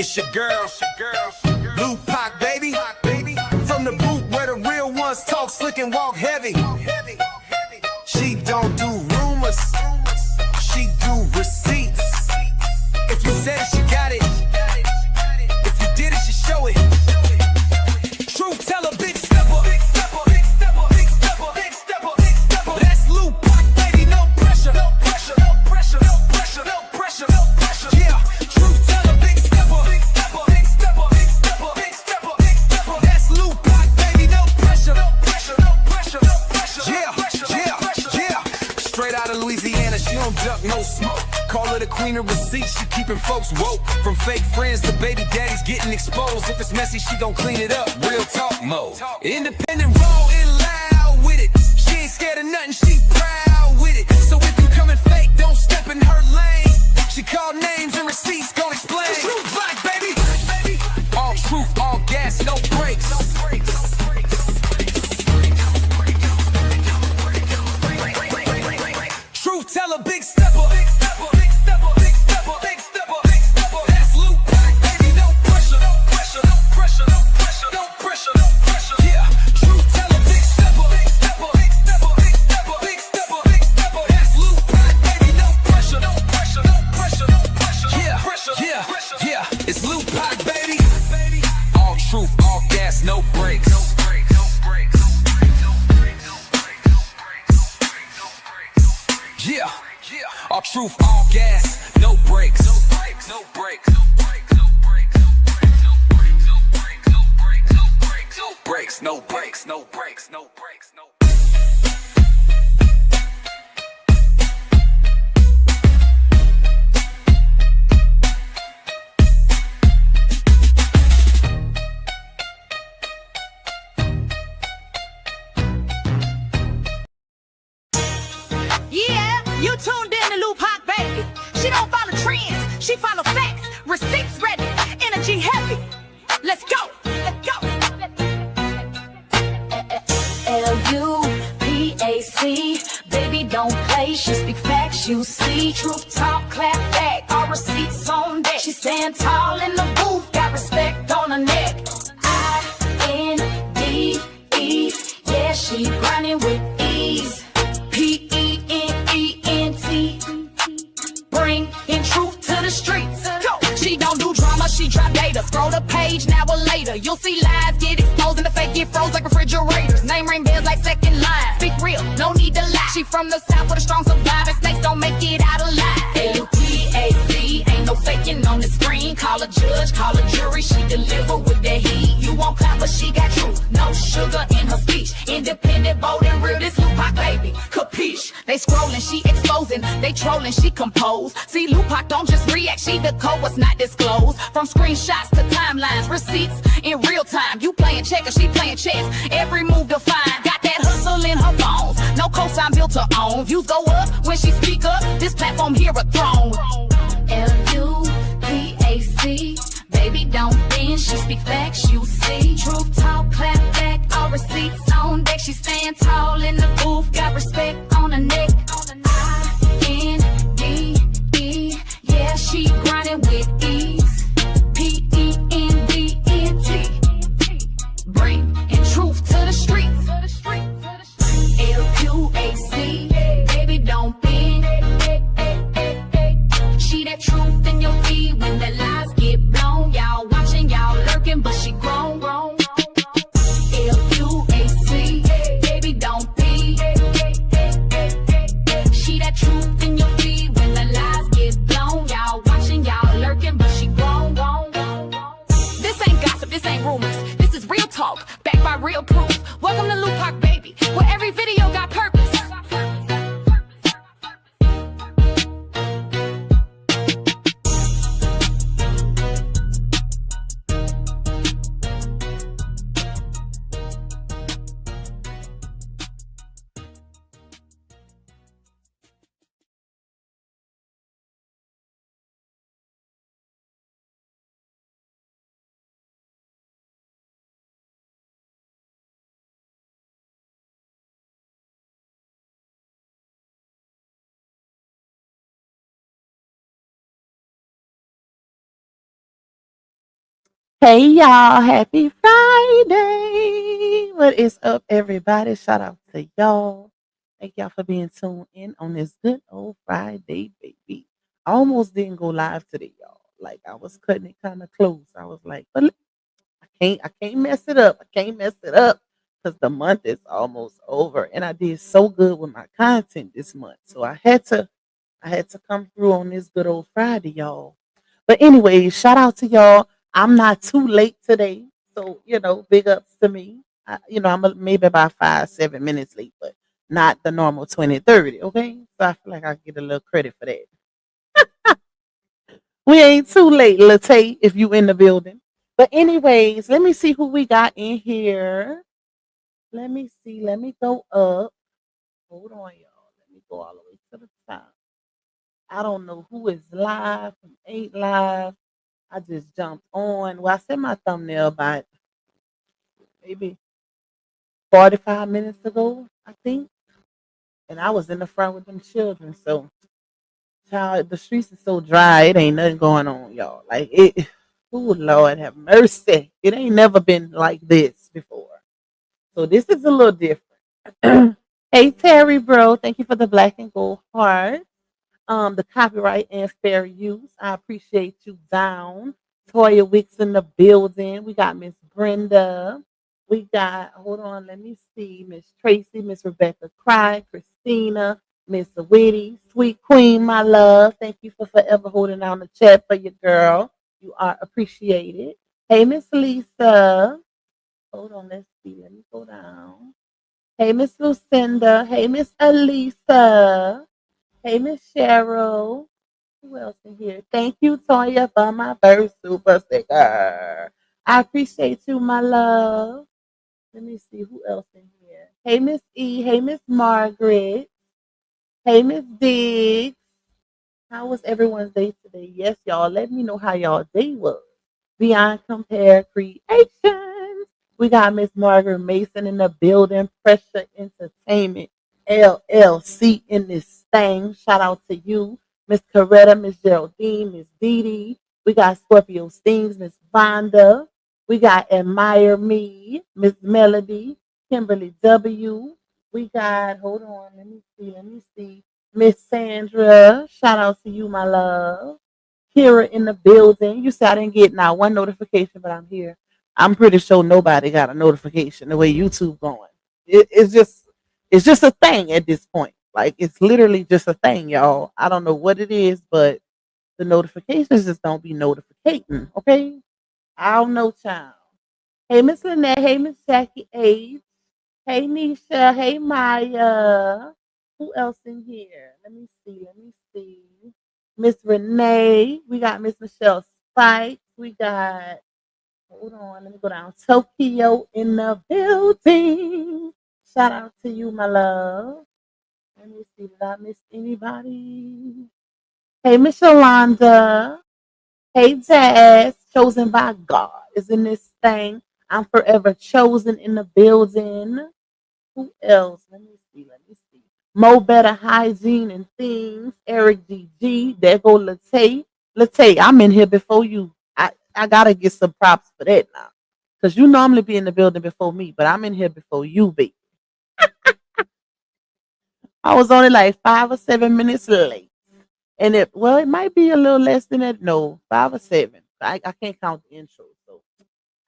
It's your girl, Backkk, baby. From the boot where the real ones talk slick and walk heavy. She don't do rumors, she do receipts. If you said it, she got it. If you did it, she show it. Truth teller, big stepper. That's Backkk, baby, no pressure. Yeah, truth teller, big stepper. That's Backkk, baby, no pressure. Yeah. Straight out of Louisiana, she don't duck, no smoke. Call her the queen of receipts, she keeping folks woke. From fake friends to baby daddies getting exposed. If it's messy, she gon' clean it up. Real talk mode. Independent, raw and loud with it. She ain't scared of nothing, she proud with it. So if you coming fake, don't step in her lane. She call names and receipts, gon' explain. Backkk, baby. All truth, all gas, no brakes. Truth teller, big stepper. That's Backkk, baby, no pressure. Yeah, truth teller, big stepper. That's Backkk, baby, no pressure. Yeah, it's Backkk, baby. All truth, all gas, no brakes. Yeah, all truth, all gas, no brakes. No brakes. Yeah, you tuned in to Backkk, baby. She don't follow trends, she follow facts. Receipts ready, energy heavy. Let's go. L-U-P-A-C, baby don't play, she speak facts, you see. Truth talk, clap back, all receipts on deck. She stand tall in the booth, got respect on her neck. I-N-D-E, yeah, she grinding with ease. P-E-N-E-N-T, bringing truth to the streets. Go. She don't do drama, she drop data. Scroll the page, now or later. You'll see lies get exposed and the fake get froze like refrigerators. Name ring bells like second line. Speak real, no need to lie. She from the south with a strong survivor. Snakes don't make it out alive. L-U-P-A-C, ain't no faking on the screen. Call a judge, call a jury, she deliver with that heat. You won't clap, but she got truth, no sugar in her speech. Independent, bold and real, this Backkk, baby, capiche. They scrolling, she exposing. They trolling, she compose. See, Backkk don't just react, she decode what's not disclosed. From screenshots to timelines, receipts in real time. You playing checkers, she playing chess. Every move defined. Got that hustle in her bones. No cosign built her own. Views go up when she speak up. This platform here a throne. L-U-P-A-C, baby don't bend, she speak facts, you see. Truth talk, clap back, all receipts on deck. She stand tall in the booth, got respect on her neck. I-N-D-E, yeah, she grinding with ease. P-E-N-D-N-T, bringing truth to the streets. L-U-A-C, baby don't bend. She that truth in your feed when the lies get blown. Y'all watching, y'all lurking, but she grown. L-U-A-C, baby don't be. She that truth in your feed when the lies get blown. Y'all watching, y'all lurking, but she grown. This ain't gossip, this ain't rumors. This is real talk, backed by real proof. Welcome to Backkk, baby, where every video got purpose. Hey y'all, happy Friday. What is up, everybody? Shout out to y'all. Thank y'all for being tuned in on this good old Friday, baby. I almost didn't go live today, y'all. Like I was cutting it kind of close. I was like, but I can't mess it up. I can't mess it up because the month is almost over. And I did so good with my content this month. So I had to come through on this good old Friday, y'all. But anyway, shout out to y'all. I'm not too late today. So, big ups to me. I'm maybe about 5, 7 minutes late, but not the normal 20, 30. Okay. So I feel like I get a little credit for that. We ain't too late, Late, if you in the building. But anyways, let me see who we got in here. Let me see. Let me go up. Hold on, y'all. Let me go all the way to the top. I don't know who is live, who ain't live. I just jumped on. Well, I set my thumbnail about maybe 45 minutes ago, I think. And I was in the front with them children. So, child, the streets is so dry. It ain't nothing going on, y'all. Like, oh, Lord, have mercy. It ain't never been like this before. So, this is a little different. Hey, Terry, bro. Thank you for the black and gold heart. The copyright and fair use. I appreciate you down. Toya Wicks in the building. We got Miss Brenda. We got, hold on, let me see, Miss Tracy, Miss Rebecca Cry, Christina, Miss Witty, Sweet Queen, my love. Thank you for forever holding down the chat for your girl. You are appreciated. Hey, Miss Lisa. Hold on, let's see. Let me go down. Hey, Miss Lucinda. Hey, Miss Elisa. Hey, Miss Cheryl. Who else in here? Thank you, Toya, for my first super sticker. I appreciate you, my love. Let me see who else in here. Hey, Miss E. Hey, Miss Margaret. Hey, Miss Diggs. How was everyone's day today? Yes, y'all. Let me know how y'all day was. Beyond Compare Creations. We got Miss Margaret Mason in the building. Pressure Entertainment LLC in this thing. Shout out to you. Miss Coretta, Miss Geraldine, Miss Dee Dee. We got Scorpio Stings, Miss Vonda. We got Admire Me, Miss Melody, Kimberly W. We got, hold on, let me see. Miss Sandra, shout out to you, my love. Kira in the building. You said I didn't get now one notification, but I'm here. I'm pretty sure nobody got a notification the way YouTube going. It's just a thing at this point. Like it's literally just a thing, y'all. I don't know what it is, but the notifications just don't be notificating. Okay, I don't know, child. Hey, Miss Lynette. Hey, Miss Jackie H. Hey, Nisha. Hey, Maya. Who else in here? Let me see. Let me see. Miss Renee. We got Miss Michelle Spikes. We got, hold on, let me go down. Tokyo in the building. Shout out to you, my love. Let me see. Did I miss anybody? Hey, Miss Yolanda. Hey, Jazz. Chosen by God is in this thing. I'm forever chosen in the building. Who else? Let me see. Let me see. Mo Better Hygiene and Things. Eric GG. There go Late. Late, I'm in here before you. I gotta get some props for that now. Cause you normally be in the building before me, but I'm in here before you be. I was only like 5 or 7 minutes late. And it might be a little less than that. No, 5 or 7. I can't count the intro. So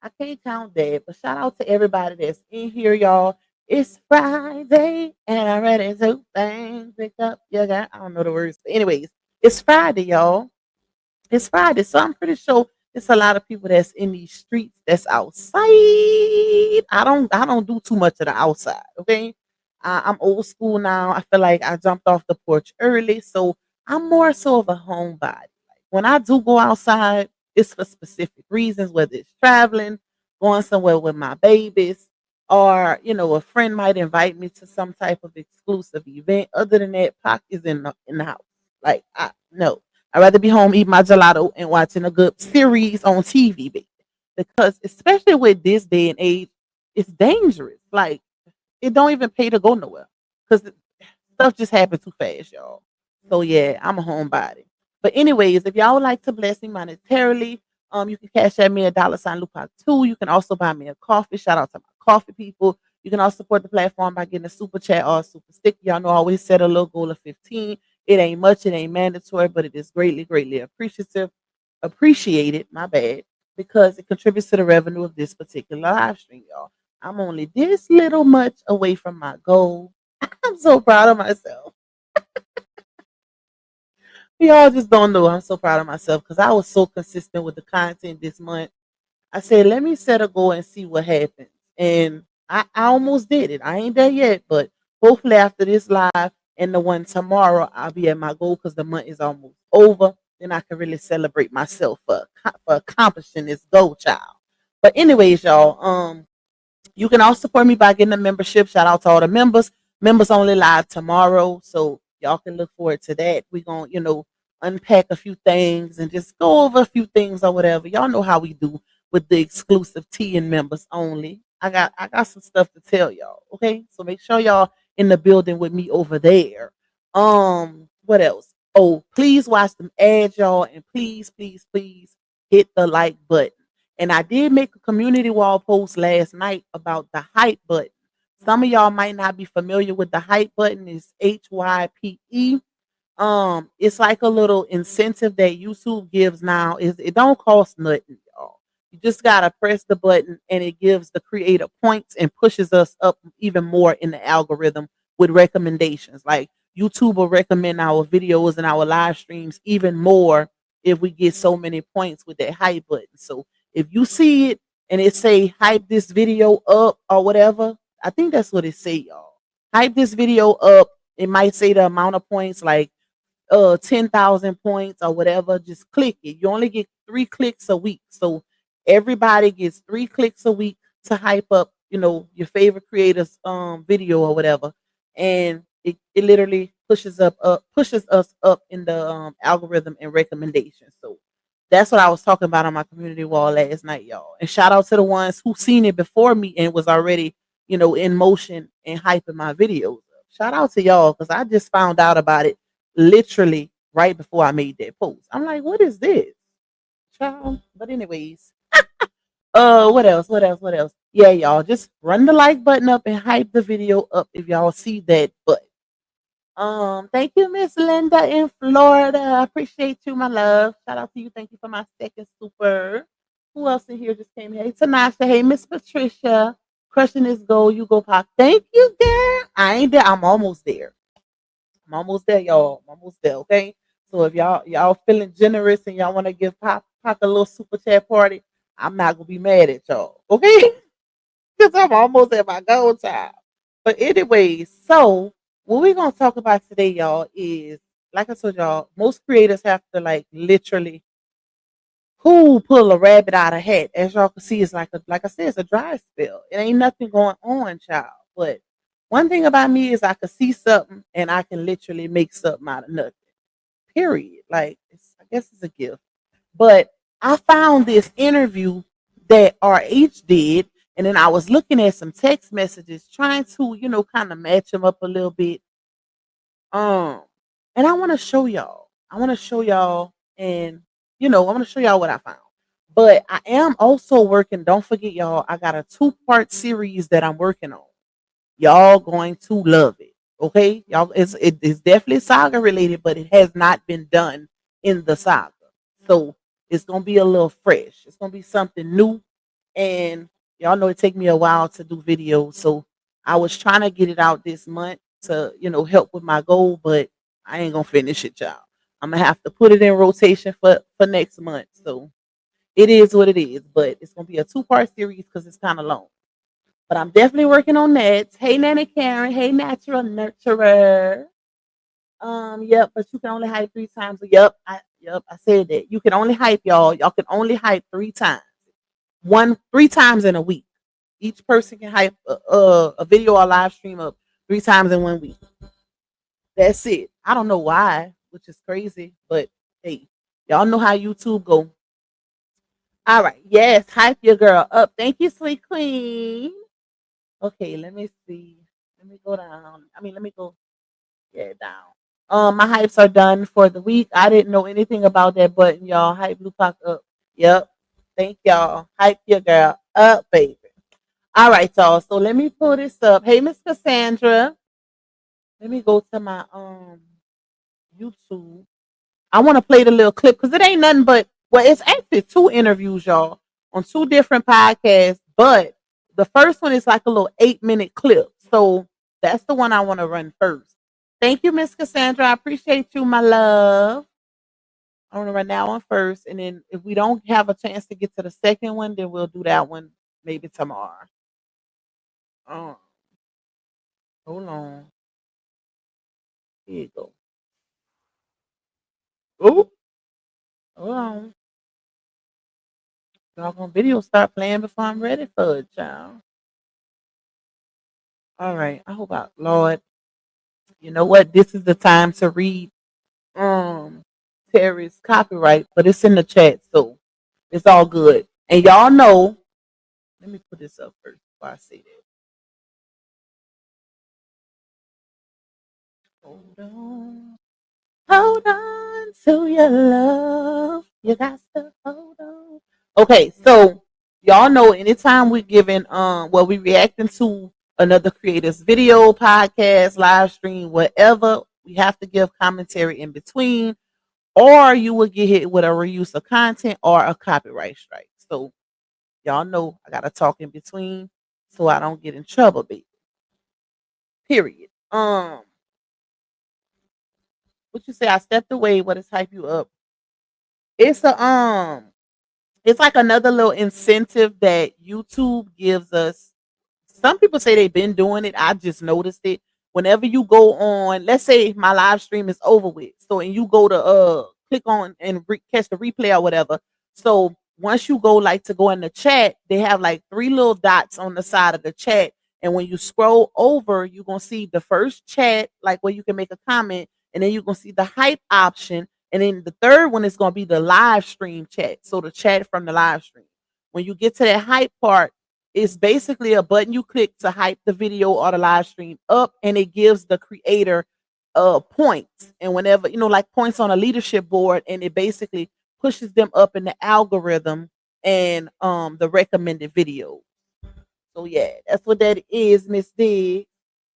I can't count that, but shout out to everybody that's in here, y'all. It's Friday, and I'm ready to bang, pick up your guy. I don't know the words, but anyways, it's Friday, y'all. It's Friday, so I'm pretty sure it's a lot of people that's in these streets that's outside. I don't do too much of the outside. Okay, I'm old school now. I feel like I jumped off the porch early, so I'm more so of a homebody. Like when I do go outside, it's for specific reasons, whether it's traveling, going somewhere with my babies, or a friend might invite me to some type of exclusive event. Other than that, Pac is in the house. Like I no. I'd rather be home eating my gelato and watching a good series on TV, baby. Because especially with this day and age, it's dangerous. Like it don't even pay to go nowhere. Because stuff just happens too fast, y'all. So yeah, I'm a homebody. But anyways, if y'all would like to bless me monetarily, You can cash at me $sign Lupac 2. You can also buy me a coffee. Shout out to my coffee people. You can also support the platform by getting a super chat or a super stick. Y'all know I always set a little goal of 15. It ain't much, it ain't mandatory, but it is greatly, greatly appreciated, my bad, because it contributes to the revenue of this particular live stream, y'all. I'm only this little much away from my goal. I'm so proud of myself. Y'all just don't know. I'm so proud of myself because I was so consistent with the content this month. I said, let me set a goal and see what happens. And I almost did it. I ain't there yet, but hopefully after this live and the one tomorrow, I'll be at my goal because the month is almost over. Then I can really celebrate myself for accomplishing this goal, child. But anyways, y'all, you can also support me by getting a membership. Shout out to all the members. Members only live tomorrow, so y'all can look forward to that. We're gonna, unpack a few things and just go over a few things or whatever. Y'all know how we do with the exclusive tea and members only. I got some stuff to tell y'all. Okay, so make sure y'all in the building with me over there. What else? Oh, please watch them ads, y'all, and please, please, please hit the like button. And I did make a community wall post last night about the hype button. Some of y'all might not be familiar with the hype button. It's HYPE. It's like a little incentive that YouTube gives now. It don't cost nothing, y'all. You just gotta press the button and it gives the creator points and pushes us up even more in the algorithm with recommendations. Like YouTube will recommend our videos and our live streams even more if we get so many points with that hype button. So if you see it and it say hype this video up or whatever, I think that's what it say, y'all. Hype this video up. It might say the amount of points like 10,000 points or whatever. Just click it. You only get 3 clicks a week. So everybody gets 3 clicks a week to hype up, your favorite creator's video or whatever. And it literally pushes us up in the algorithm and recommendations. So that's what I was talking about on my community wall last night, y'all. And shout out to the ones who seen it before me and was already, in motion and hyping my videos up. Shout out to y'all because I just found out about it literally right before I made that post. I'm like, what is this? Child. But anyways, what else? What else? What else? Yeah, y'all, just run the like button up and hype the video up if y'all see that button. Thank you, Miss Linda in Florida. I appreciate you, my love. Shout out to you. Thank you for my second super. Who else in here just came here? Hey, Tanasha. Hey, Miss Patricia. Crushing this goal. You go pop. Thank you, girl. I ain't there. I'm almost there. I'm almost there, y'all. I'm almost there. Okay. So if y'all feeling generous and y'all want to give pop a little super chat party, I'm not gonna be mad at y'all. Okay. Because I'm almost at my goal time. But anyways, so what we're gonna talk about today, y'all, is like I told y'all, most creators have to like literally who pull a rabbit out of a hat. As y'all can see, it's like I said, it's a dry spell. It ain't nothing going on, child. But one thing about me is I can see something and I can literally make something out of nothing. Period. Like I guess it's a gift. But I found this interview that RH did, and then I was looking at some text messages trying to, kind of match them up a little bit. And I want to show y'all. I want to show y'all, and I want to show y'all what I found. But I am also working. Don't forget, y'all. I got a 2-part series that I'm working on. Y'all going to love it. Okay, y'all. It's definitely saga related, but it has not been done in the saga, so it's gonna be a little fresh. It's gonna be something new, and y'all know it take me a while to do videos, so I was trying to get it out this month to help with my goal, but I ain't gonna finish it, y'all. I'm gonna have to put it in rotation for next month. So it is what it is, but it's gonna be a 2-part series because it's kind of long. But I'm definitely working on that. Hey, Nana Karen. Hey, Natural Nurturer. Yep, but you can only hype 3 times. Yep, I said that. You can only hype, y'all. Y'all can only hype 3 times. 3 times in a week. Each person can hype a video or live stream up 3 times in 1 week. That's it. I don't know why, which is crazy, but hey, y'all know how YouTube go. All right, yes, hype your girl up. Thank you, sweet queen. Okay, let me see. Let me go down. Let me go down. My hypes are done for the week. I didn't know anything about that button, y'all. Hype Lupac up. Yep. Thank y'all. Hype your girl up, baby. All right, y'all. So let me pull this up. Hey, Miss Cassandra. Let me go to my YouTube. I want to play the little clip because it ain't nothing but, well, it's actually 2 interviews, y'all, on 2 different podcasts. But the first one is like a little 8-minute clip. So that's the one I want to run first. Thank you, Miss Cassandra. I appreciate you, my love. I want to run that one first. And then if we don't have a chance to get to the second one, then we'll do that one maybe tomorrow. Hold on. Here you go. Oh, hold on. Doggone video start playing before I'm ready for it, child. All right. I hope Lord, you know what? This is the time to read Terry's copyright, but it's in the chat, so it's all good. And y'all know, let me put this up first before I say that. Hold on to your love. You got to hold on. Okay, so y'all know anytime we're giving we reacting to another creator's video, podcast, live stream, whatever, we have to give commentary in between, or you will get hit with a reuse of content or a copyright strike. So y'all know I gotta talk in between so I don't get in trouble, baby. Period. What you say? I stepped away. What is hype you up? It's it's like another little incentive that YouTube gives us. Some people say they've been doing it. I just noticed it. Whenever you go on, let's say my live stream is over with. So and you go to click on and catch the replay or whatever. So once you go like to go in the chat, they have like 3 little dots on the side of the chat. And when you scroll over, you're gonna see the first chat, like where you can make a comment, and then you're gonna see the hype option. And then the third one is gonna be the live stream chat. So the chat from the live stream. When you get to that hype part, it's basically a button you click to hype the video or the live stream up, and it gives the creator points. And whenever, like points on a leadership board, and it basically pushes them up in the algorithm and the recommended video. So yeah, that's what that is, Miss D.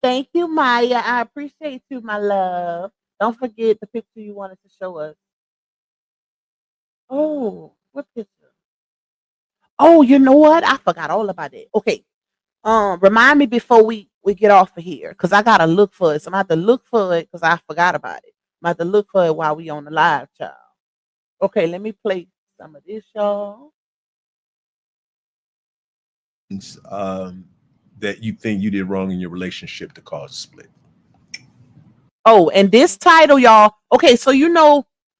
Thank you, Maya. I appreciate you, my love. Don't forget the picture you wanted to show us. Oh, what picture? Oh, you know what? I forgot all about it. Okay. Remind me before we get off of here, because I gotta look for it. So I'm gonna have to look for it because I forgot about it. I'm gonna have to look for it while we on the live, child. Okay, let me play some of this, y'all. That you think you did wrong in your relationship to cause a split. Oh, and this title, y'all. Okay, so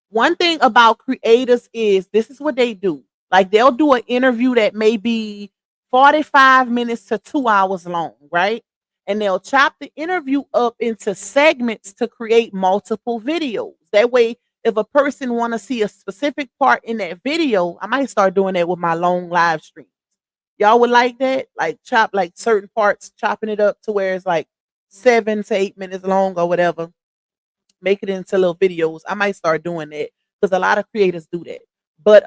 one thing about creators is this is what they do. Like they'll do an interview that may be 45 minutes to 2 hours long, right? And they'll chop the interview up into segments to create multiple videos. That way, if a person want to see a specific part in that video, I might start doing that with my long live streams. Y'all would like that? Like chop like certain parts, chopping it up to where it's like 7 to 8 minutes long or whatever. Make it into little videos. I might start doing that because a lot of creators do that. But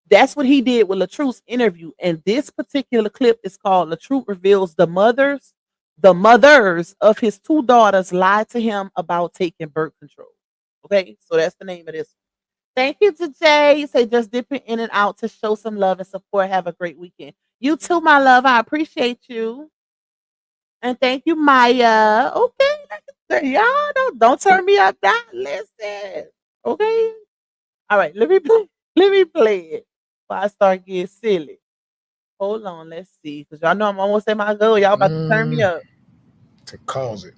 that's what he did with LaTruth's interview. And this particular clip is called LaTruth reveals the mothers of his 2 daughters lied to him about taking birth control. Okay, so that's the name of this. Thank you to Jay. You say just dipping in and out to show some love and support. Have a great weekend. You too, my love. I appreciate you. And thank you, Maya. Okay, y'all don't turn me up now. Listen. Okay. All right, let me play it before I start getting silly. Hold on, let's see. Because y'all know I'm almost at my goal. Y'all about to turn me up. To cause it.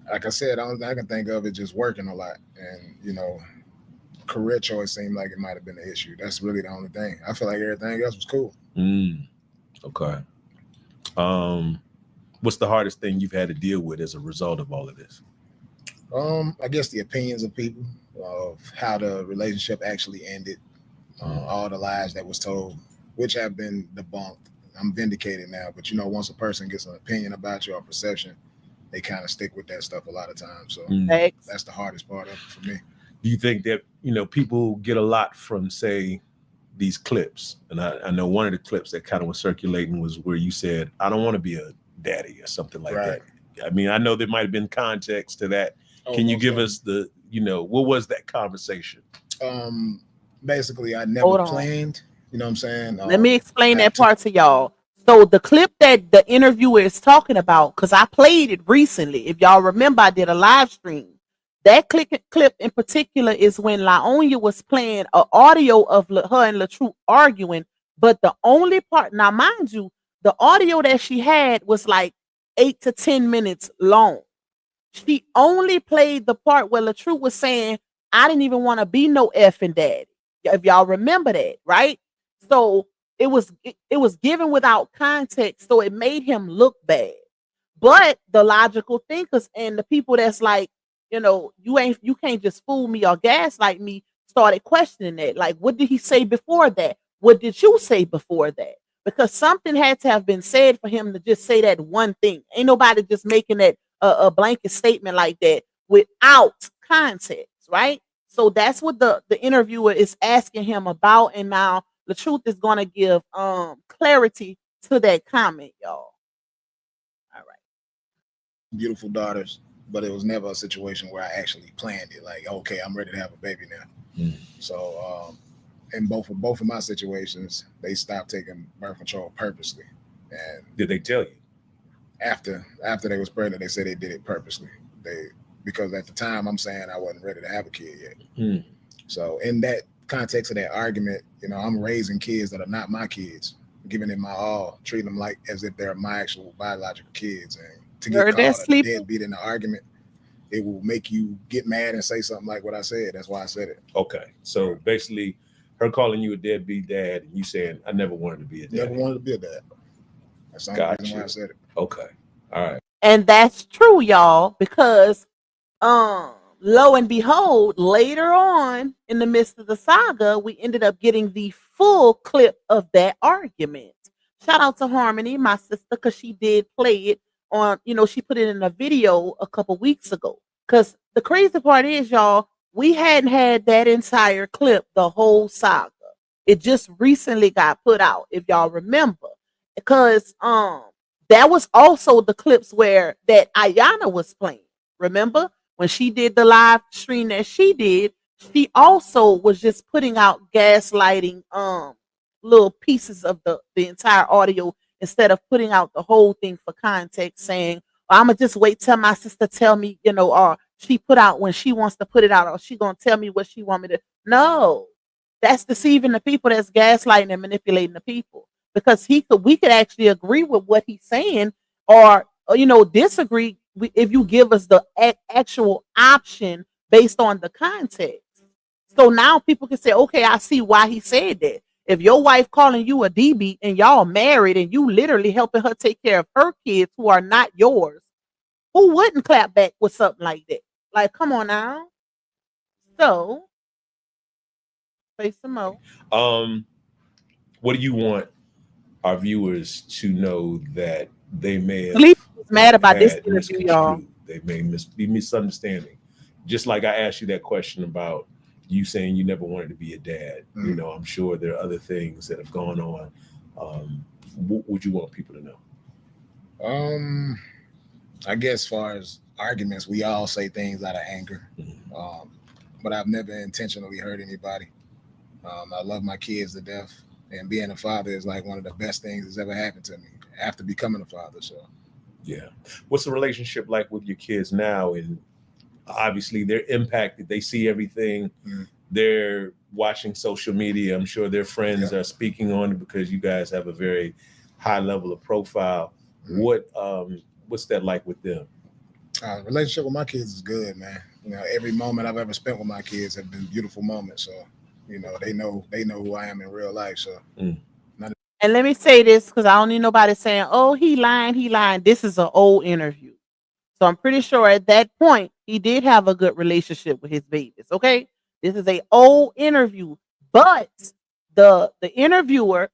Like I said, the only thing I can think of is just working a lot. And, career choice seemed like it might have been an issue. That's really the only thing. I feel like everything else was cool. Okay. What's the hardest thing you've had to deal with as a result of all of this? I guess the opinions of people of how the relationship actually ended, all the lies that was told, which have been debunked. I'm vindicated now, but once a person gets an opinion about you or perception, they kind of stick with that stuff a lot of times. So that's the hardest part of it for me. Do you think that people get a lot from, say, these clips, and I know one of the clips that kind of was circulating was where you said, "I don't want to be a daddy" or something like Right. that. I mean, I know there might have been context to that. Can you most give definitely. us the, what was that conversation? Basically, I Hold never on. planned. You know what I'm saying? Let me explain I have that part to y'all. So the clip that the interviewer is talking about, because I played it recently. If y'all remember, I did a live stream. That clip in particular is when Laonya was playing an audio of her and LaTruth arguing. But the only part, now mind you, the audio that she had was like 8 to 10 minutes long. She only played the part where LaTruth was saying, I didn't even want to be no effing daddy. If y'all remember that, right? So it was given without context, so it made him look bad. But the logical thinkers and the people that's like, you can't just fool me or gaslight me, started questioning that. Like, what did he say before that? What did you say before that? Because something had to have been said for him to just say that one thing. Ain't nobody just making that a blanket statement like that without context, right? So that's what the interviewer is asking him about, and now LaTruth is going to give clarity to that comment, y'all. All right. beautiful daughters, but it was never a situation where I actually planned it. Like, okay, I'm ready to have a baby now. So, in both of my situations, they stopped taking birth control purposely. And Did they tell you? after they was pregnant, they said they did it purposely. Because at the time, I'm saying I wasn't ready to have a kid yet. So in that context of that argument, I'm raising kids that are not my kids, giving them my all, treating them like as if they're my actual biological kids. And to get called a deadbeat in the argument, it will make you get mad and say something like what I said. That's why I said it. Okay. So basically, her calling you a deadbeat dad, and you saying, I never wanted to be a dad. Never wanted to be a dad. That's the only reason why I said it. Okay. All right. And that's true, y'all, because lo and behold, later on in the midst of the saga, we ended up getting the full clip of that argument. Shout out to Harmony, my sister, because she did play it on, she put it in a video a couple weeks ago. Because the crazy part is, y'all, we hadn't had that entire clip the whole saga. It just recently got put out, if y'all remember. Because that was also the clips where that Ayana was playing. Remember? When she did the live stream that she did, she also was just putting out gaslighting little pieces of the entire audio instead of putting out the whole thing for context, saying, I'ma just wait till my sister tell me, or she put out when she wants to put it out, or she gonna tell me what she want me to. No, that's deceiving the people, that's gaslighting and manipulating the people. Because we could actually agree with what he's saying, or disagree if you give us the actual option based on the context. So now people can say, okay, I see why he said that. If your wife calling you a DB and y'all married and you literally helping her take care of her kids who are not yours, who wouldn't clap back with something like that? Like, come on now. So, say some more. What do you want our viewers to know that they may have Sleep was mad about this interview, y'all. They may be misunderstanding. Just like I asked you that question about you saying you never wanted to be a dad. I'm sure there are other things that have gone on. What would you want people to know? I guess as far as arguments, we all say things out of anger. But I've never intentionally hurt anybody. I love my kids to death. And being a father is like one of the best things that's ever happened to me after becoming a father. So, yeah. What's the relationship like with your kids now? And obviously they're impacted. They see everything. They're watching social media. I'm sure their friends are speaking on it because you guys have a very high level of profile. What's that like with them? Relationship with my kids is good, man. Every moment I've ever spent with my kids have been beautiful moments. So, they know who I am in real life. So, and let me say this, because I don't need nobody saying, oh, he lying. This is an old interview. So I'm pretty sure at that point, he did have a good relationship with his babies. Okay. This is an old interview, but the interviewer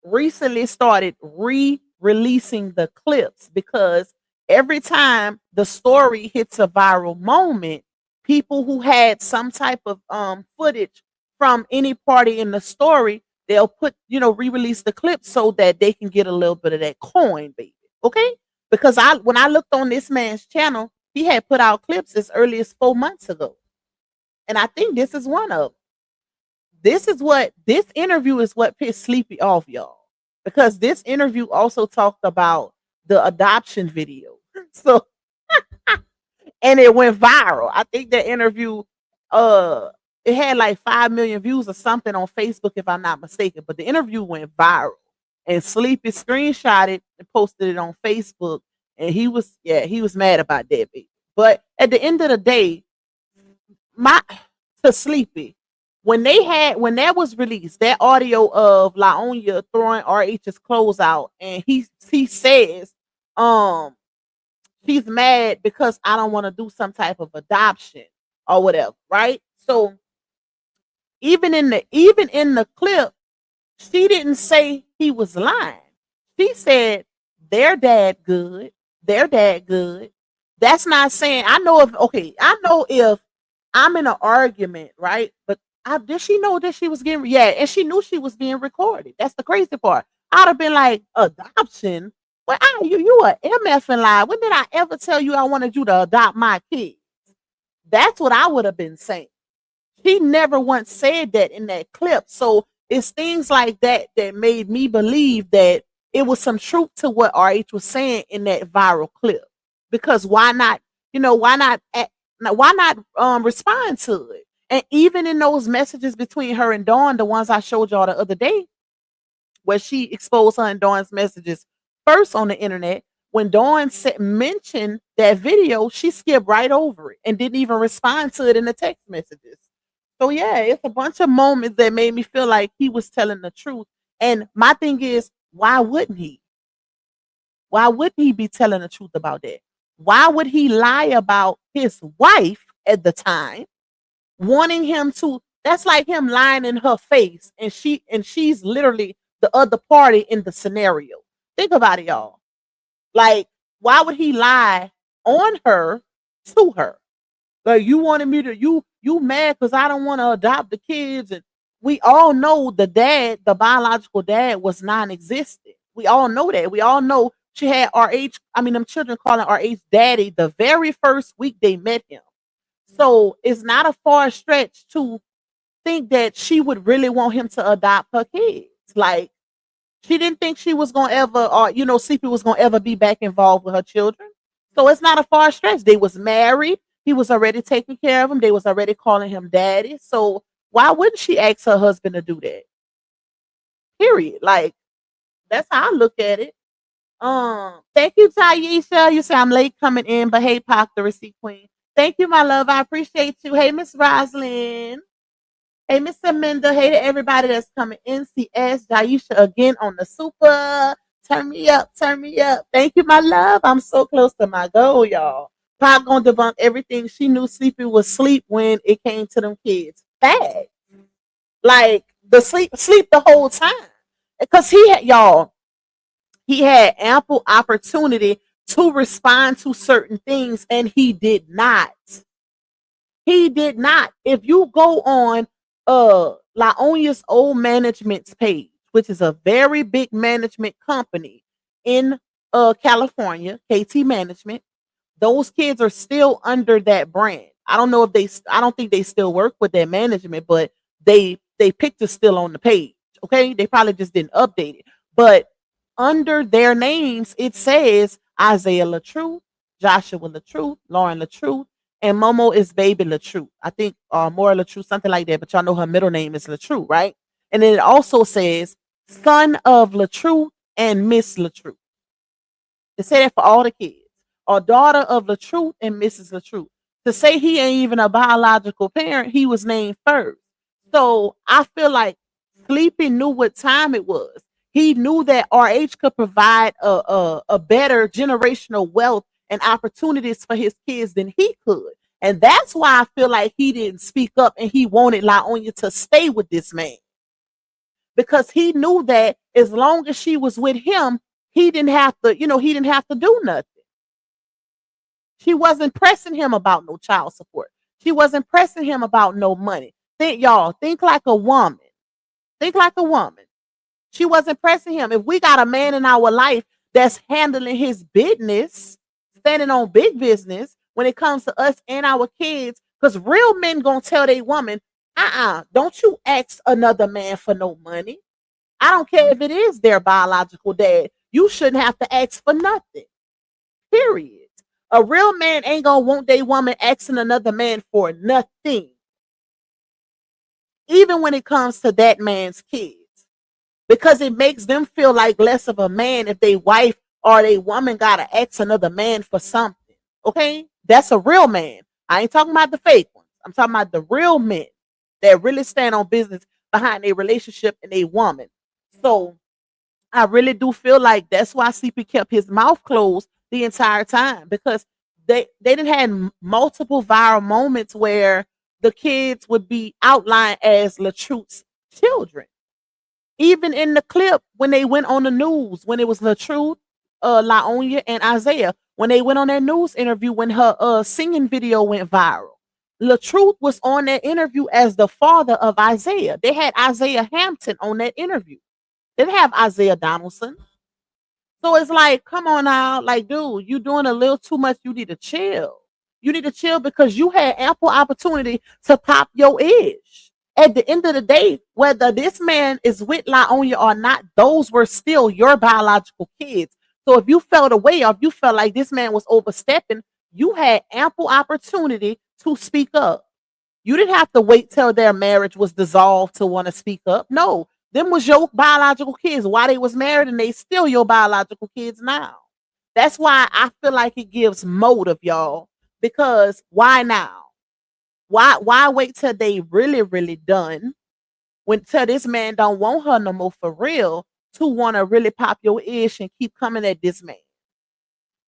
recently started re-releasing the clips, because every time the story hits a viral moment, people who had some type of footage from any party in the story, they'll put, re-release the clip so that they can get a little bit of that coin, baby. Okay? Because when I looked on this man's channel, he had put out clips as early as 4 months ago. And I think this is one of them. This interview is what pissed Sleepy off, y'all. Because this interview also talked about the adoption video. So and it went viral. I think that interview it had like 5 million views or something on Facebook, if I'm not mistaken. But the interview went viral. And Sleepy screenshot it and posted it on Facebook. And he was mad about that, baby. But at the end of the day, to Sleepy, when that was released, that audio of LaOnya throwing RH's clothes out, and he says, she's mad because I don't want to do some type of adoption or whatever, right? So even in the clip, she didn't say he was lying. She said their dad good. That's not saying I know if I'm in an argument, right? But did she know that she was getting and she knew she was being recorded. That's the crazy part. I'd have been like, adoption? Well, you a MF and lie. When did I ever tell you I wanted you to adopt my kids? That's what I would have been saying. She never once said that in that clip. So it's things like that that made me believe that it was some truth to what RH was saying in that viral clip. Because why not respond to it? And even in those messages between her and Dawn, the ones I showed y'all the other day, where she exposed her and Dawn's messages first on the internet, when Dawn mentioned that video, she skipped right over it and didn't even respond to it in the text messages. So yeah, it's a bunch of moments that made me feel like he was telling the truth. And my thing is, why wouldn't he? Why wouldn't he be telling the truth about that? Why would he lie about his wife at the time, wanting him to? That's like him lying in her face, and she's literally the other party in the scenario. Think about it, y'all. Like, why would he lie on her to her? Like, you wanted me to you mad because I don't want to adopt the kids, and we all know the biological dad was non-existent. We all know that. We all know she had them children calling RH daddy the very first week they met him. So it's not a far stretch to think that she would really want him to adopt her kids. Like, she didn't think she was gonna ever, or Sleepy was gonna ever be back involved with her children. So it's not a far stretch. They was married. He was already taking care of them. They was already calling him daddy. So why wouldn't she ask her husband to do that? Period. Like, that's how I look at it. Thank you, Taisha. You say I'm late coming in, but hey, Pac, the receipt queen. Thank you, my love. I appreciate you. Hey, Miss Roslyn. Hey, Miss Amanda. Hey to everybody that's coming in. CS, Jaisha again on the super. Turn me up. Thank you, my love. I'm so close to my goal, y'all. Pac gonna debunk everything. She knew Sleepy was sleep when it came to them kids. Bad. Like, the sleep the whole time. Because he had ample opportunity to respond to certain things, and he did not. If you go on LaOnya's old management's page, which is a very big management company in California, KT Management, those kids are still under that brand. I don't think they still work with that management, but they picture's still on the page. Okay, they probably just didn't update it, but under their names it says Isaiah LaTruth, Joshua LaTruth, Lauren LaTruth, and Momo is baby LaTruth. I think more LaTruth, something like that, but y'all know her middle name is LaTruth, right? And then it also says son of LaTruth and Miss LaTruth. They say that for all the kids. Or daughter of LaTruth and Mrs. LaTruth. To say he ain't even a biological parent, he was named first. So I feel like Sleepy knew what time it was. He knew that RH could provide a better generational wealth and opportunities for his kids than he could. And that's why I feel like he didn't speak up, and he wanted LaOnya to stay with this man. Because he knew that as long as she was with him, he didn't have to do nothing. She wasn't pressing him about no child support. She wasn't pressing him about no money. Think like a woman. Think like a woman. She wasn't pressing him. If we got a man in our life that's handling his business, standing on big business when it comes to us and our kids, because real men gonna tell their woman, don't you ask another man for no money. I don't care if it is their biological dad. You shouldn't have to ask for nothing. Period. A real man ain't gonna want their woman asking another man for nothing. Even when it comes to that man's kids. Because it makes them feel like less of a man if they wife or they woman gotta ask another man for something. Okay? That's a real man. I ain't talking about the fake ones. I'm talking about the real men that really stand on business behind a relationship and a woman. So I really do feel like that's why CP kept his mouth closed the entire time, because they didn't have multiple viral moments where the kids would be outlined as LaTruth's children. Even in the clip when they went on the news, when it was LaTruth, Laonya, and Isaiah, when they went on that news interview, when her singing video went viral, LaTruth was on that interview as the father of Isaiah. They had Isaiah Hampton on that interview. They didn't have Isaiah Donaldson. So it's like, come on now, like, dude, you doing a little too much. You need to chill. You need to chill because you had ample opportunity to pop your edge. At the end of the day, whether this man is with Laonya or not, those were still your biological kids. So if you felt away or if you felt like this man was overstepping, you had ample opportunity to speak up. You didn't have to wait till their marriage was dissolved to want to speak up. No, them was your biological kids while they was married, and they still your biological kids now. That's why I feel like it gives motive, y'all. Because why now? Why wait till they really done, when till this man don't want her no more for real, to want to really pop your ish and keep coming at this man?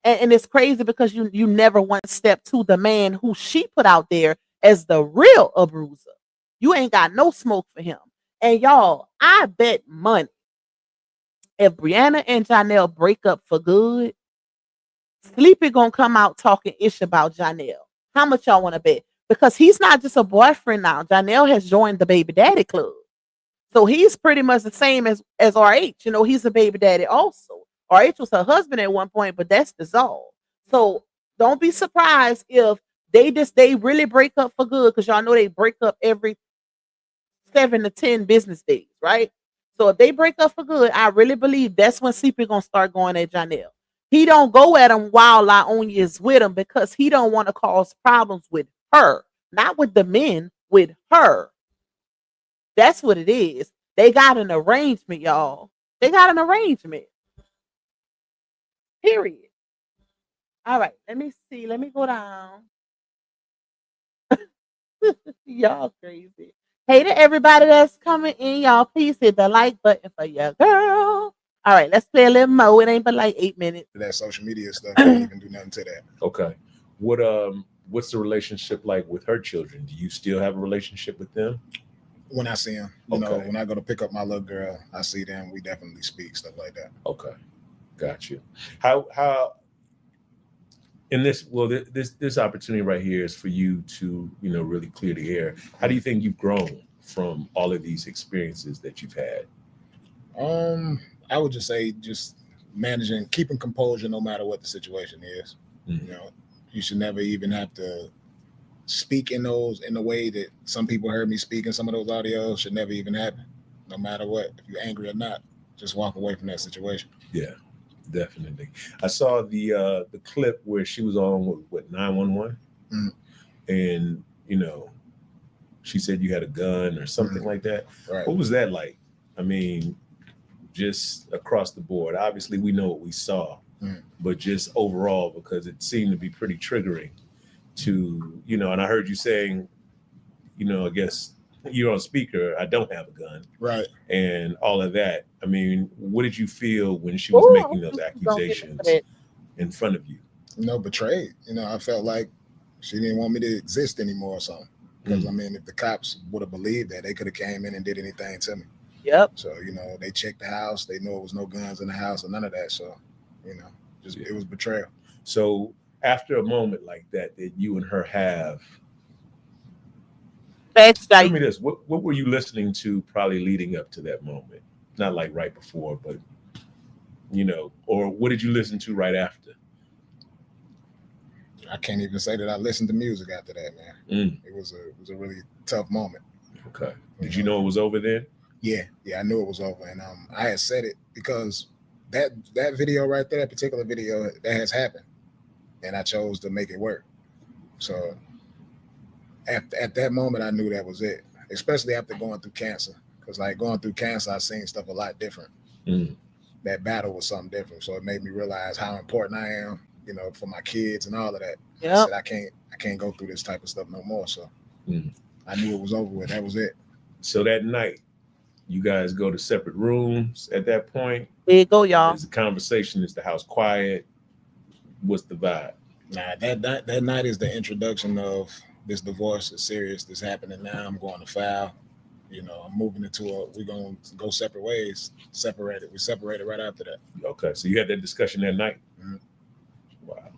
And it's crazy because you never once stepped to the man who she put out there as the real abuser. You ain't got no smoke for him. And y'all, I bet money if Brianna and Janelle break up for good, Sleepy gonna come out talking ish about Janelle. How much y'all want to bet? Because he's not just a boyfriend now. Janelle has joined the baby daddy club. So he's pretty much the same as RH. You know, he's a baby daddy also. RH was her husband at one point, but that's dissolved. So don't be surprised if they really break up for good, because y'all know they break up every 7 to 10 business days, right? So if they break up for good, I really believe that's when CP gonna start going at Janelle. He don't go at him while Laonya is with him, because he don't want to cause problems with her, not with the men, with her. That's what it is. They got an arrangement, y'all. They got an arrangement. Period. All right, let me see. Let me go down. Y'all crazy. Hey to everybody that's coming in, y'all. Please hit the like button for your girl. All right, let's play a little more. It ain't but like 8 minutes. That social media stuff can't even do nothing to that. Okay. What's the relationship like with her children? Do you still have a relationship with them? When I see them, you know, when I go to pick up my little girl, I see them. We definitely speak, stuff like that. Okay, got you. How in this this opportunity right here is for you to, you know, really clear the air. How do you think you've grown from all of these experiences that you've had? I would just say just managing, keeping composure no matter what the situation is. Mm-hmm. You know, you should never even have to speak in the way that some people heard me speak in some of those audios. Should never even happen, no matter what. If you're angry or not, just walk away from that situation. Yeah, definitely. I saw the clip where she was on what 911, and you know, she said you had a gun or something like that. Right. What was that like? I mean, just across the board. Obviously, we know what we saw, but just overall, because it seemed to be pretty triggering to, you know, and I heard you saying, you know, I guess you're on speaker, I don't have a gun. Right. And all of that. I mean, what did you feel when she was making those accusations in front of you? You know, betrayed. You know, I felt like she didn't want me to exist anymore or something. Because, I mean, if the cops would have believed that, they could have came in and did anything to me. Yep. So, you know, they checked the house. They knew it was no guns in the house or none of that. So, you know, just it was betrayal. So after a moment like that you and her have, Facts, Tell like me this: what were you listening to probably leading up to that moment? Not like right before, but or what did you listen to right after? I can't even say that I listened to music after that, man. It was a really tough moment. Okay. Did you know it was over then? Yeah, I knew it was over, and I had said it because that video right there, that particular video, that has happened, and I chose to make it work. So at that moment, I knew that was it. Especially after going through cancer, because like going through cancer, I seen stuff a lot different. That battle was something different, so it made me realize how important I am, for my kids and all of that. Yep. I said I can't go through this type of stuff no more. So I knew it was over with. That was it. So that night, you guys go to separate rooms at that point. there you go, y'all. Is the conversation? Is the house quiet? What's the vibe? Nah, that night is the introduction of this divorce. It's serious. This happening now. I'm going to file. I'm moving we're going to go separate ways. We separated right after that. Okay, so you had that discussion that night. Wow.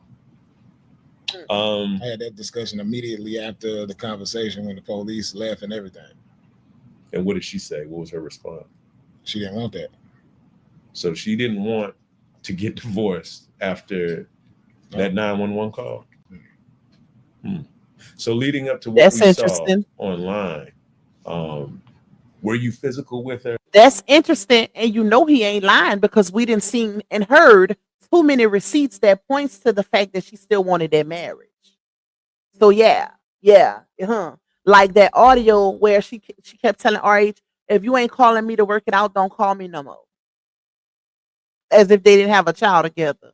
I had that discussion immediately after the conversation when the police left and everything. And what did she say? What was her response? She didn't want that. So she didn't want to get divorced after that 911 call. So leading up to what That's we interesting. saw online, were you physical with her? That's interesting, and he ain't lying because we didn't seen and heard too many receipts that points to the fact that she still wanted that marriage. So yeah, like that audio where she kept telling RH, if you ain't calling me to work it out, don't call me no more. As if they didn't have a child together.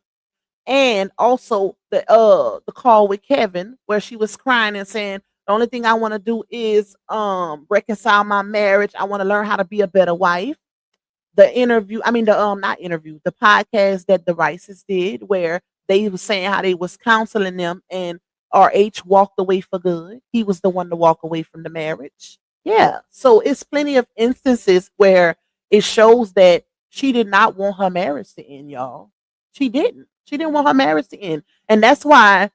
And also the call with Kevin where she was crying and saying the only thing I want to do is reconcile my marriage. I want to learn how to be a better wife. The interview, not interview, the podcast that the Rices did where they was saying how they was counseling them and RH walked away for good. He was the one to walk away from the marriage. Yeah. So it's plenty of instances where it shows that she did not want her marriage to end, y'all. She didn't. She didn't want her marriage to end. And that's why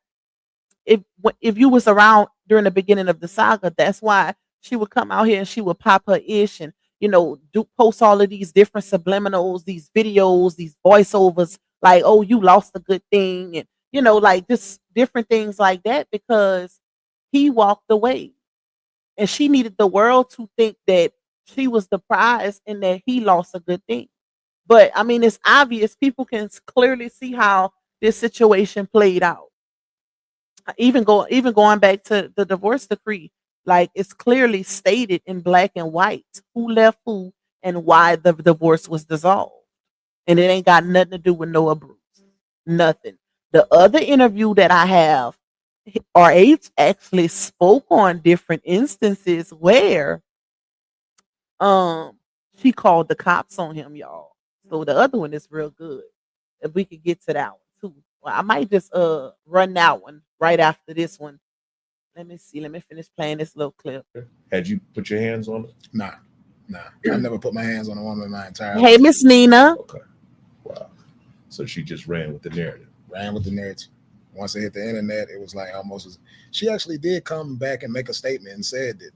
if you was around during the beginning of the saga, that's why she would come out here and she would pop her ish and post all of these different subliminals, these videos, these voiceovers, like, oh, you lost a good thing, and like just different things like that because he walked away. And she needed the world to think that she was the prize and that he lost a good thing. But it's obvious. People can clearly see how this situation played out. Even going back to the divorce decree, like it's clearly stated in black and white who left who and why the divorce was dissolved. And it ain't got nothing to do with no abuse. Nothing. The other interview that I have, RH actually spoke on different instances where she called the cops on him, y'all. So the other one is real good. If we could get to that one too. Well, I might just run that one right after this one. Let me see. Let me finish playing this little clip. Had you put your hands on it? Nah. I never put my hands on a woman in my entire life. Hey, Miss Nina. Okay. Wow. So she just ran with the narrative. Once it hit the internet, it was like almost as she actually did come back and make a statement and said that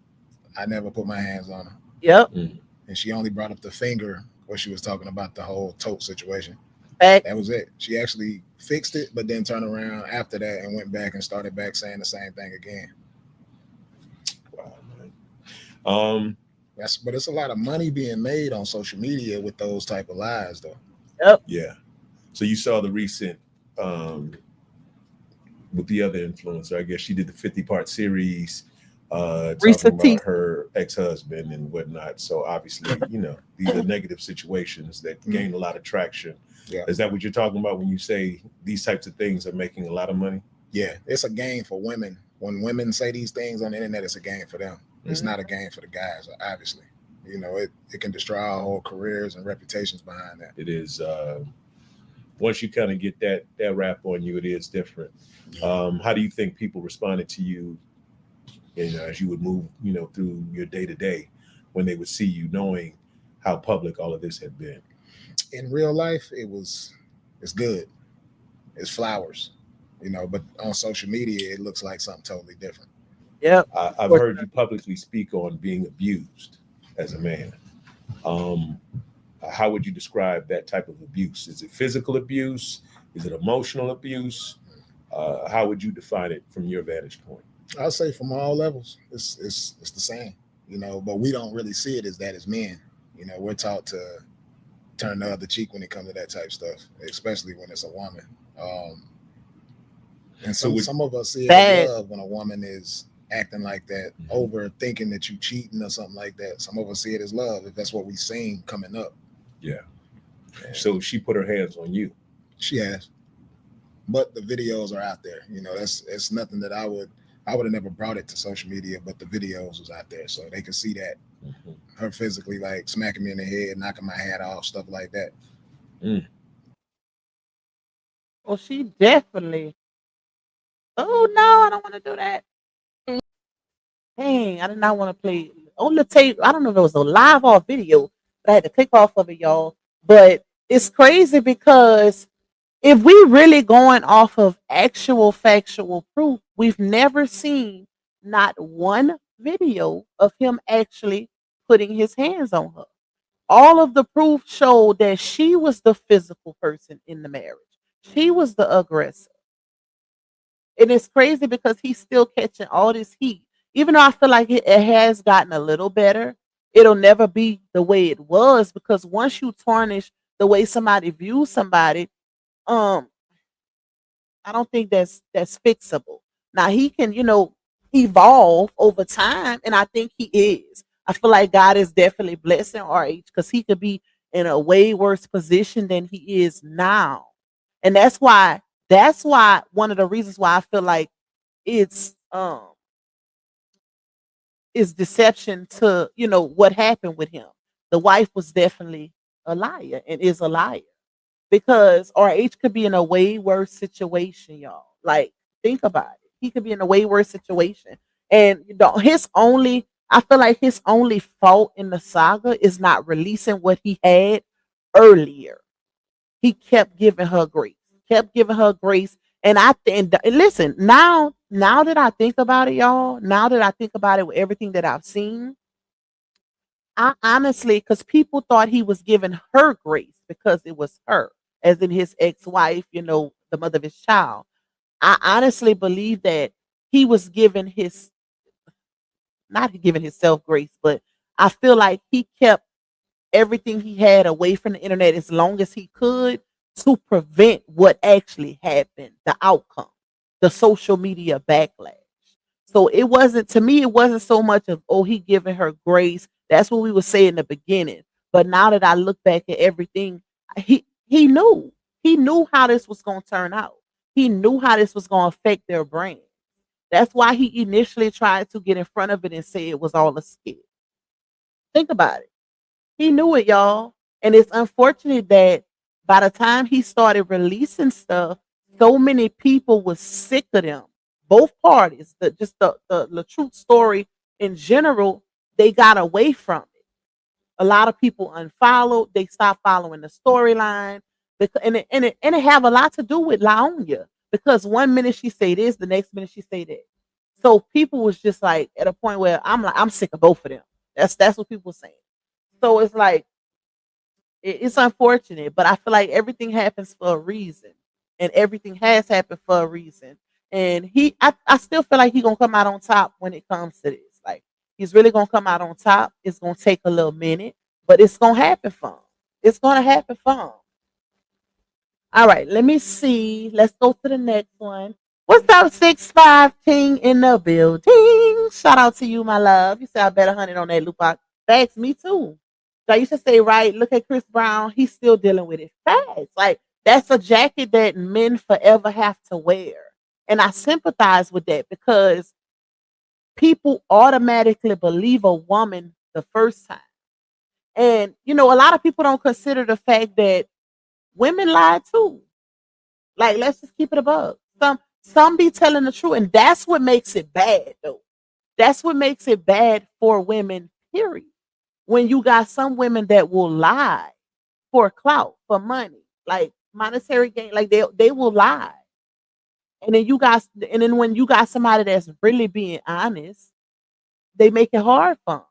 I never put my hands on her. Yep. And she only brought up the finger where she was talking about the whole tote situation. Fact. That was it. She actually fixed it, but then turned around after that and went back and started back saying the same thing again. Wow, man. But it's a lot of money being made on social media with those type of lies, though. Yep. Yeah. So you saw the recent with the other influencer. I guess she did the 50-part series talking about her ex-husband and whatnot. So obviously, these are negative situations that gain a lot of traction. Yeah. Is that what you're talking about when you say these types of things are making a lot of money? Yeah, it's a game for women. When women say these things on the internet, it's a game for them. It's not a game for the guys, obviously. It can destroy our whole careers and reputations behind that. It is. Once you kind of get that rap on you, it is different. How do you think people responded to you, as you would move, through your day to day when they would see you, knowing how public all of this had been? In real life, it's good. It's flowers, but on social media, it looks like something totally different. Yep. I've For heard sure. you publicly speak on being abused as a man. Um, how would you describe that type of abuse? Is it physical abuse? Is it emotional abuse? How would you define it from your vantage point? I'll say from all levels, it's the same, but we don't really see it as that as men. We're taught to turn the other cheek when it comes to that type of stuff, especially when it's a woman. And So would, some of us see it as Bad. love when a woman is acting like that, Mhm. over thinking that you cheating or something like that. Some of us see it as love if that's what we seen coming up. yeah. And So she put her hands on you. she has, but the videos are out there. It's nothing that I would have never brought it to social media, but the videos was out there, so they could see that Mhm. her physically like smacking me in the head, knocking my hat off, stuff like that. Mm. Well, she definitely. Oh no, I don't want to do that. Dang, I did not want to play on the tape. I don't know if it was a live or a video, but I had to click off of it, y'all. But it's crazy because if we really going off of actual factual proof, we've never seen not one video of him actually putting his hands on her. All of the proof showed that she was the physical person in the marriage. She was the aggressor. And it's crazy because he's still catching all this heat. Even though I feel like it has gotten a little better, it'll never be the way it was because once you tarnish the way somebody views somebody, um, I don't think that's fixable. Now he can, evolve over time, and I think he is. I feel like God is definitely blessing RH because he could be in a way worse position than he is now. And that's why one of the reasons why I feel like it's is deception to what happened with him. The wife was definitely a liar and is a liar because RH could be in a way worse situation, y'all. Like, think about it. He could be in a way worse situation. And I feel like his only fault in the saga is not releasing what he had earlier. He kept giving her grace, kept giving her grace. And I think, listen, now that I think about it, y'all, now that I think about it with everything that I've seen, I honestly, because people thought he was giving her grace because it was her, as in his ex wife, the mother of his child. I honestly believe that he was giving not giving himself grace, but I feel like he kept everything he had away from the internet as long as he could to prevent what actually happened, the outcome, the social media backlash. So it wasn't, to me, it wasn't so much of, oh, he giving her grace. That's what we would say in the beginning. But now that I look back at everything, he knew. He knew how this was going to turn out. He knew how this was going to affect their brand. That's why he initially tried to get in front of it and say it was all a skit. Think about it. He knew it, y'all. And it's unfortunate that by the time he started releasing stuff, so many people were sick of them. Both parties, the LaTruth story in general, they got away from it. A lot of people unfollowed. They stopped following the storyline. And it have a lot to do with Laonia. Because one minute she say this, the next minute she say that. So people was just like at a point where I'm sick of both of them. That's what people were saying. So it's like it's unfortunate, but I feel like everything happens for a reason, and everything has happened for a reason. And I still feel like he's gonna come out on top when it comes to this. Like he's really gonna come out on top. It's gonna take a little minute, but it's gonna happen for him. It's gonna happen for him. All right, let me see. Let's go to the next one. What's up, 615 in the building? Shout out to you, my love. You said I bet 100 on that Lupac. Thanks, me too. So you should say, right, look at Chris Brown. He's still dealing with it. Facts. Like, that's a jacket that men forever have to wear. And I sympathize with that because people automatically believe a woman the first time. And, a lot of people don't consider the fact that women lie too. Like, let's just keep it above. Some be telling the truth, and that's what makes it bad, though. That's what makes it bad for women, period. When you got some women that will lie for clout, for money, like monetary gain, like they will lie. And then when you got somebody that's really being honest, they make it hard for them.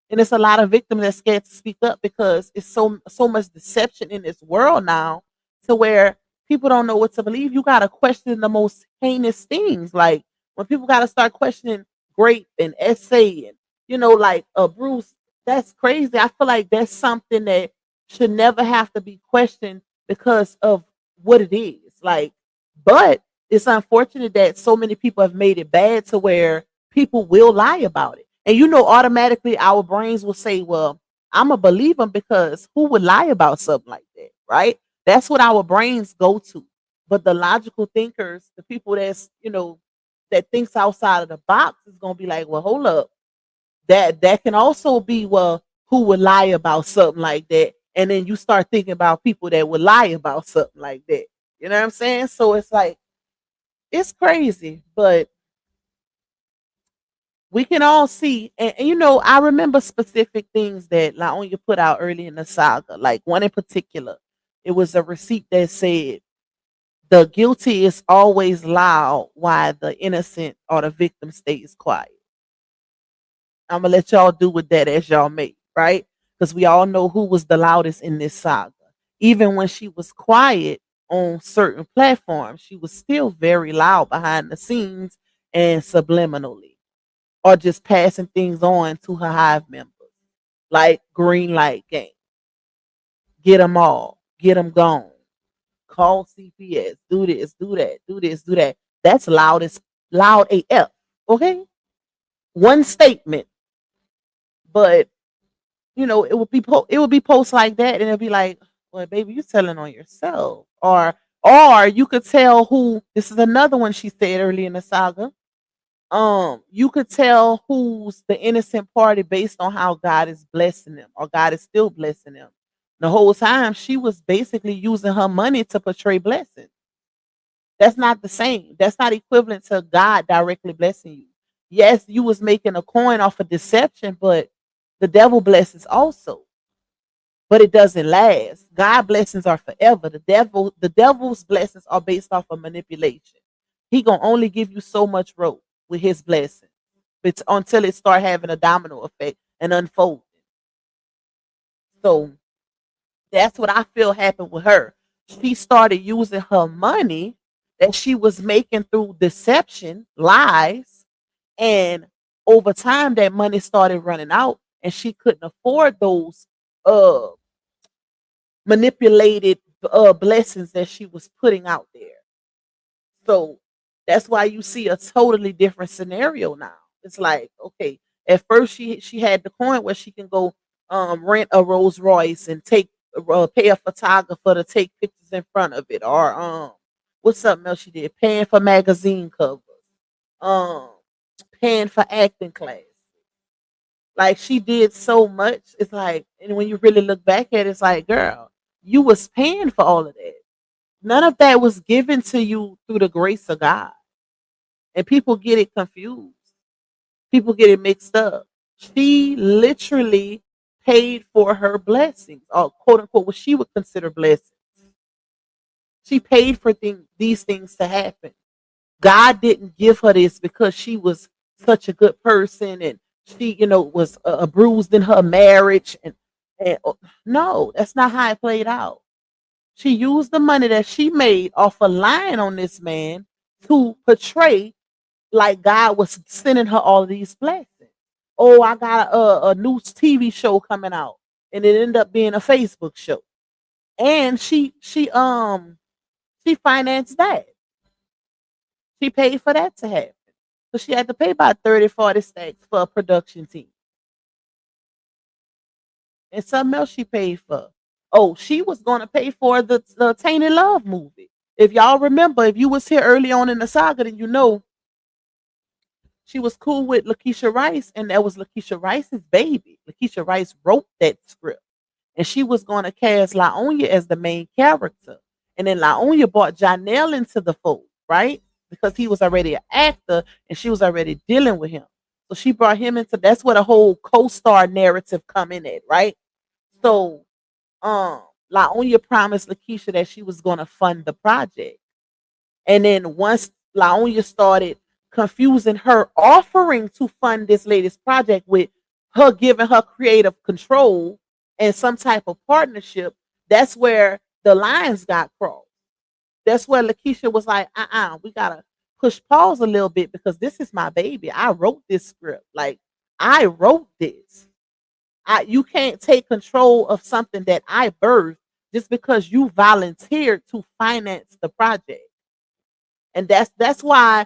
And it's a lot of victims that scared to speak up because it's so much deception in this world now, to where people don't know what to believe. You gotta question the most heinous things. Like when people gotta start questioning grape and essay and like Bruce, that's crazy. I feel like that's something that should never have to be questioned because of what it is. Like, but it's unfortunate that so many people have made it bad to where people will lie about it. And automatically our brains will say, well, I'm a believe them because who would lie about something like that, right? That's what our brains go to. But the logical thinkers, the people that thinks outside of the box is gonna be like, well, hold up. That can also be, well, who would lie about something like that? And then you start thinking about people that would lie about something like that. You know what I'm saying? So it's like it's crazy, but we can all see, and I remember specific things that Laonya put out early in the saga. Like one in particular, it was a receipt that said, "The guilty is always loud, while the innocent or the victim stays quiet." I'm gonna let y'all do with that as y'all may, right? Because we all know who was the loudest in this saga. Even when she was quiet on certain platforms, she was still very loud behind the scenes and subliminally, or just passing things on to her hive members, like green light game, get them all, get them gone, call CPS, do this, do that, do this, do that. That's loud AF. Okay, one statement, but it would be posts like that, and it'd be like, well, baby, you telling on yourself, or you could tell who. This is another one she said early in the saga. You could tell who's the innocent party based on how God is blessing them, or God is still blessing them. The whole time she was basically using her money to portray blessing. That's not the same. That's not equivalent to God directly blessing you. Yes, you was making a coin off of deception, but the devil blesses also. But it doesn't last. God blessings are forever. The devil's blessings are based off of manipulation. He gonna only give you so much rope with his blessing. It's until it start having a domino effect and unfolding. So that's what I feel happened with her. She started using her money that she was making through deception, lies, and over time that money started running out, and she couldn't afford those uh manipulated blessings that she was putting out there. So that's why you see a totally different scenario now. It's like, okay, at first she had the coin where she can go rent a Rolls Royce and pay a photographer to take pictures in front of it, or what's something else she did? Paying for magazine covers, um, paying for acting class. Like she did so much. It's like, and when you really look back at it, it's like, girl, you was paying for all of that. None of that was given to you through the grace of God. And people get it confused. People get it mixed up. She literally paid for her blessings, or quote unquote, what she would consider blessings. She paid for these things to happen. God didn't give her this because she was such a good person, and she, was bruised in her marriage. And no, that's not how it played out. She used the money that she made off of lying on this man to portray like God was sending her all of these blessings. Oh, I got a new TV show coming out, and it ended up being a Facebook show, and she financed that. She paid for that to happen. So she had to pay about 30, 40 stacks for a production team. And something else she paid for. Oh, she was going to pay for the Tainted Love movie. If y'all remember, if you was here early on in the saga, then she was cool with Lakeisha Rice, and that was Lakeisha Rice's baby. Lakeisha Rice wrote that script, and she was going to cast Laonya as the main character. And then Laonya brought Janelle into the fold, right? Because he was already an actor, and she was already dealing with him. So she brought him into, that's where the whole co-star narrative come in at, right? So Laonya promised Lakeisha that she was going to fund the project. And then once Laonia started confusing her offering to fund this latest project with her giving her creative control and some type of partnership. That's where the lines got crossed. That's where Lakeisha was like, we gotta push pause a little bit because this is my baby. I wrote this script. Like I wrote this. You can't take control of something that I birthed just because you volunteered to finance the project. And that's why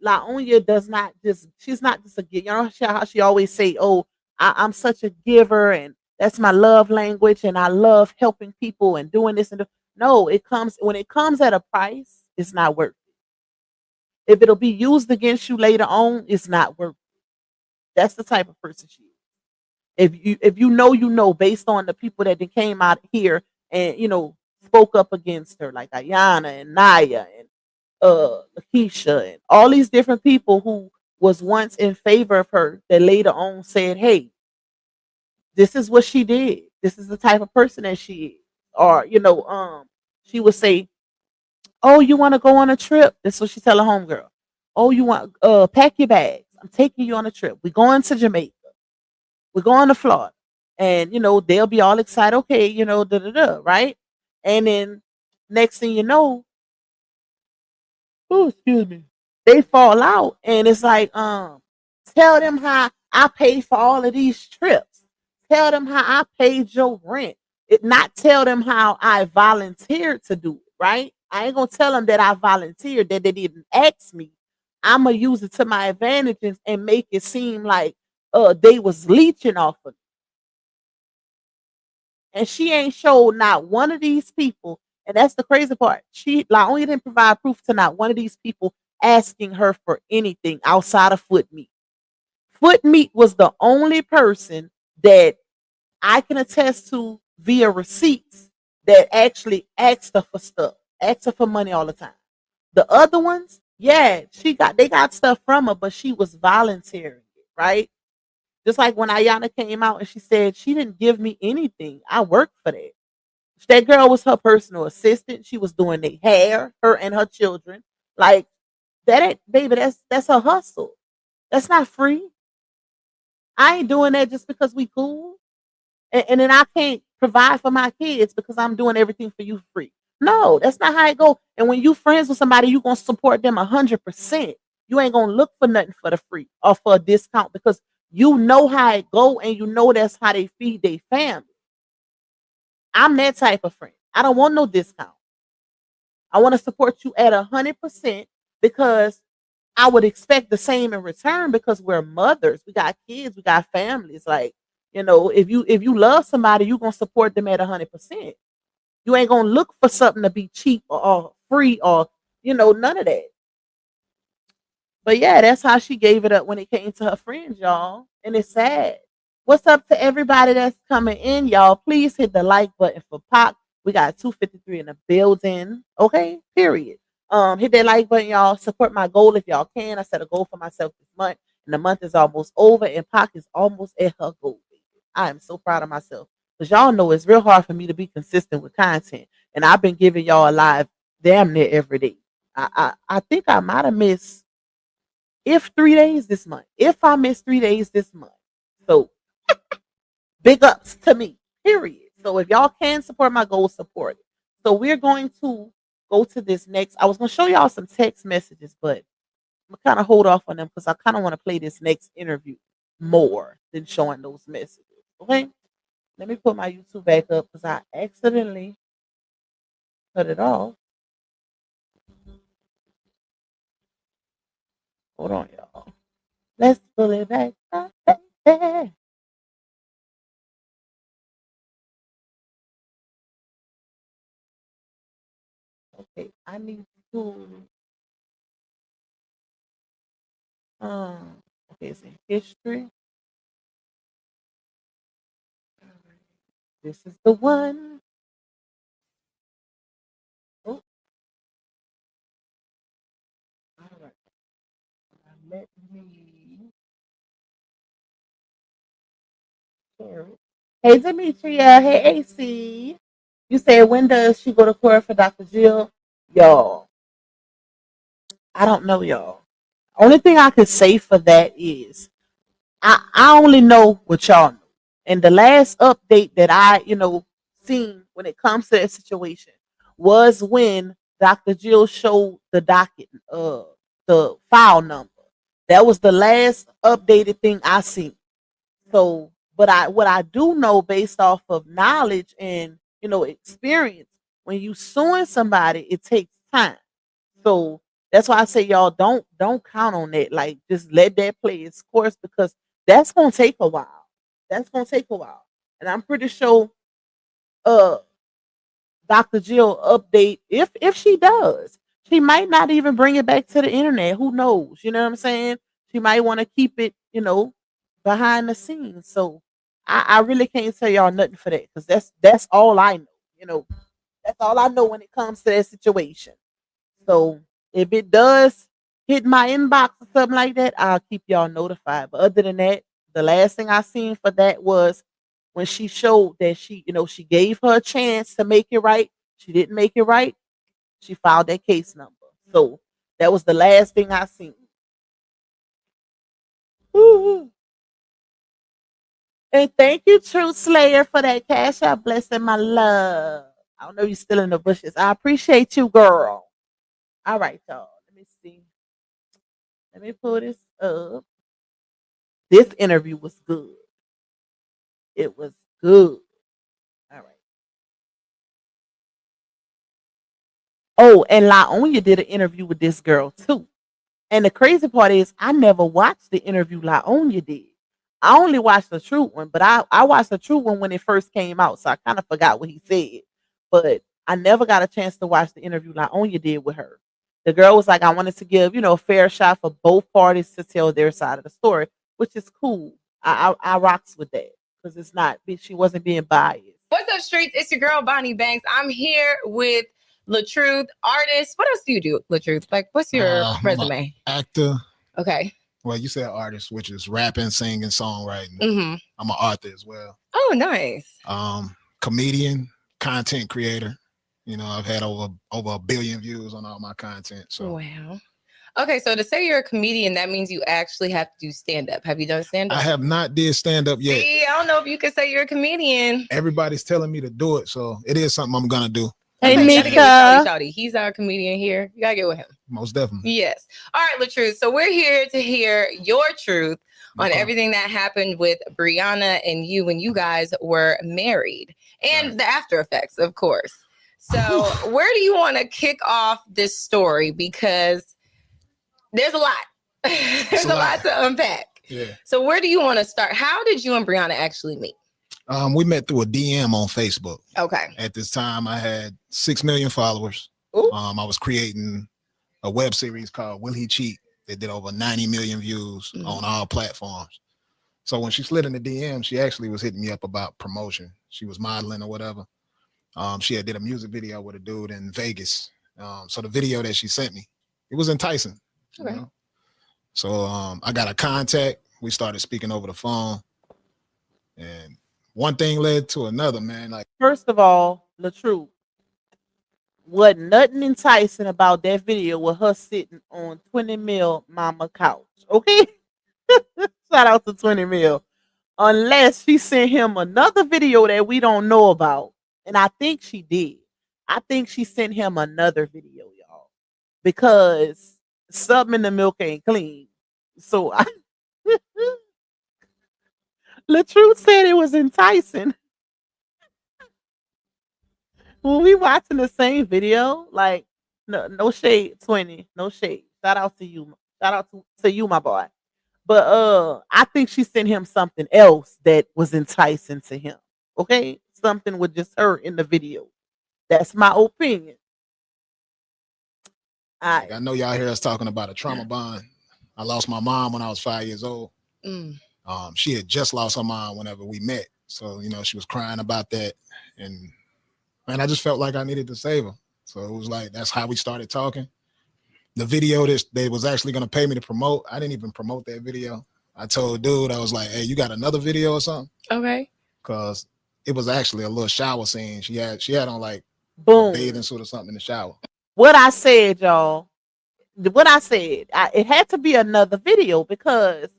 Laonia does not just, she's not just a giver. You know how she always say, oh, I'm such a giver and that's my love language and I love helping people and doing this and no, it comes when it comes at a price, it's not worth it. If it'll be used against you later on, it's not worth it. That's the type of person she is. If you know based on the people that came out here and spoke up against her, like Ayana and Naya and Lakeisha and all these different people who was once in favor of her that later on said, hey, this is what she did. This is the type of person that she is. Or, she would say, oh, you want to go on a trip? This is what she tell a homegirl. Oh, you want pack your bags. I'm taking you on a trip. We're going to Jamaica. We're going to Florida. And, they'll be all excited. Okay, right? And then next thing you know, oh, excuse me, they fall out. And it's like, tell them how I paid for all of these trips. Tell them how I paid your rent. It not tell them how I volunteered to do it, right? I ain't gonna tell them that I volunteered, that they didn't ask me. I'm gonna use it to my advantages and make it seem like they was leeching off of me. And she ain't showed not one of these people, and that's the crazy part. She not only didn't provide proof to not one of these people asking her for anything outside of Foot Meat. Foot Meat was the only person that I can attest to via receipts that actually asked her for stuff, asked her for money all the time. The other ones, yeah, they got stuff from her, but she was volunteering it, right? Just like when Ayana came out and she said she didn't give me anything. I worked for that. That girl was her personal assistant. She was doing their hair, her and her children. Like that ain't, baby, that's her hustle. That's not free. I ain't doing that just because we cool. And then I can't provide for my kids because I'm doing everything for you free. No, that's not how it go. And when you friends with somebody, you gonna support them 100%. You ain't gonna look for nothing for the free or for a discount because you know how it go and you know that's how they feed their family. I'm that type of friend. I don't want no discount. I want to support you at 100% because I would expect the same in return because we're mothers. We got kids, we got families. Like, if you love somebody, you're gonna support them at 100%. You ain't gonna look for something to be cheap or free or none of that. But yeah, that's how she gave it up when it came to her friends, y'all. And it's sad. What's up to everybody that's coming in, y'all? Please hit the like button for Pop. We got 253 in the building. Okay, period. Hit that like button, y'all. Support my goal if y'all can. I set a goal for myself this month, and the month is almost over, and Pac is almost at her goal. I am so proud of myself. Because y'all know it's real hard for me to be consistent with content. And I've been giving y'all a live damn near every day. I think I might have missed if 3 days this month. If I missed 3 days this month. So big ups to me, period. So if y'all can support my goal, support it. So we're going to go to this next. I was going to show y'all some text messages, but I'm kind of hold off on them because I kind of want to play this next interview more than showing those messages. Okay? Let me put my YouTube back up because I accidentally cut it off. Hold on, y'all. Let's pull it back up. Okay, I need to okay, it's in history. This is the one. Oh, all right. Let me share it. Hey Demetria, hey AC. You said when does she go to court for Dr. Jill? Y'all, I don't know, y'all. Only thing I could say for that is I only know what y'all know. And the last update that I, seen when it comes to that situation was when Dr. Jill showed the docket, the file number. That was the last updated thing I seen. So, but what I do know based off of knowledge and experience, when you suing somebody, it takes time. So that's why I say y'all don't count on that. Like just let that play its course because that's gonna take a while. That's gonna take a while. And I'm pretty sure uh Dr. Jill update if she does. She might not even bring it back to the internet. Who knows? You know what I'm saying? She might want to keep it, behind the scenes. So I really can't tell y'all nothing for that because that's all I know. That's all I know when it comes to that situation. So if it does hit my inbox or something like that, I'll keep y'all notified. But other than that, the last thing I seen for that was when she showed that she gave her a chance to make it right. She didn't make it right. She filed that case number. So that was the last thing I seen. Woo-hoo. And thank you, True Slayer, for that cash out blessing, my love. I don't know you're still in the bushes. I appreciate you, girl. All right, y'all. Let me see. Let me pull this up. This interview was good. It was good. All right. Oh, and LaOnya did an interview with this girl too. And the crazy part is, I never watched the interview LaOnya did. I only watched the true one, but I watched the true one when it first came out, so I kind of forgot what he said. But I never got a chance to watch the interview LaOnya did with her. The girl was like, I wanted to give, a fair shot for both parties to tell their side of the story, which is cool. I rocks with that because it's not, she wasn't being biased. What's up, streets? It's your girl, Bonnie Banks. I'm here with LaTruth, artist. What else do you do, LaTruth? Like, what's your resume? Actor. Okay. Well, you said artist, which is rapping, singing, songwriting. Mm-hmm. I'm an author as well. Oh, nice. Comedian, content creator. I've had over 1 billion views on all my content. So wow. Okay, so to say you're a comedian, that means you actually have to do stand-up. Have you done stand-up? I have not did stand-up yet. See, I don't know if you can say you're a comedian. Everybody's telling me to do it, so it is something I'm gonna do. Hey, okay, Mika. Shawty. He's our comedian here. You gotta get with him. Most definitely. Yes. All right, LaTruth. So we're here to hear your truth on everything that happened with Brianna and you when you guys were married and the after effects, of course. So where do you want to kick off this story? Because there's a lot. There's a lot to unpack. Yeah. So where do you want to start? How did you and Brianna actually meet? We met through a DM on Facebook. Okay. At this time, I had 6 million followers. Ooh. I was creating a web series called Will He Cheat? That did over 90 million views on all platforms. So when she slid in the DM, she actually was hitting me up about promotion. She was modeling or whatever. She had did a music video with a dude in Vegas. So the video that she sent me, it was enticing. Okay. So I got a contact. We started speaking over the phone. And one thing led to another, man. Like, first of all, LaTruth, wasn't nothing enticing about that video with her sitting on 20 mil mama couch. Okay? Shout out to 20 mil. Unless she sent him another video that we don't know about. And I think she did. I think she sent him another video, y'all. Because something in the milk ain't clean. So LaTruth said it was enticing. When we watching the same video, like no shade, 20, no shade. Shout out to you. Shout out to you, my boy. But I think she sent him something else that was enticing to him. Okay? Something with just her in the video. That's my opinion. I know y'all hear us talking about a trauma bond. I lost my mom when I was 5 years old. She had just lost her mom whenever we met. So, she was crying about that. And I just felt like I needed to save her. So it was like, that's how we started talking. The video that they was actually going to pay me to promote, I didn't even promote that video. I told dude, I was like, hey, you got another video or something? Okay. Because it was actually a little shower scene. She had on like boom, a bathing suit or something in the shower. What I said, y'all, what I said, it had to be another video because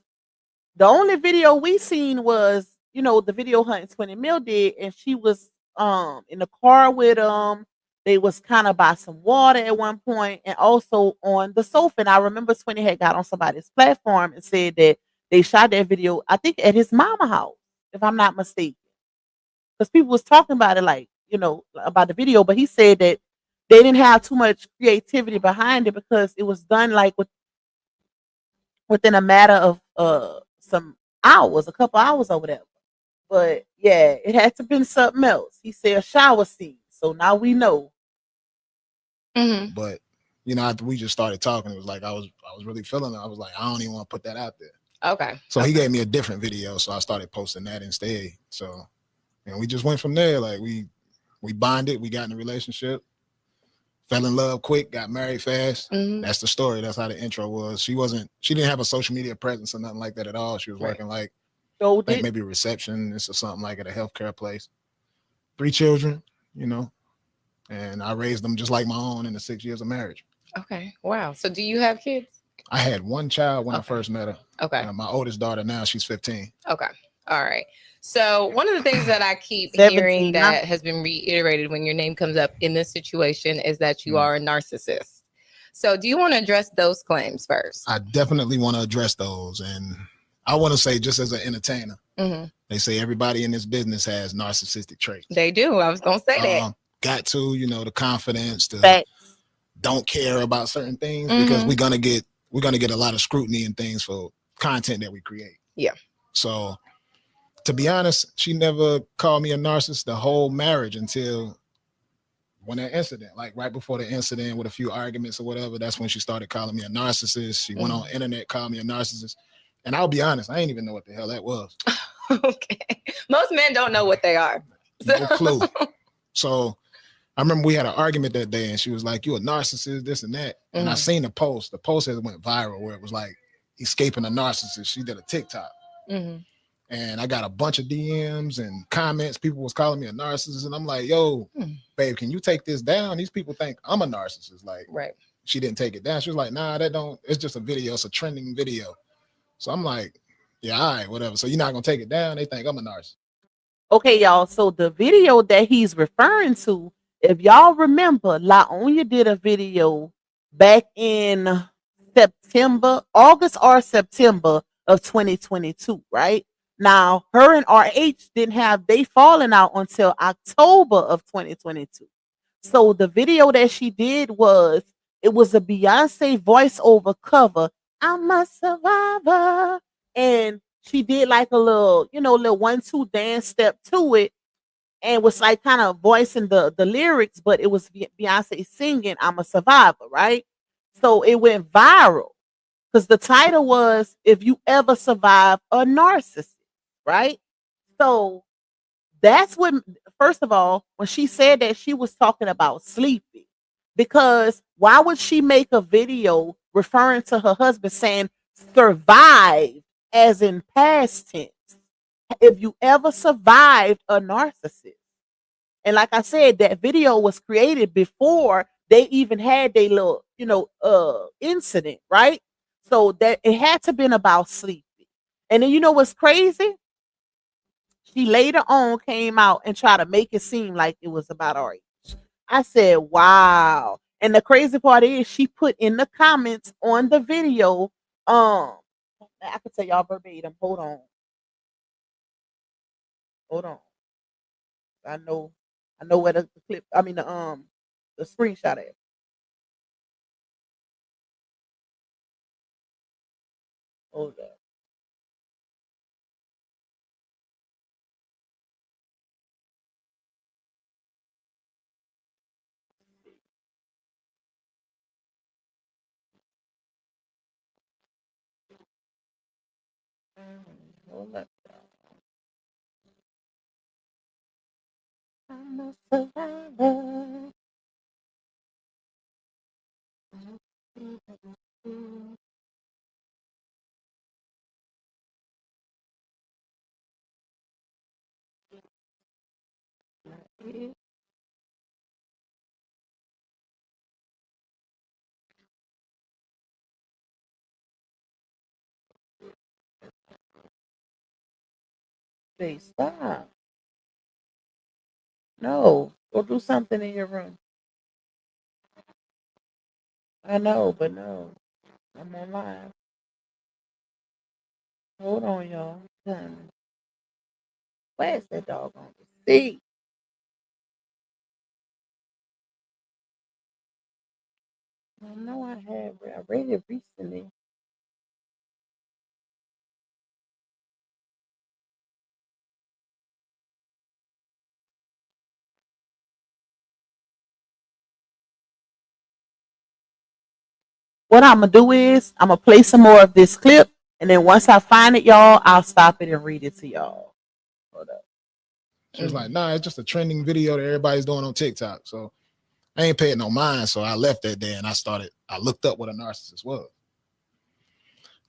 the only video we seen was, the video Hunting 20 Mil did, and she was in the car with they was kind of by some water at one point, and also on the sofa. And I remember 20 had got on somebody's platform and said that they shot that video, I think at his mama house, if I'm not mistaken. Because people was talking about it, like, about the video, but he said that they didn't have too much creativity behind it because it was done like within a matter of some hours, a couple hours or whatever. But yeah, it had to been something else. He said a shower scene. So now we know. Mm-hmm. But after we just started talking, it was like I was really feeling it. I was like, I don't even want to put that out there. Okay. So he gave me a different video, so I started posting that instead. So we just went from there. Like we bonded, we got in a relationship, fell in love quick, got married fast. Mm-hmm. That's the story. That's how the intro was. She didn't have a social media presence or nothing like that at all. She was working like maybe a receptionist or something like at a healthcare place. 3 children, and I raised them just like my own in the 6 years of marriage. Okay. Wow. So do you have kids? I had one child when I first met her. Okay. My oldest daughter now, she's 15. Okay. All right. So one of the things that I keep 17, hearing that has been reiterated when your name comes up in this situation is that you are a narcissist. So do you want to address those claims first? I definitely want to address those. And I want to say, just as an entertainer, they say everybody in this business has narcissistic traits. They do. I was going to say that. Got to, the confidence, don't care about certain things because we're gonna get a lot of scrutiny and things for content that we create. Yeah. So to be honest, she never called me a narcissist the whole marriage until when that incident, like right before the incident with a few arguments or whatever, that's when she started calling me a narcissist. She went on internet, called me a narcissist. And I'll be honest, I didn't even know what the hell that was. Okay. Most men don't know what they are. No clue. So I remember we had an argument that day and she was like, you a narcissist, this and that. And I seen the post. The post has went viral where it was like escaping a narcissist. She did a TikTok. And I got a bunch of DMs and comments. People was calling me a narcissist. And I'm like, yo, babe, can you take this down? These people think I'm a narcissist. Like, she didn't take it down. She was like, nah, it's just a video. It's a trending video. So I'm like, yeah, all right, whatever. So you're not going to take it down? They think I'm a narcissist. Okay, y'all. So the video that he's referring to, if y'all remember, LaOnya did a video back in August or September of 2022, right? Now, her and RH didn't have they falling out until October of 2022. So the video that she did it was a Beyonce voiceover cover. I'm a survivor. And she did like a little 1-2 dance step to it and was like kind of voicing the lyrics, but it was Beyonce singing I'm a survivor, right? So it went viral because the title was If You Ever Survive a Narcissist, right? So that's when, first of all, when she said that, she was talking about sleeping, because why would she make a video referring to her husband saying survive as in past tense? If you ever survived a narcissist. And like I said, that video was created before they even had their little, incident, right? So that it had to been about sleeping. And then you know what's crazy? She later on came out and tried to make it seem like it was about RH. I said, wow. And the crazy part is she put in the comments on the video, I can tell y'all verbatim. Hold on. I know where the clip, the screenshot at. Hold up. Hold up. I'm a survivor. Say stop. No, go do something in your room. I know, but no. I'm on live. Hold on, y'all. Where's that dog on the seat? I know I read it recently. What I'm gonna do is I'm gonna play some more of this clip, and then once I find it, y'all, I'll stop it and read it to y'all. Hold up. She was like, nah, it's just a trending video that everybody's doing on TikTok. So I ain't paying no mind. So I left that day and I looked up what a narcissist was.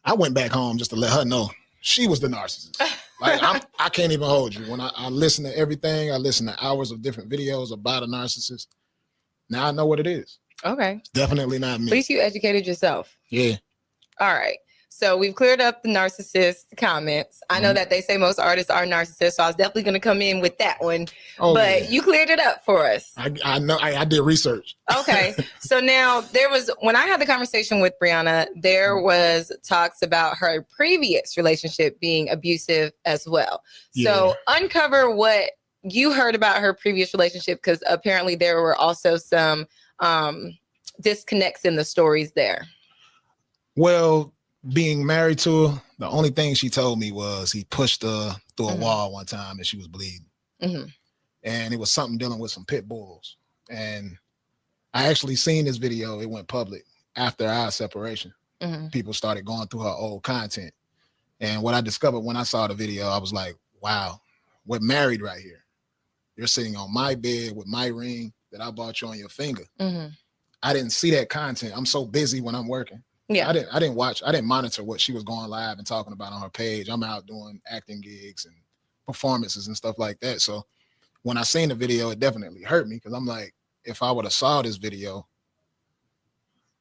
I went back home just to let her know she was the narcissist. Like I can't even hold you. When I listen to everything, I listen to hours of different videos about a narcissist. Now I know what it is. Okay. It's definitely not me. At least you educated yourself. Yeah. All right. So we've cleared up the narcissist comments. I know that they say most artists are narcissists, so I was definitely going to come in with that one. Oh, but yeah. you cleared it up for us. I know. I did research. Okay. So now when I had the conversation with Brianna, there was talks about her previous relationship being abusive as well. So uncover what you heard about her previous relationship, because apparently there were also some disconnects in the stories there. Well, being married to her, the only thing she told me was he pushed her through a wall one time and she was bleeding. And it was something dealing with some pit bulls. And I actually seen this video. It went public after our separation. People started going through her old content. And what I discovered when I saw the video, I was like, wow, we're married right here. You're sitting on my bed with my ring that I bought you on your finger. I didn't see that content. I'm so busy when I'm working. Yeah. I didn't monitor what she was going live and talking about on her page. I'm out doing acting gigs and performances and stuff like that. So when I seen the video, it definitely hurt me because I'm like, if I would have saw this video,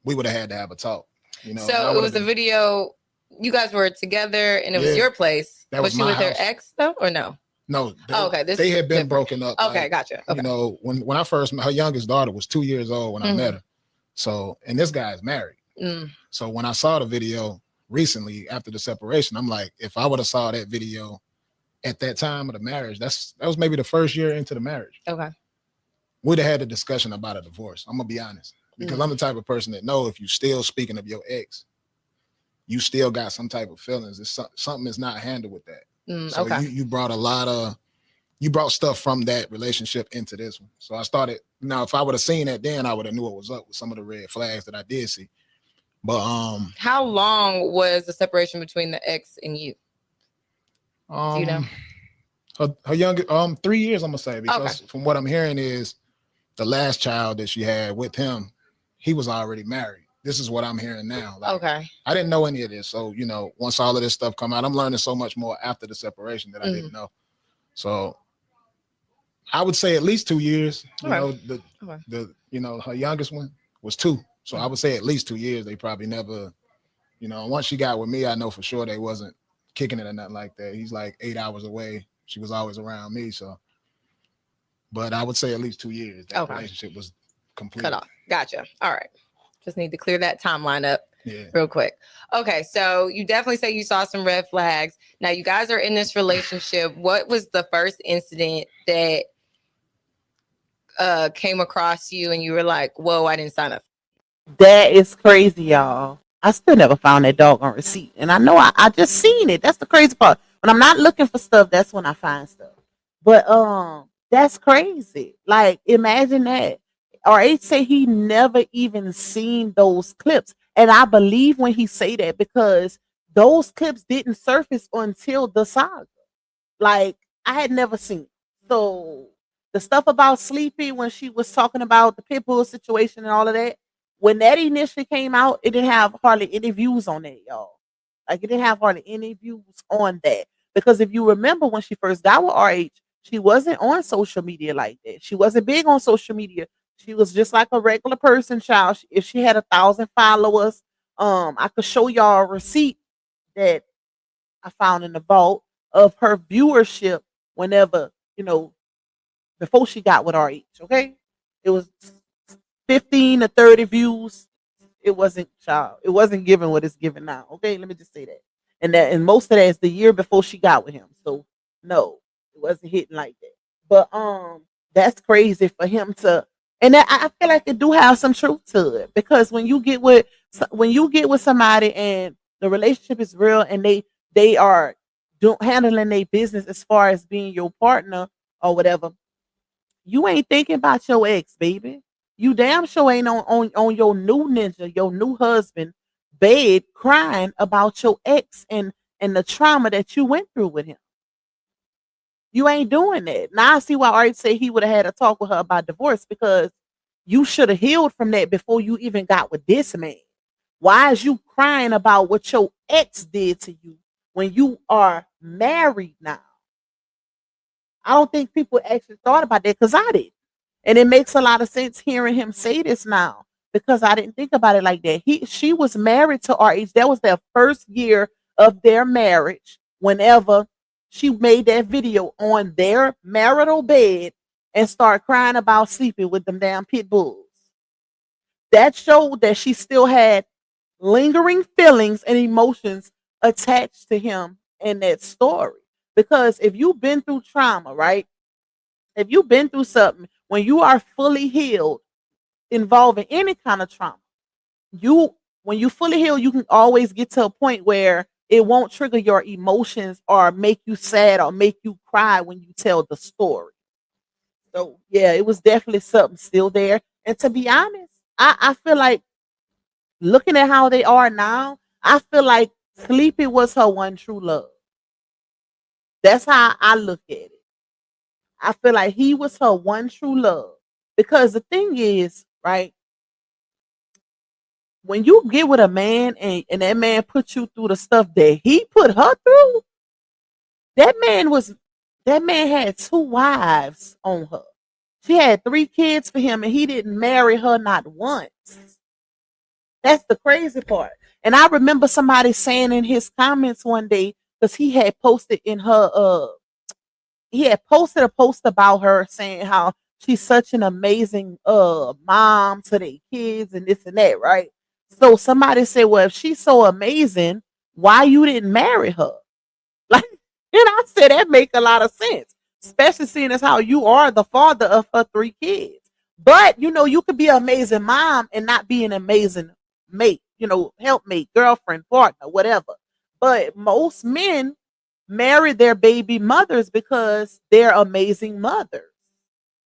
we would have had to have a talk. You know. So it was a video. You guys were together, and it was your place. That was she my with house. her ex though, or no? No. Okay. They had been broken up. Okay, like, gotcha. Okay. You know, when I first met her youngest daughter was 2 years old when I met her. So, and this guy is married. So when I saw the video recently after the separation, I'm like, if I would have saw that video at that time of the marriage, that was maybe the first year into the marriage. Okay. We'd have had a discussion about a divorce. I'm gonna be honest, because I'm the type of person that know if you still speaking of your ex, you still got some type of feelings. It's something is not handled with that. So you brought stuff from that relationship into this one. So I started. Now, if I would have seen that then, I would have knew what was up with some of the red flags that I did see. But how long was the separation between the ex and you? Do you know? Her youngest 3 years, I'm gonna say, because from what I'm hearing is the last child that she had with him, he was already married. This is what I'm hearing now. Like, I didn't know any of this. So, you know, once all of this stuff come out, I'm learning so much more after the separation that I didn't know. So I would say at least 2 years. You know, her youngest one was 2. So I would say at least 2 years. They probably never, you know, once she got with me, I know for sure they wasn't kicking it or nothing like that. He's like 8 hours away. She was always around me. So, but I would say at least 2 years. That relationship was complete. Cut off. Gotcha. All right. Just need to clear that timeline up real quick. Okay. So you definitely say you saw some red flags. Now you guys are in this relationship. What was the first incident that came across you and you were like, whoa, I didn't sign up? That is crazy, y'all. I still never found that dog on receipt. And I know I just seen it. That's the crazy part. When I'm not looking for stuff, that's when I find stuff. But that's crazy. Like, imagine that. RH say he never even seen those clips. And I believe when he say that because those clips didn't surface until the saga. Like, I had never seen it. So the stuff about Sleepy when she was talking about the pit bull situation and all of that, when that initially came out, it didn't have hardly any views on that, y'all. Like, it didn't have hardly any views on that. Because if you remember when she first got with RH, she wasn't on social media like that. She wasn't big on social media. She was just like a regular person, child. If she had 1,000 followers, I could show y'all a receipt that I found in the vault of her viewership whenever, before she got with RH. Okay, it was 15 to 30 views. It wasn't child. It wasn't giving what it's giving now. Okay, let me just say that. And most of that is the year before she got with him. So no, it wasn't hitting like that. But that's crazy for him to. And I feel like it do have some truth to it, because when you get with somebody and the relationship is real and they are handling their business as far as being your partner or whatever, you ain't thinking about your ex, baby. You damn sure ain't on your new ninja, your new husband bed crying about your ex and the trauma that you went through with him. You ain't doing that. Now I see why Art said he would have had a talk with her about divorce, because you should have healed from that before you even got with this man. Why is you crying about what your ex did to you when you are married now? I don't think people actually thought about that, because I did. And it makes a lot of sense hearing him say this now, because I didn't think about it like that. She was married to RH. That was their first year of their marriage whenever she made that video on their marital bed and started crying about sleeping with them damn pit bulls. That showed that she still had lingering feelings and emotions attached to him in that story. Because if you've been through trauma, right? If you've been through something, when you are fully healed involving any kind of trauma, when you fully heal, you can always get to a point where it won't trigger your emotions or make you sad or make you cry when you tell the story. So yeah, it was definitely something still there. And to be honest, I feel like, looking at how they are now, I feel like Sleepy was her one true love. That's how I look at it. I feel like he was her one true love. Because the thing is, right, when you get with a man and that man put you through the stuff that he put her through, that man had 2 wives on her. She had 3 kids for him and he didn't marry her not once. That's the crazy part. And I remember somebody saying in his comments one day, because he had posted a post about her saying how she's such an amazing mom to their kids and this and that, right? So somebody said, well, if she's so amazing, why you didn't marry her? Like, and I said that make a lot of sense, especially seeing as how you are the father of her 3 kids. But you could be an amazing mom and not be an amazing mate, helpmate, girlfriend, partner, whatever. But most men marry their baby mothers because they're amazing mothers.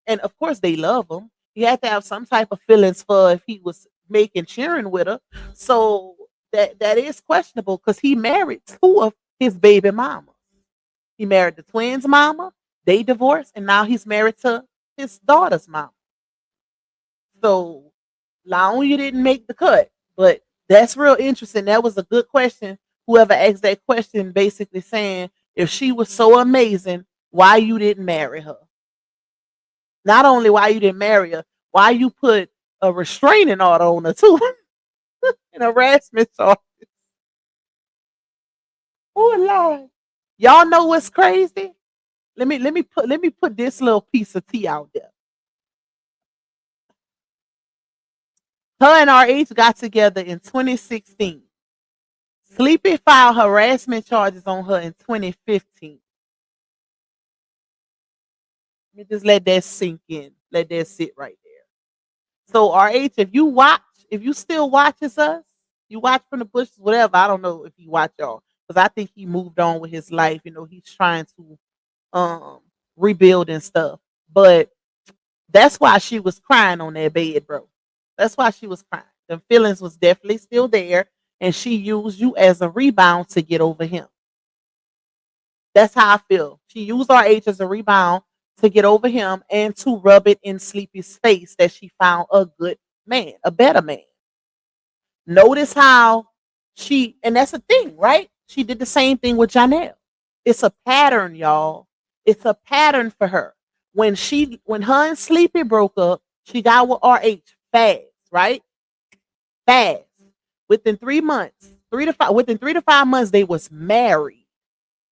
And of course they love them. He had to have some type of feelings for if he was making cheering with her. So that is questionable, because he married 2 of his baby mamas. He married the twins' mama, they divorced, and now he's married to his daughter's mama. So long you didn't make the cut. But that's real interesting. That was a good question. Whoever asked that question basically saying, if she was so amazing, why you didn't marry her? Not only why you didn't marry her, why you put a restraining order on her too. And harassment charge. Oh Lord. Y'all know what's crazy? Let me put this little piece of tea out there. Her and RH got together in 2016. Sleepy filed harassment charges on her in 2015. Let me just let that sink in. Let that sit right there. So RH, if you still watches us, you watch from the bushes, whatever. I don't know if he watch y'all, because I think he moved on with his life. He's trying to rebuild and stuff. But that's why she was crying on that bed, bro. That's why she was crying. The feelings was definitely still there, and she used you as a rebound to get over him. That's how I feel. She used RH as a rebound to get over him and to rub it in Sleepy's face that she found a good man, a better man. Notice how and that's the thing, right? She did the same thing with Janelle. It's a pattern, y'all. It's a pattern for her. When her and Sleepy broke up, she got with RH fast, right? Fast. Within 3 months, within 3 to 5 months, they was married.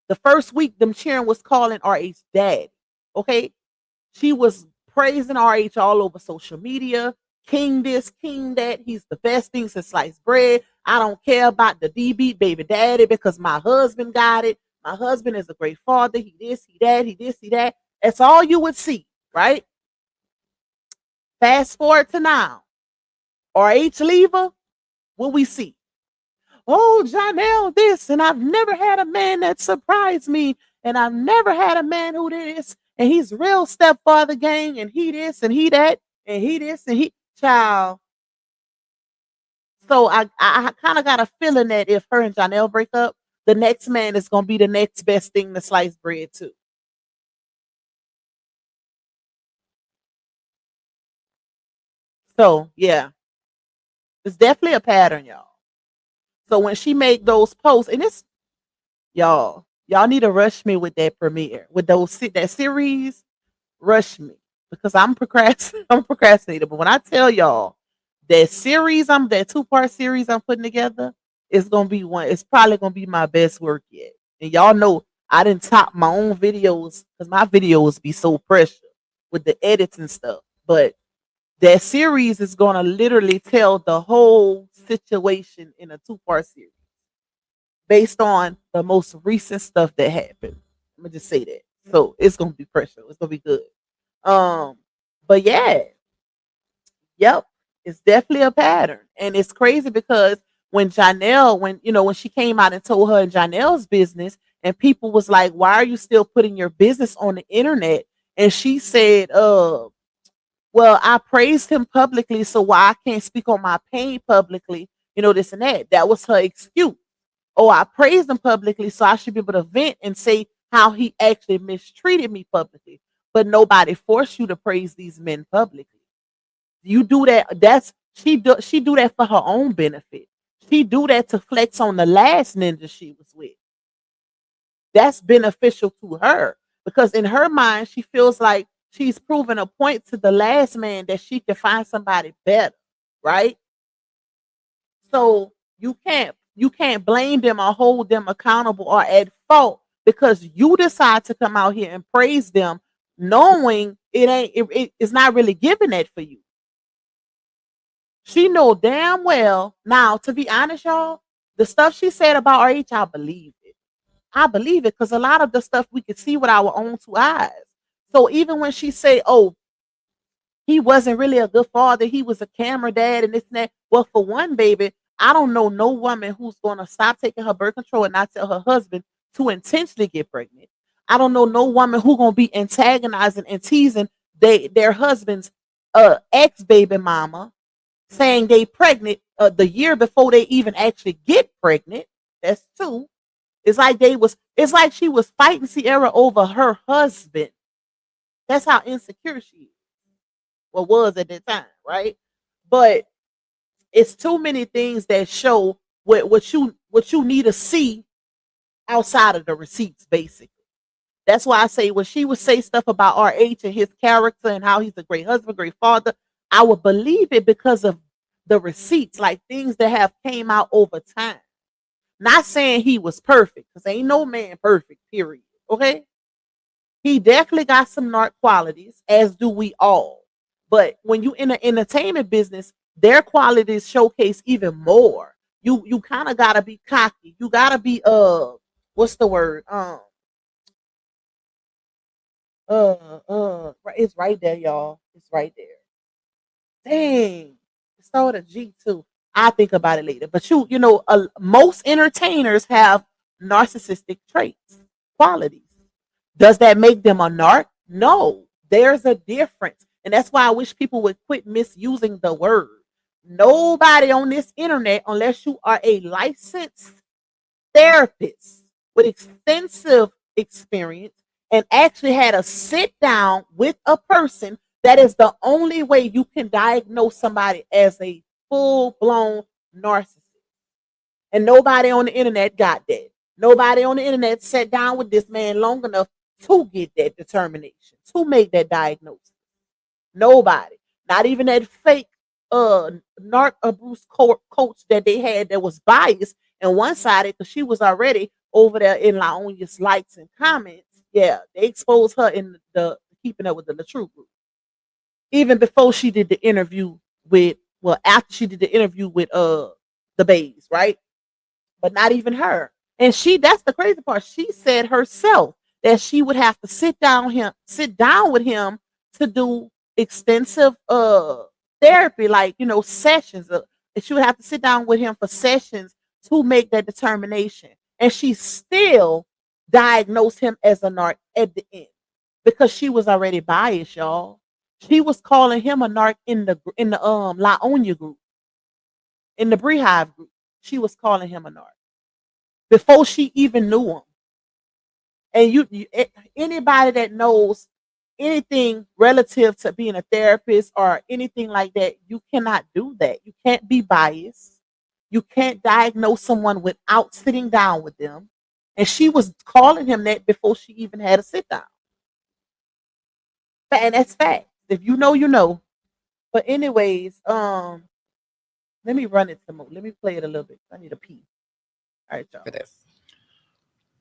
The first week, them cheering was calling RH dad. Okay. She was praising RH all over social media. King this, king that. He's the best thing since sliced bread. I don't care about the DB baby daddy because my husband got it. My husband is a great father. He this, he that, he this, he that. That's all you would see, right? Fast forward to now. RH leaver, what we see? Oh, Janelle, this, and I've never had a man that surprised me, and I've never had a man who did this, and he's real stepfather gang, and he this, and he that, and he this, and he child. So I kind of got a feeling that if her and Janelle break up, the next man is gonna be the next best thing to slice bread too. So yeah, it's definitely a pattern, y'all. So when she make those posts, and it's y'all need to rush me with that premiere, with that series. Rush me because I'm I'm procrastinating. But when I tell y'all that series, that 2-part series I'm putting together, it's gonna be one. It's probably gonna be my best work yet. And y'all know I didn't top my own videos because my videos be so precious with the edits and stuff. But that series is gonna literally tell the whole situation in a 2-part series based on the most recent stuff that happened. I'm gonna just say that. So it's gonna be pressure. It's gonna be good. But yeah, yep, it's definitely a pattern, and it's crazy because when Janelle, when she came out and told her and Janelle's business, and people was like, "Why are you still putting your business on the internet?" And she said, well, I praised him publicly, so why I can't speak on my pain publicly? This and that. That was her excuse. Oh, I praised him publicly, so I should be able to vent and say how he actually mistreated me publicly. But nobody forced you to praise these men publicly. You do that. She do that for her own benefit. She do that to flex on the last ninja she was with. That's beneficial to her because in her mind, she feels like she's proven a point to the last man that she can find somebody better, right? So you can't blame them or hold them accountable or at fault because you decide to come out here and praise them knowing it's not really giving that for you. She know damn well. Now, to be honest, y'all, the stuff she said about RH, I believe it. I believe it because a lot of the stuff we could see with our own 2 eyes. So even when she say, "Oh, he wasn't really a good father. He was a camera dad and this and that." Well, for one, baby, I don't know no woman who's going to stop taking her birth control and not tell her husband to intentionally get pregnant. I don't know no woman who going to be antagonizing and teasing their husband's ex baby mama, saying they pregnant the year before they even actually get pregnant. That's 2. It's like she was fighting Sierra over her husband. That's how insecure she is. Well, was at that time, right? But it's too many things that show what you need to see outside of the receipts, basically. That's why I say when she would say stuff about RH and his character and how he's a great husband, great father, I would believe it because of the receipts, like things that have came out over time. Not saying he was perfect, because ain't no man perfect, period. Okay? He definitely got some narc qualities, as do we all. But when you in the entertainment business, their qualities showcase even more. You kind of gotta be cocky. You gotta be what's the word? It's right there, y'all. It's right there. Dang. It's with a G too. I'll think about it later. But most entertainers have narcissistic traits, qualities. Does that make them a narc? No. There's a difference. And that's why I wish people would quit misusing the word. Nobody on this internet, unless you are a licensed therapist with extensive experience and actually had a sit down with a person, that is the only way you can diagnose somebody as a full-blown narcissist. And nobody on the internet got that. Nobody on the internet sat down with this man long enough to get that determination, to make that diagnosis. Nobody. Not even that fake narc abuse coach that they had that was biased and one-sided because she was already over there in LaOnya's likes and comments, yeah, they exposed her in the Keeping Up with the LaTruth group. Even before she did the interview with, well, after she did the interview with the Bays, right? But not even her. And that's the crazy part. She said herself that she would have to sit down with him to do extensive therapy, like, sessions. She would have to sit down with him for sessions to make that determination. And she still diagnosed him as a narc at the end because she was already biased, y'all. She was calling him a narc in the LaOnya group, in the Beehive group. She was calling him a narc before she even knew him. And anybody that knows anything relative to being a therapist or anything like that, you cannot do that. You can't be biased. You can't diagnose someone without sitting down with them. And she was calling him that before she even had a sit down. And that's fact. If you know, you know. But anyways, let me run it some more. Let me play it a little bit. I need a pee. All right, y'all. For this.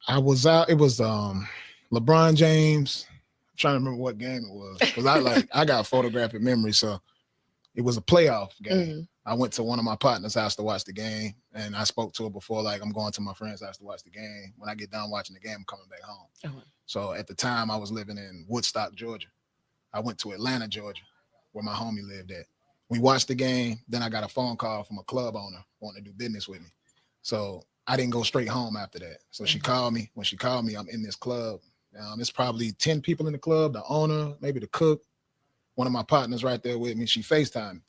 I was out. It was LeBron James. I'm trying to remember what game it was because I got photographic memory. So it was a playoff game. I went to one of my partners' house to watch the game, and I spoke to her before, like, I'm going to my friend's house to watch the game. When I get done watching the game, I'm coming back home. So at the time, I was living in Woodstock, Georgia. I went to Atlanta, Georgia, where my homie lived at. We watched the game. Then I got a phone call from a club owner wanting to do business with me. So I didn't go straight home after that. So she called me. When she called me, I'm in this club. It's probably 10 people in the club, the owner, maybe the cook, one of my partners right there with me. She FaceTimed me,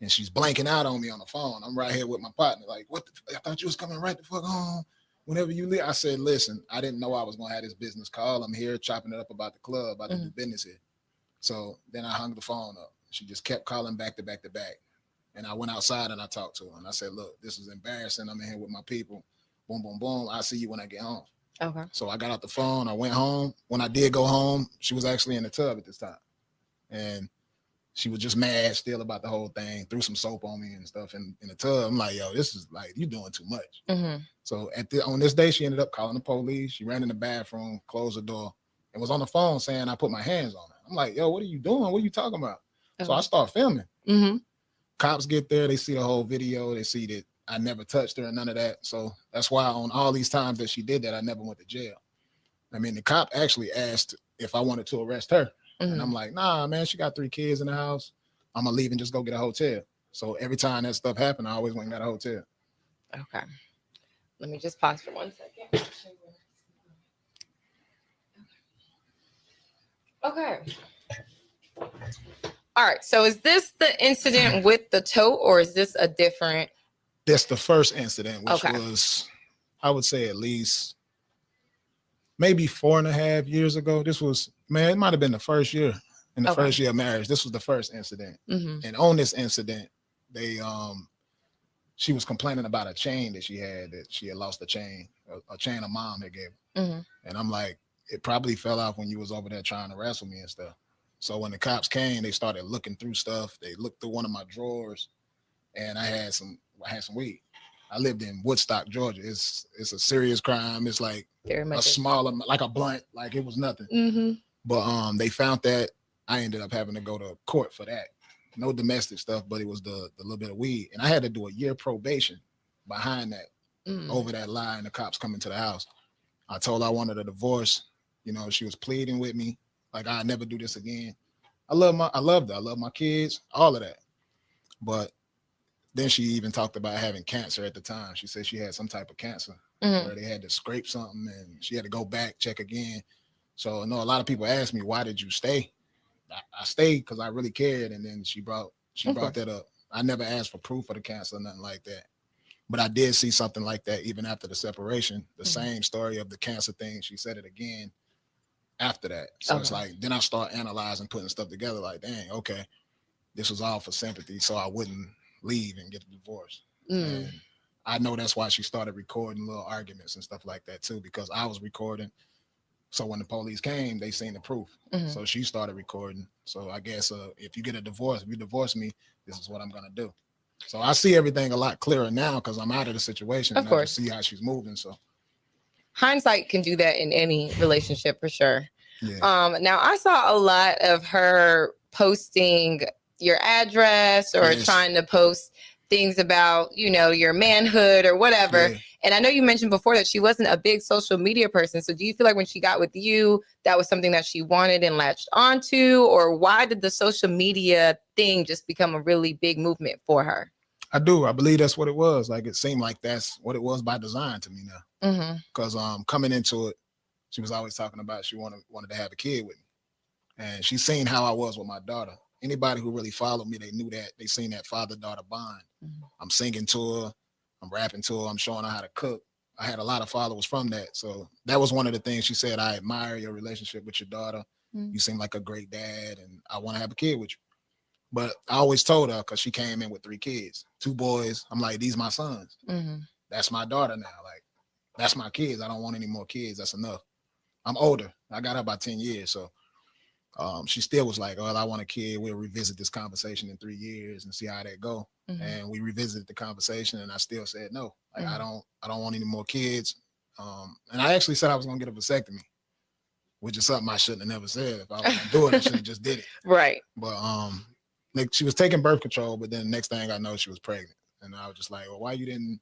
and she's blanking out on me on the phone. I'm right here with my partner. Like, I thought you was coming right the fuck home whenever you leave. I said, listen, I didn't know I was going to have this business call. I'm here chopping it up about the club, about to do business here. So then I hung the phone up. She just kept calling back to back to back. And I went outside and I talked to her. And I said, look, this is embarrassing. I'm in here with my people. Boom, boom, boom. I'll see you when I get home. Okay. So I got out the phone. I went home. When I did go home, she was actually in the tub at this time. And she was just mad still about the whole thing, threw some soap on me and stuff in the tub. I'm like, yo, this is like, you're doing too much. So on this day, she ended up calling the police. She ran in the bathroom, closed the door, and was on the phone saying I put my hands on her. I'm like, yo, what are you doing? What are you talking about? So I start filming. Cops get there. They see the whole video. They see that I never touched her and none of that. So that's why on all these times that she did that, I never went to jail. I mean, the cop actually asked if I wanted to arrest her. And I'm like, nah, man, she got 3 kids in the house. I'm going to leave and just go get a hotel. So every time that stuff happened, I always went and got a hotel. Okay. Let me just pause for 1 second. Okay. All right. So is this the incident with the tote, or is this a different? That's the first incident, which was, I would say, at least maybe 4.5 years ago. This was, man, it might have been the first year. In the first year of marriage, this was the first incident. And on this incident, she was complaining about a chain that she had lost a chain a mom had gave her. And I'm like, it probably fell off when you was over there trying to wrestle me and stuff. So when the cops came, they started looking through stuff. They looked through one of my drawers, and I had some weed. I lived in Woodstock, Georgia. It's a serious crime. It's like a smaller, like a blunt, like it was nothing. But they found that. I ended up having to go to court for that. No domestic stuff, but it was the little bit of weed. And I had to do a year probation behind that, over that lie, and the cops coming to the house. I told her I wanted a divorce. You know, she was pleading with me, like, I'd never do this again. I loved her. I love my kids, all of that. But then she even talked about having cancer at the time. She said she had some type of cancer where they had to scrape something and she had to go back, check again. So I know a lot of people ask me, why did you stay? I stayed because I really cared. And then she brought that up. I never asked for proof of the cancer or nothing like that. But I did see something like that even after the separation. The same story of the cancer thing. She said it again after that. So it's like, then I start analyzing, putting stuff together like, dang, okay, this was all for sympathy. So I wouldn't leave and get a divorce. And I know that's why she started recording little arguments and stuff like that too, because I was recording. So when the police came, they seen the proof. So she started recording. So I guess if you get a divorce, if you divorce me, this is what I'm going to do. So I see everything a lot clearer now because I'm out of the situation. Of course. I can see how she's moving. So hindsight can do that in any relationship for sure. Yeah. Now I saw a lot of her posting your address or Yes. trying to post things about, you know, your manhood or whatever. Yeah. And I know you mentioned before that she wasn't a big social media person. So do you feel like when she got with you, that was something that she wanted and latched onto? Or why did the social media thing just become a really big movement for her? I do. I believe that's what it was. Like, it seemed like that's what it was by design to me now. Mm-hmm. Because coming into it, she was always talking about she wanted to have a kid with me. And she seen how I was with my daughter. Anybody who really followed me, they knew that. They seen that father-daughter bond. Mm-hmm. I'm singing to her. I'm rapping to her. I'm showing her how to cook. I had a lot of followers from that. So that was one of the things she said. I admire your relationship with your daughter. Mm-hmm. You seem like a great dad, and I want to have a kid with you. But I always told her, because she came in with 3 kids, 2 boys. I'm like, these my sons. Mm-hmm. That's my daughter now. Like, that's my kids. I don't want any more kids. That's enough. I'm older. I got her by 10 years. So she still was like, oh, I want a kid. We'll revisit this conversation in 3 years and see how that go. Mm-hmm. And we revisited the conversation, and I still said no. Like, Mm-hmm. I don't want any more kids. And I actually said I was gonna get a vasectomy, which is something I shouldn't have never said. If I was gonna do it, I should have just did it. Right. But like, she was taking birth control, but then next thing I know, she was pregnant. And I was just like, well, why you didn't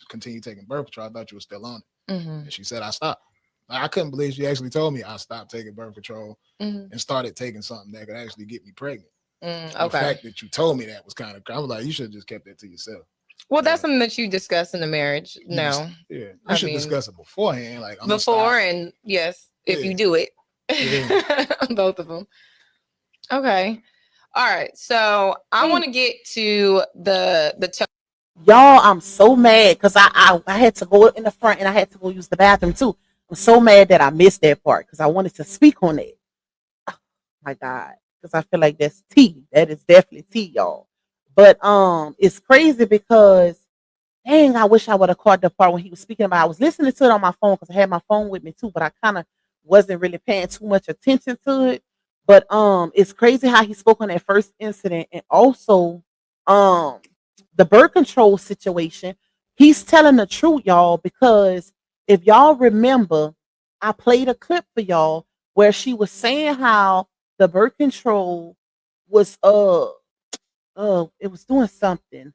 continue taking birth control? I thought you were still on it. Mm-hmm. And she said I stopped. I couldn't believe she actually told me I stopped taking birth control Mm-hmm. and started taking something that could actually get me pregnant. Okay. The fact that you told me that was kind of, I was like, you should have just kept that to yourself. Well, that's something that you discuss in the marriage. No. You I should mean, discuss it beforehand. Like, I'm before and yes, if you do it. Yeah. Both of them. Okay. All right. So I want to get to the Y'all, I'm so mad because I had to go in the front and I had to go use the bathroom too. I'm so mad that I missed that part because I wanted to speak on it. Oh, my God, because I feel like that's tea. That is definitely tea, y'all. But it's crazy because dang, I wish I would have caught the part when he was speaking about. I was listening to it on my phone because I had my phone with me too, but I kind of wasn't really paying too much attention to it. But it's crazy how he spoke on that first incident, and also the birth control situation. He's telling the truth, y'all, because if y'all remember, I played a clip for y'all where she was saying how the birth control was it was doing something.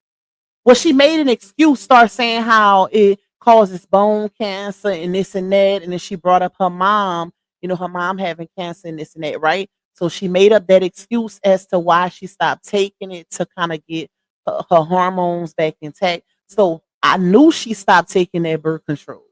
Well, she made an excuse, start saying how it causes bone cancer and this and that. And then she brought up her mom, you know, her mom having cancer and this and that, right? So she made up that excuse as to why she stopped taking it to kind of get her hormones back intact. So I knew she stopped taking that birth control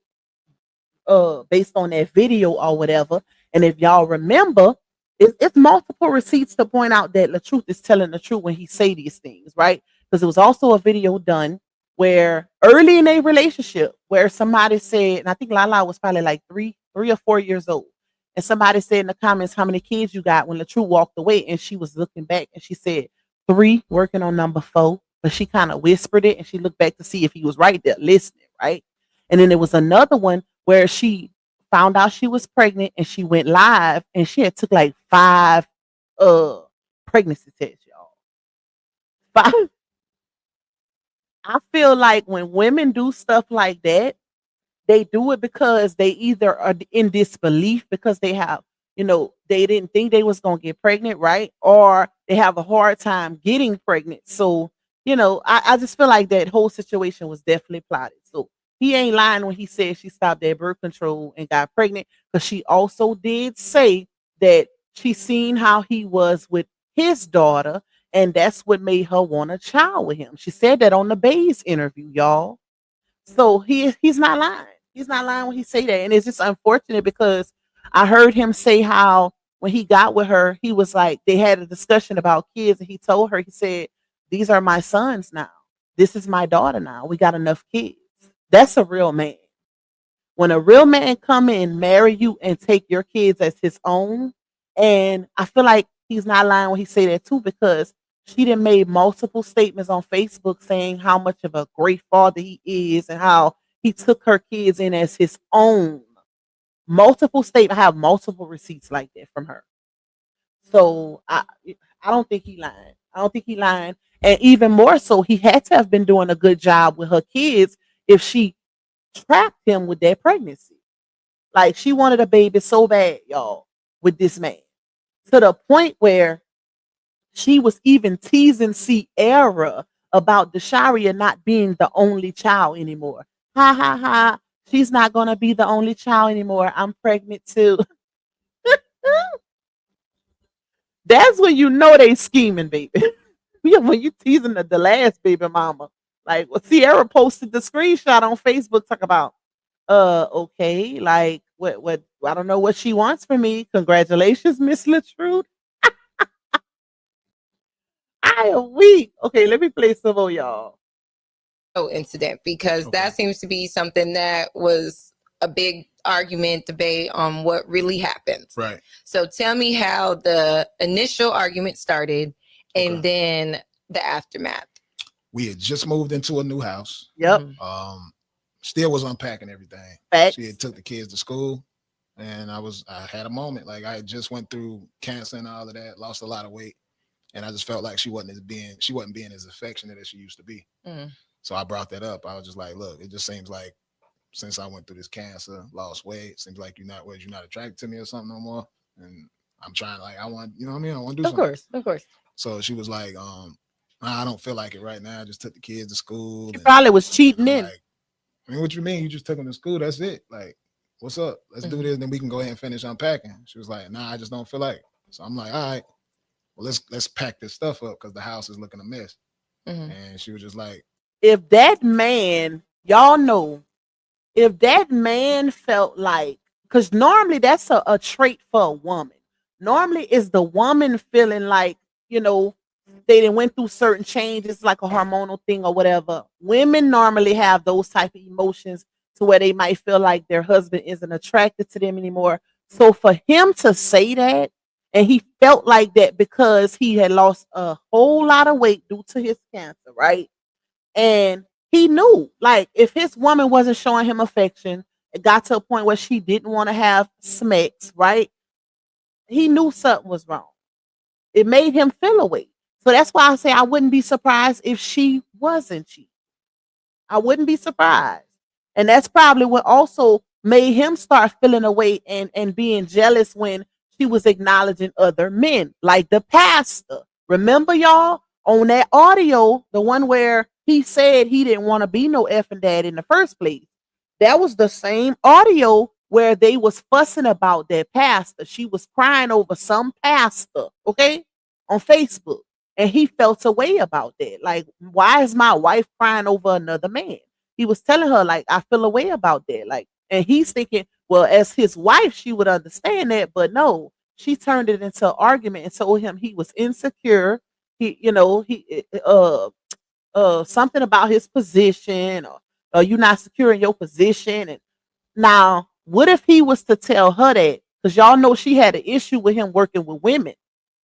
based on that video or whatever. And if y'all remember, it's multiple receipts to point out that LaTruth is telling the truth when he say these things, right? Because it was also a video done where early in a relationship where somebody said, and I think Lala was probably like three or 4 years old, and somebody said in the comments how many kids you got when LaTruth walked away, and she was looking back and she said 3, working on number 4, but she kind of whispered it and she looked back to see if he was right there listening, right? And then there was another one where she found out she was pregnant and she went live and she had took like 5 pregnancy tests, y'all. 5. I feel like when women do stuff like that, they do it because they either are in disbelief because they have, you know, they didn't think they was gonna get pregnant, right? Or they have a hard time getting pregnant. So, you know, I just feel like that whole situation was definitely plotted. So he ain't lying when he said she stopped that birth control and got pregnant, because she also did say that she seen how he was with his daughter, and that's what made her want a child with him. She said that on the Bay's interview, y'all. So he's not lying. He's not lying when he say that. And it's just unfortunate because I heard him say how when he got with her, he was like, they had a discussion about kids, and he told her, he said, these are my sons now. This is my daughter now. We got enough kids. That's a real man. When a real man come in, marry you, and take your kids as his own. And I feel like he's not lying when he say that too, because she done made multiple statements on Facebook saying how much of a great father he is and how he took her kids in as his own. Multiple statements. I have multiple receipts like that from her. So I don't think he lying. I don't think he lying. And even more so, he had to have been doing a good job with her kids if she trapped him with that pregnancy. Like she wanted a baby so bad, y'all, with this man, to the point where she was even teasing Sierra about Desharia not being the only child anymore. Ha ha ha. She's not gonna be the only child anymore. I'm pregnant too. That's when you know they scheming, baby. Yeah, when you teasing the last baby mama. Like well, Sierra posted the screenshot on Facebook talk about okay, like what I don't know what she wants from me. Congratulations, Miss LaTruth. I am weak. Okay, let me play some of y'all. Incident, because that seems to be something that was a big argument, debate on what really happened. Right. So tell me how the initial argument started and then the aftermath. We had just moved into a new house. Yep. Still was unpacking everything. Facts. She had took the kids to school, and I had a moment. Like I just went through cancer and all of that, lost a lot of weight, and I just felt like she wasn't being as affectionate as she used to be. So I brought that up. I was just like, look, it just seems like since I went through this cancer, lost weight, it seems like you're not attracted to me or something no more. And I'm trying, like, I want, you know what I mean? I want to do something. Of course. So she was like, I don't feel like it right now. I just took the kids to school. She probably was cheating in. Like, I mean, what you mean? You just took them to school? That's it. Like, what's up? Let's do this, then we can go ahead and finish unpacking. She was like, nah, I just don't feel like it. So I'm like, all right, well, let's pack this stuff up because the house is looking a mess. And she was just like, if that man, y'all know, if that man felt like, because normally that's a trait for a woman. Normally it's the woman feeling like, you know, they didn't went through certain changes, like a hormonal thing or whatever. Women normally have those type of emotions to where they might feel like their husband isn't attracted to them anymore. So for him to say that, and he felt like that because he had lost a whole lot of weight due to his cancer, right? And he knew, like, if his woman wasn't showing him affection, it got to a point where she didn't want to have smacks, right? He knew something was wrong. It made him feel away. So that's why I say I wouldn't be surprised if she wasn't cheating. I wouldn't be surprised. And that's probably what also made him start feeling away and being jealous when she was acknowledging other men, like the pastor. Remember, y'all, on that audio, the one where he said he didn't want to be no effing dad in the first place. That was the same audio where they was fussing about that pastor. She was crying over some pastor, okay, on Facebook. And he felt a way about that. Like, why is my wife crying over another man? He was telling her, like, I feel a way about that. Like, and he's thinking, well, as his wife, she would understand that. But no, she turned it into an argument and told him he was insecure. He, you know, something about his position, or you're not secure in your position. And now, what if he was to tell her that? Because y'all know she had an issue with him working with women,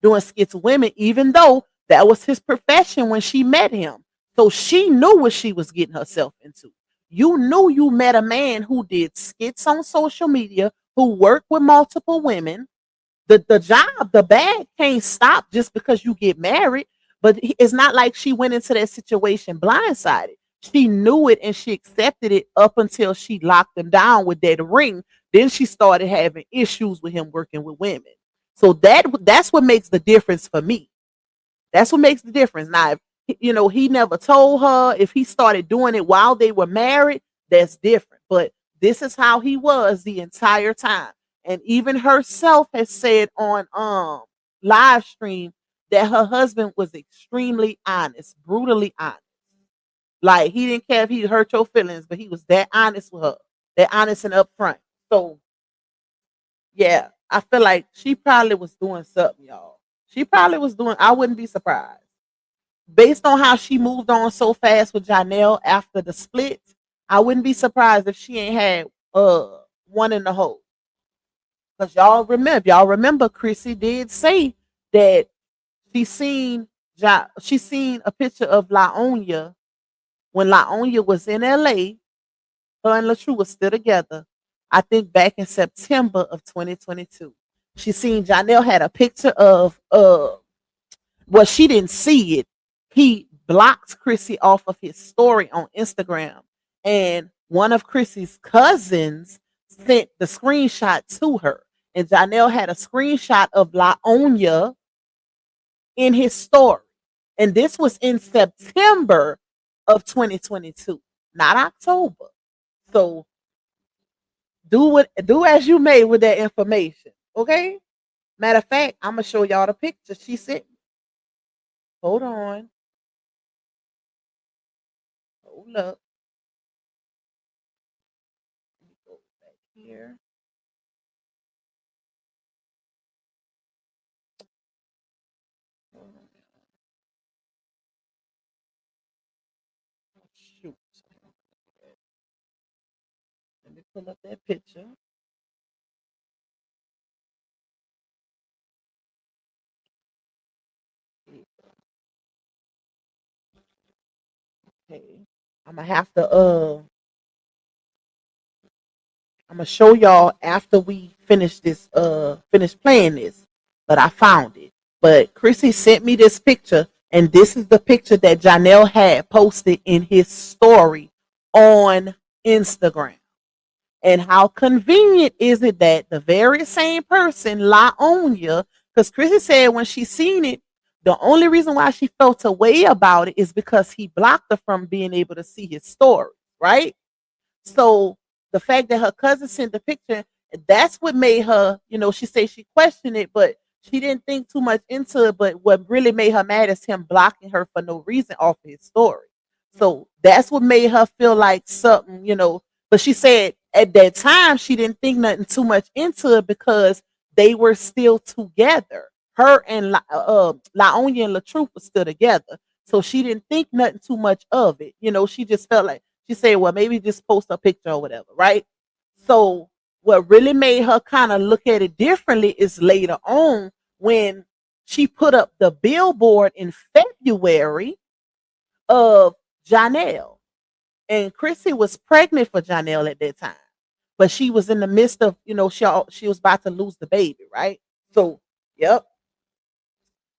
doing skits with women, even though that was his profession when she met him. So she knew what she was getting herself into. You knew you met a man who did skits on social media, who worked with multiple women. The job, the bag can't stop just because you get married. But it's not like she went into that situation blindsided. She knew it and she accepted it up until she locked him down with that ring. Then she started having issues with him working with women. So that's what makes the difference for me. That's what makes the difference. Now, if he never told her, if he started doing it while they were married, that's different. But this is how he was the entire time. And even herself has said on live stream that her husband was extremely honest, brutally honest. Like, he didn't care if he hurt your feelings, but he was that honest with her, that honest and upfront. So, yeah, I feel like she probably was doing something, y'all. She probably was doing, I wouldn't be surprised. Based on how she moved on so fast with Janelle after the split, I wouldn't be surprised if she ain't had one in the hole. Because y'all remember Chrissy did say that she seen a picture of LaOnya when LaOnya was in LA. Her and LaTruth was still together, I think back in September of 2022. She seen Janelle had a picture of well, she didn't see it. He blocked Chrissy off of his story on Instagram. And one of Chrissy's cousins sent the screenshot to her. And Janelle had a screenshot of LaOnya in his story. And this was in September of 2022, not October. So do as you may with that information. Okay? Matter of fact, I'm gonna show y'all the picture she sent me. Hold on. Hold up. Let me go back here. Oh, shoot. Let me pull up that picture. Okay. I'm gonna have to I'm gonna show y'all after we finish this finish playing this. But I found it. But Chrissy sent me this picture, and this is the picture that Janelle had posted in his story on Instagram. And how convenient is it that the very same person, LaOnya, because Chrissy said when she seen it, the only reason why she felt a way about it is because he blocked her from being able to see his story, right? So the fact that her cousin sent the picture, that's what made her, she said she questioned it, but she didn't think too much into it. But what really made her mad is him blocking her for no reason off of his story. So that's what made her feel like something, But she said at that time she didn't think nothing too much into it because they were still together. Her and LaOnya and LaTruth were still together. So she didn't think nothing too much of it. She just felt like, she said, well, maybe just post a picture or whatever, right? So what really made her kind of look at it differently is later on when she put up the billboard in February of Janelle. And Chrissy was pregnant for Janelle at that time. But she was in the midst of, she was about to lose the baby, right? So, yep.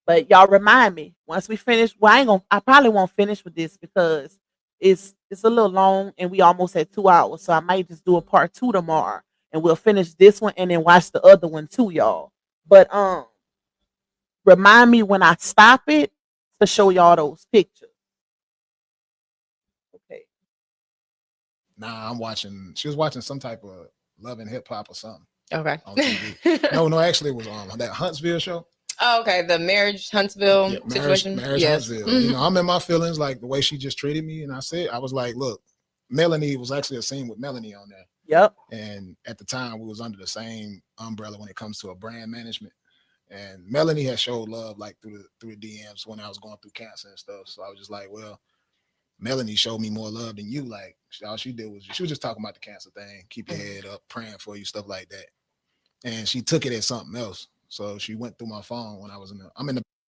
But y'all remind me once we finish. Well, I probably won't finish with this because it's a little long and we almost at 2 hours. So I might just do a part 2 tomorrow and we'll finish this one and then watch the other one too, y'all. But remind me when I stop it to show y'all those pictures. Okay. Nah, I'm watching. She was watching some type of Love and Hip Hop or something. Okay. On TV. No, actually, it was on that Huntsville show. Oh, okay. The marriage Huntsville situation. Marriage yes. Huntsville. Mm-hmm. I'm in my feelings, like the way she just treated me. And I was like, look, Melanie was actually a scene with Melanie on there. Yep. And at the time, we was under the same umbrella when it comes to a brand management. And Melanie had showed love like through the DMs when I was going through cancer and stuff. So I was just like, well, Melanie showed me more love than you. Like all she did was she was just talking about the cancer thing, keep your head up, praying for you, stuff like that. And she took it as something else. So she went through my phone when I was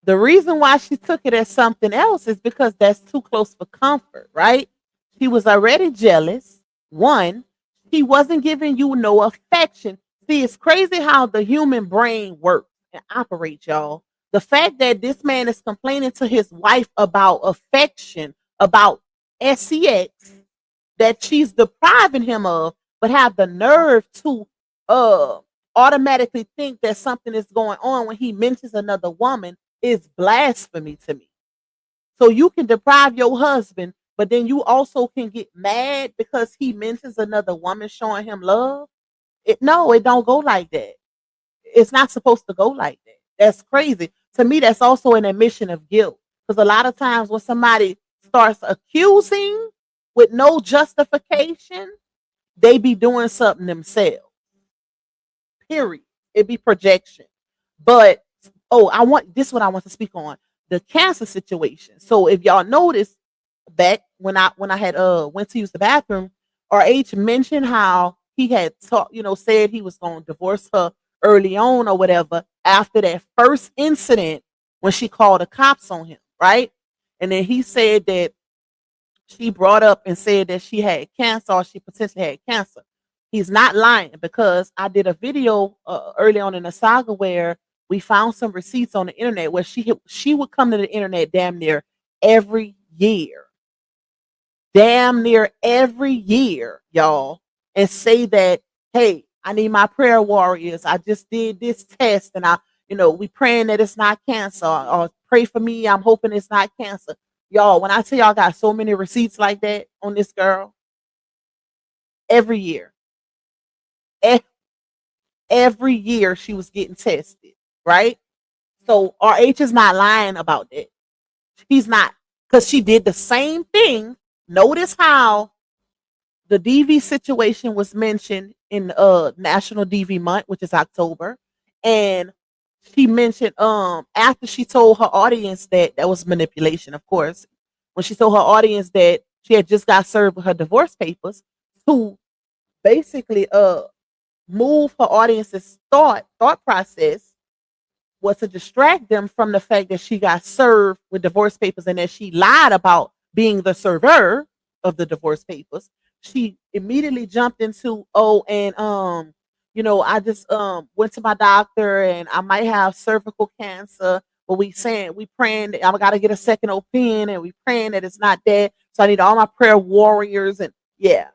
the reason why she took it as something else is because that's too close for comfort, right? She was already jealous. One, she wasn't giving you no affection. See, it's crazy how the human brain works and operates, y'all. The fact that this man is complaining to his wife about affection, about sex, that she's depriving him of, but have the nerve to automatically think that something is going on when he mentions another woman is blasphemy to me. So you can deprive your husband, but then you also can get mad because he mentions another woman showing him love. It don't go like that. It's not supposed to go like that. That's crazy. To me, that's also an admission of guilt. Because a lot of times when somebody starts accusing with no justification, they be doing something themselves. Period. It be projection. But this is what I want to speak on. The cancer situation. So if y'all notice back when I had went to use the bathroom, RH mentioned how he had said he was gonna divorce her early on or whatever after that first incident when she called the cops on him, right? And then he said that she brought up and said that she had cancer or she potentially had cancer. He's not lying because I did a video early on in the saga where we found some receipts on the internet where she would come to the internet damn near every year. damn near every year, y'all, and say that, hey, I need my prayer warriors. I just did this test and we praying that it's not cancer, or pray for me. I'm hoping it's not cancer. Y'all, when I tell y'all, I got so many receipts like that on this girl every year. Every year she was getting tested, right? So RH is not lying about that. He's not, because she did the same thing. Notice how the DV situation was mentioned in National DV Month, which is October, and she mentioned after she told her audience that was manipulation, of course, when she told her audience that she had just got served with her divorce papers to basically move her audience's thought process, was to distract them from the fact that she got served with divorce papers and that she lied about being the server of the divorce papers. She immediately jumped into, I just went to my doctor and I might have cervical cancer, but we praying that I gotta get a second opinion, and we praying that it's not that. So I need all my prayer warriors, and yeah.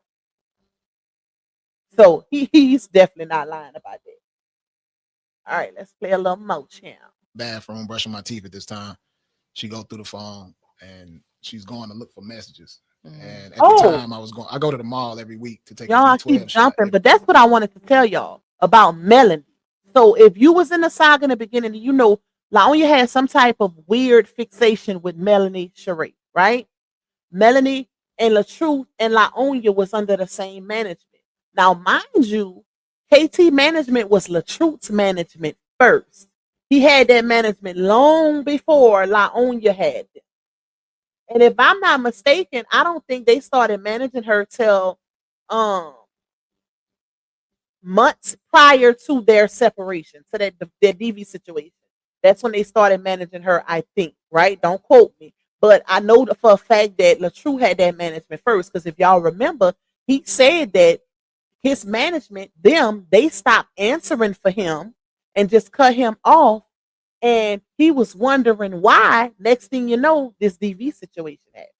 So he's definitely not lying about that. All right, let's play a little more champ. Bathroom, brushing my teeth at this time. She go through the phone and she's going to look for messages. And at the time I go to the mall every week to take y'all a B12 keep jumping, shot. but that's what I wanted to tell y'all about Melanie. So if you was in the saga in the beginning, LaOnya had some type of weird fixation with Melanie Sheree, right? Melanie and LaTruth and LaOnya was under the same management. Now, mind you, KT management was LaTruth's management first. He had that management long before LaOnya had it. And if I'm not mistaken, I don't think they started managing her till months prior to their separation, to their DV situation. That's when they started managing her, I think, right? Don't quote me. But I know for a fact that LaTruth had that management first, because if y'all remember, he said that his management, they stopped answering for him and just cut him off. And he was wondering why. Next thing you know, this DV situation happened.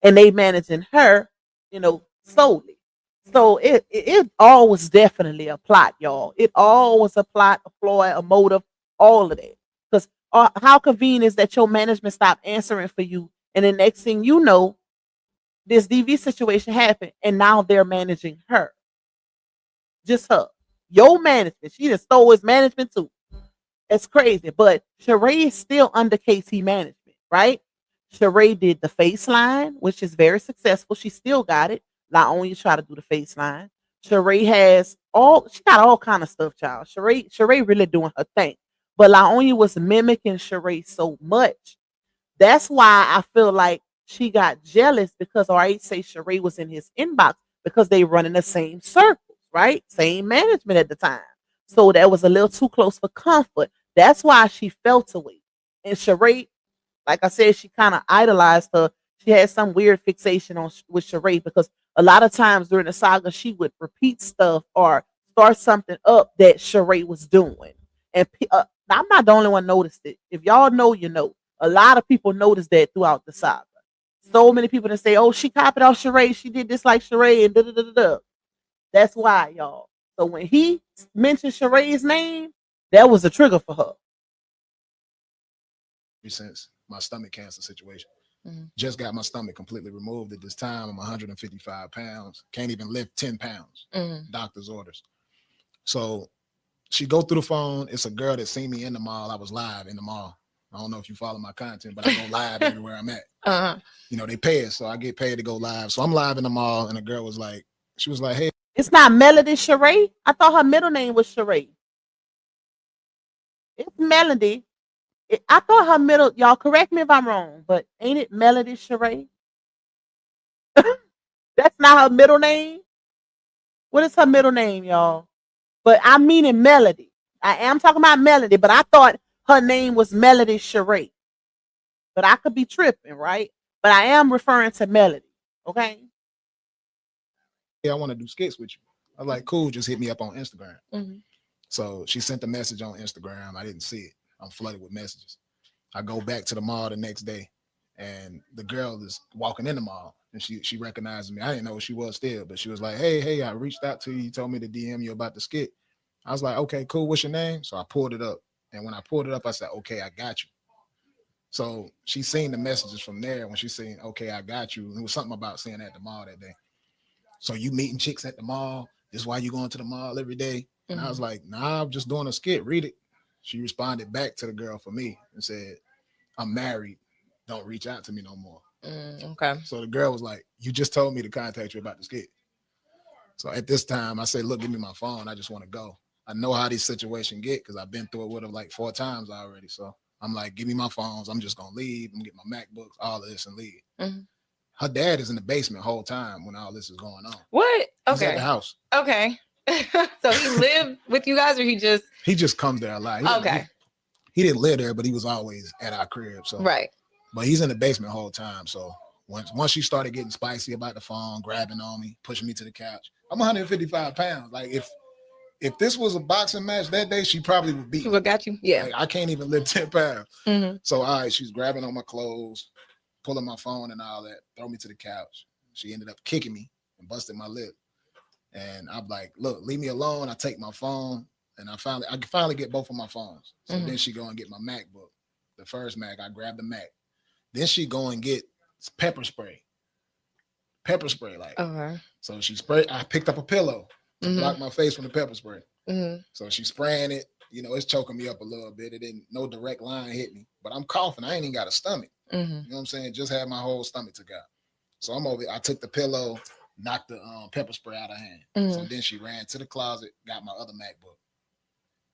And they managing her, solely. So it all was definitely a plot, y'all. It all was a plot, a ploy, a motive, all of that. Because how convenient is that your management stopped answering for you, and the next thing you know, this DV situation happened, and now they're managing her. Just her. Your management. She just stole his management too. It's crazy. But Sheree is still under KT management, right? Sheree did the face line, which is very successful. She still got it. Not only try to do the face line. Sheree she got all kind of stuff, child. Sheree really doing her thing. But LaOnya was mimicking Sheree so much. That's why I feel like she got jealous, because RH say Sheree was in his inbox, because they run in the same circles, right? Same management at the time. So that was a little too close for comfort. That's why she felt away. And Sheree, like I said, she kind of idolized her. She had some weird fixation with Sheree, because a lot of times during the saga, she would repeat stuff or start something up that Sheree was doing. And I'm not the only one noticed it. If y'all know, you know. A lot of people noticed that throughout the saga. So many people that say, "Oh, she copied off Sheree. She did this like Sheree," and da da da da. That's why, y'all. So when he mentioned Sheree's name, that was a trigger for her. Since my stomach cancer situation, just got my stomach completely removed at this time. I'm 155 pounds. Can't even lift 10 pounds. Doctor's orders. So she go through the phone. It's a girl that seen me in the mall. I was live in the mall. I don't know if you follow my content, but I go live everywhere I'm at. They pay us, so I get paid to go live. So I'm live in the mall, and the girl was like, "Hey, it's not Melody Sheree. I thought her middle name was Sheree. It's Melody. I thought her middle. Y'all correct me if I'm wrong, but ain't it Melody Sheree? That's not her middle name. What is her middle name, y'all? But I mean in Melody. I am talking about Melody, but I thought her name was Melody Sheree. But I could be tripping, right? But I am referring to Melody. Okay. I want to do skits with you." I was like, "Cool, just hit me up on Instagram." So she sent a message on Instagram. I didn't see it. I'm flooded with messages. I go back to the mall the next day, and the girl is walking in the mall, and she recognized me. I didn't know who she was still, but she was like, hey, I reached out to you. You told me to DM you about the skit. I was like, okay, cool. What's your name? So I pulled it up. And when I pulled it up, I said, okay, I got you. So she seen the messages from there. When she seen, okay, I got you. It was something about saying at the mall that day. So you meeting chicks at the mall. This is why you going to the mall every day. And I was like, nah, I'm just doing a skit. Read it. She responded back to the girl for me and said, I'm married. Don't reach out to me no more. Okay. So the girl was like, you just told me to contact you about the skit. So at this time, I said, look, give me my phone. I just want to go. I know how these situations get because I've been through it with her like 4 times already. So I'm like, give me my phones. I'm just going to leave. I'm going to get my MacBooks, all of this, and leave. Her dad is in the basement the whole time when all this is going on. What? He's Okay. at the house. Okay. So he lived with you guys, or he just comes there a lot. He didn't live there, but he was always at our crib. So right. But he's in the basement the whole time. So once she started getting spicy about the phone, grabbing on me, pushing me to the couch, I'm 155 pounds. Like if this was a boxing match that day, she probably would beat me. What got you? Yeah. Like, I can't even lift 10 pounds. So all right, she's grabbing on my clothes, pulling my phone and all that, throw me to the couch. She ended up kicking me and busted my lip. And I'm like, look, leave me alone. I take my phone, and I finally get both of my phones. So then she go and get my MacBook. The first Mac, I grabbed the Mac. Then she go and get pepper spray. Like. So she sprayed. I picked up a pillow to block my face from the pepper spray. So she's spraying it. You know, it's choking me up a little bit. It didn't, no direct line hit me, but I'm coughing. I ain't even got a stomach. You know what I'm saying? Just had my whole stomach took out. So I'm over. I took the pillow, knocked the pepper spray out of her hand. So then she ran to the closet, got my other MacBook,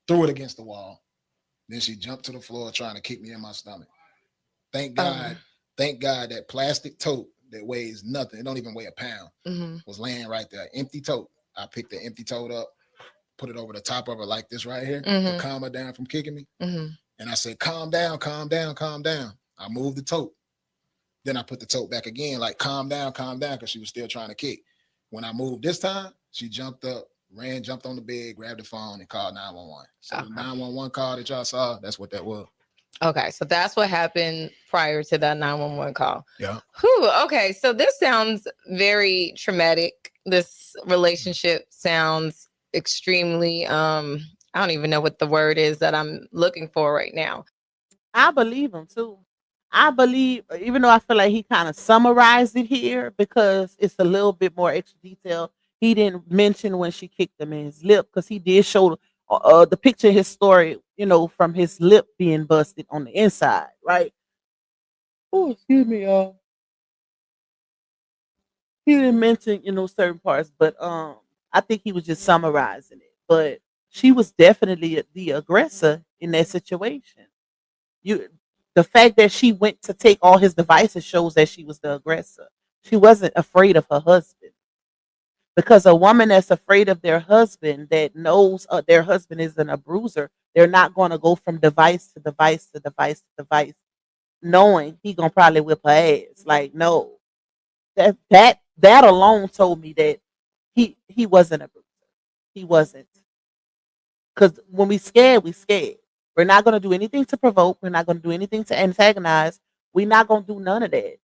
threw it against the wall. Then she jumped to the floor trying to kick me in my stomach. Thank God that plastic tote that weighs nothing, it don't even weigh a pound, was laying right there. Empty tote. I picked the empty tote up, put it over the top of her like this right here to calm her down from kicking me. And I said, calm down. I moved the tote. Then I put the tote back again, like calm down, because she was still trying to kick. When I moved this time, she jumped up, jumped on the bed, grabbed the phone, and called 911. So the 911 call that y'all saw, that's what that was. Okay, so that's what happened prior to that 911 call. Yeah. Whew, okay, so this sounds very traumatic. This relationship sounds extremely, I don't even know what the word is that I'm looking for right now. I believe him too. I believe, even though I feel like he kind of summarized it here because it's a little bit more extra detail. He didn't mention when she kicked him in his lip because he did show the picture of his story, you know, from his lip being busted on the inside, right? Oh, excuse me, y'all. He didn't mention, you know, certain parts, but I think he was just summarizing it. But she was definitely the aggressor in that situation. The fact that she went to take all his devices shows that she was the aggressor. She wasn't afraid of her husband. Because a woman that's afraid of their husband, that knows their husband isn't a bruiser, they're not going to go from device to device to device to device, knowing he gonna probably whip her ass. Like, no, that alone told me that he wasn't a bruiser. He wasn't. Because when we scared, we scared. We're not going to do anything to provoke. We're not going to do anything to antagonize. We're not going to do none of that.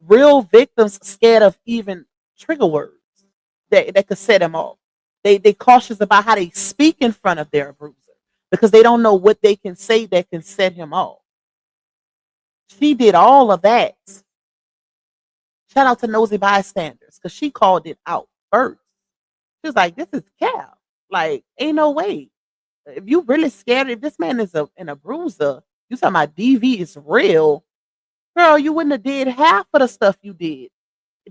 Real victims scared of even trigger words that could set them off. They cautious about how they speak in front of their abuser because they don't know what they can say that can set him off. She did all of that. Shout out to Nosey Bystanders because she called it out first. She was like, this is cap. Like, ain't no way. If you really scared, if this man is a bruiser, you talking about DV is real, girl, you wouldn't have did half of the stuff you did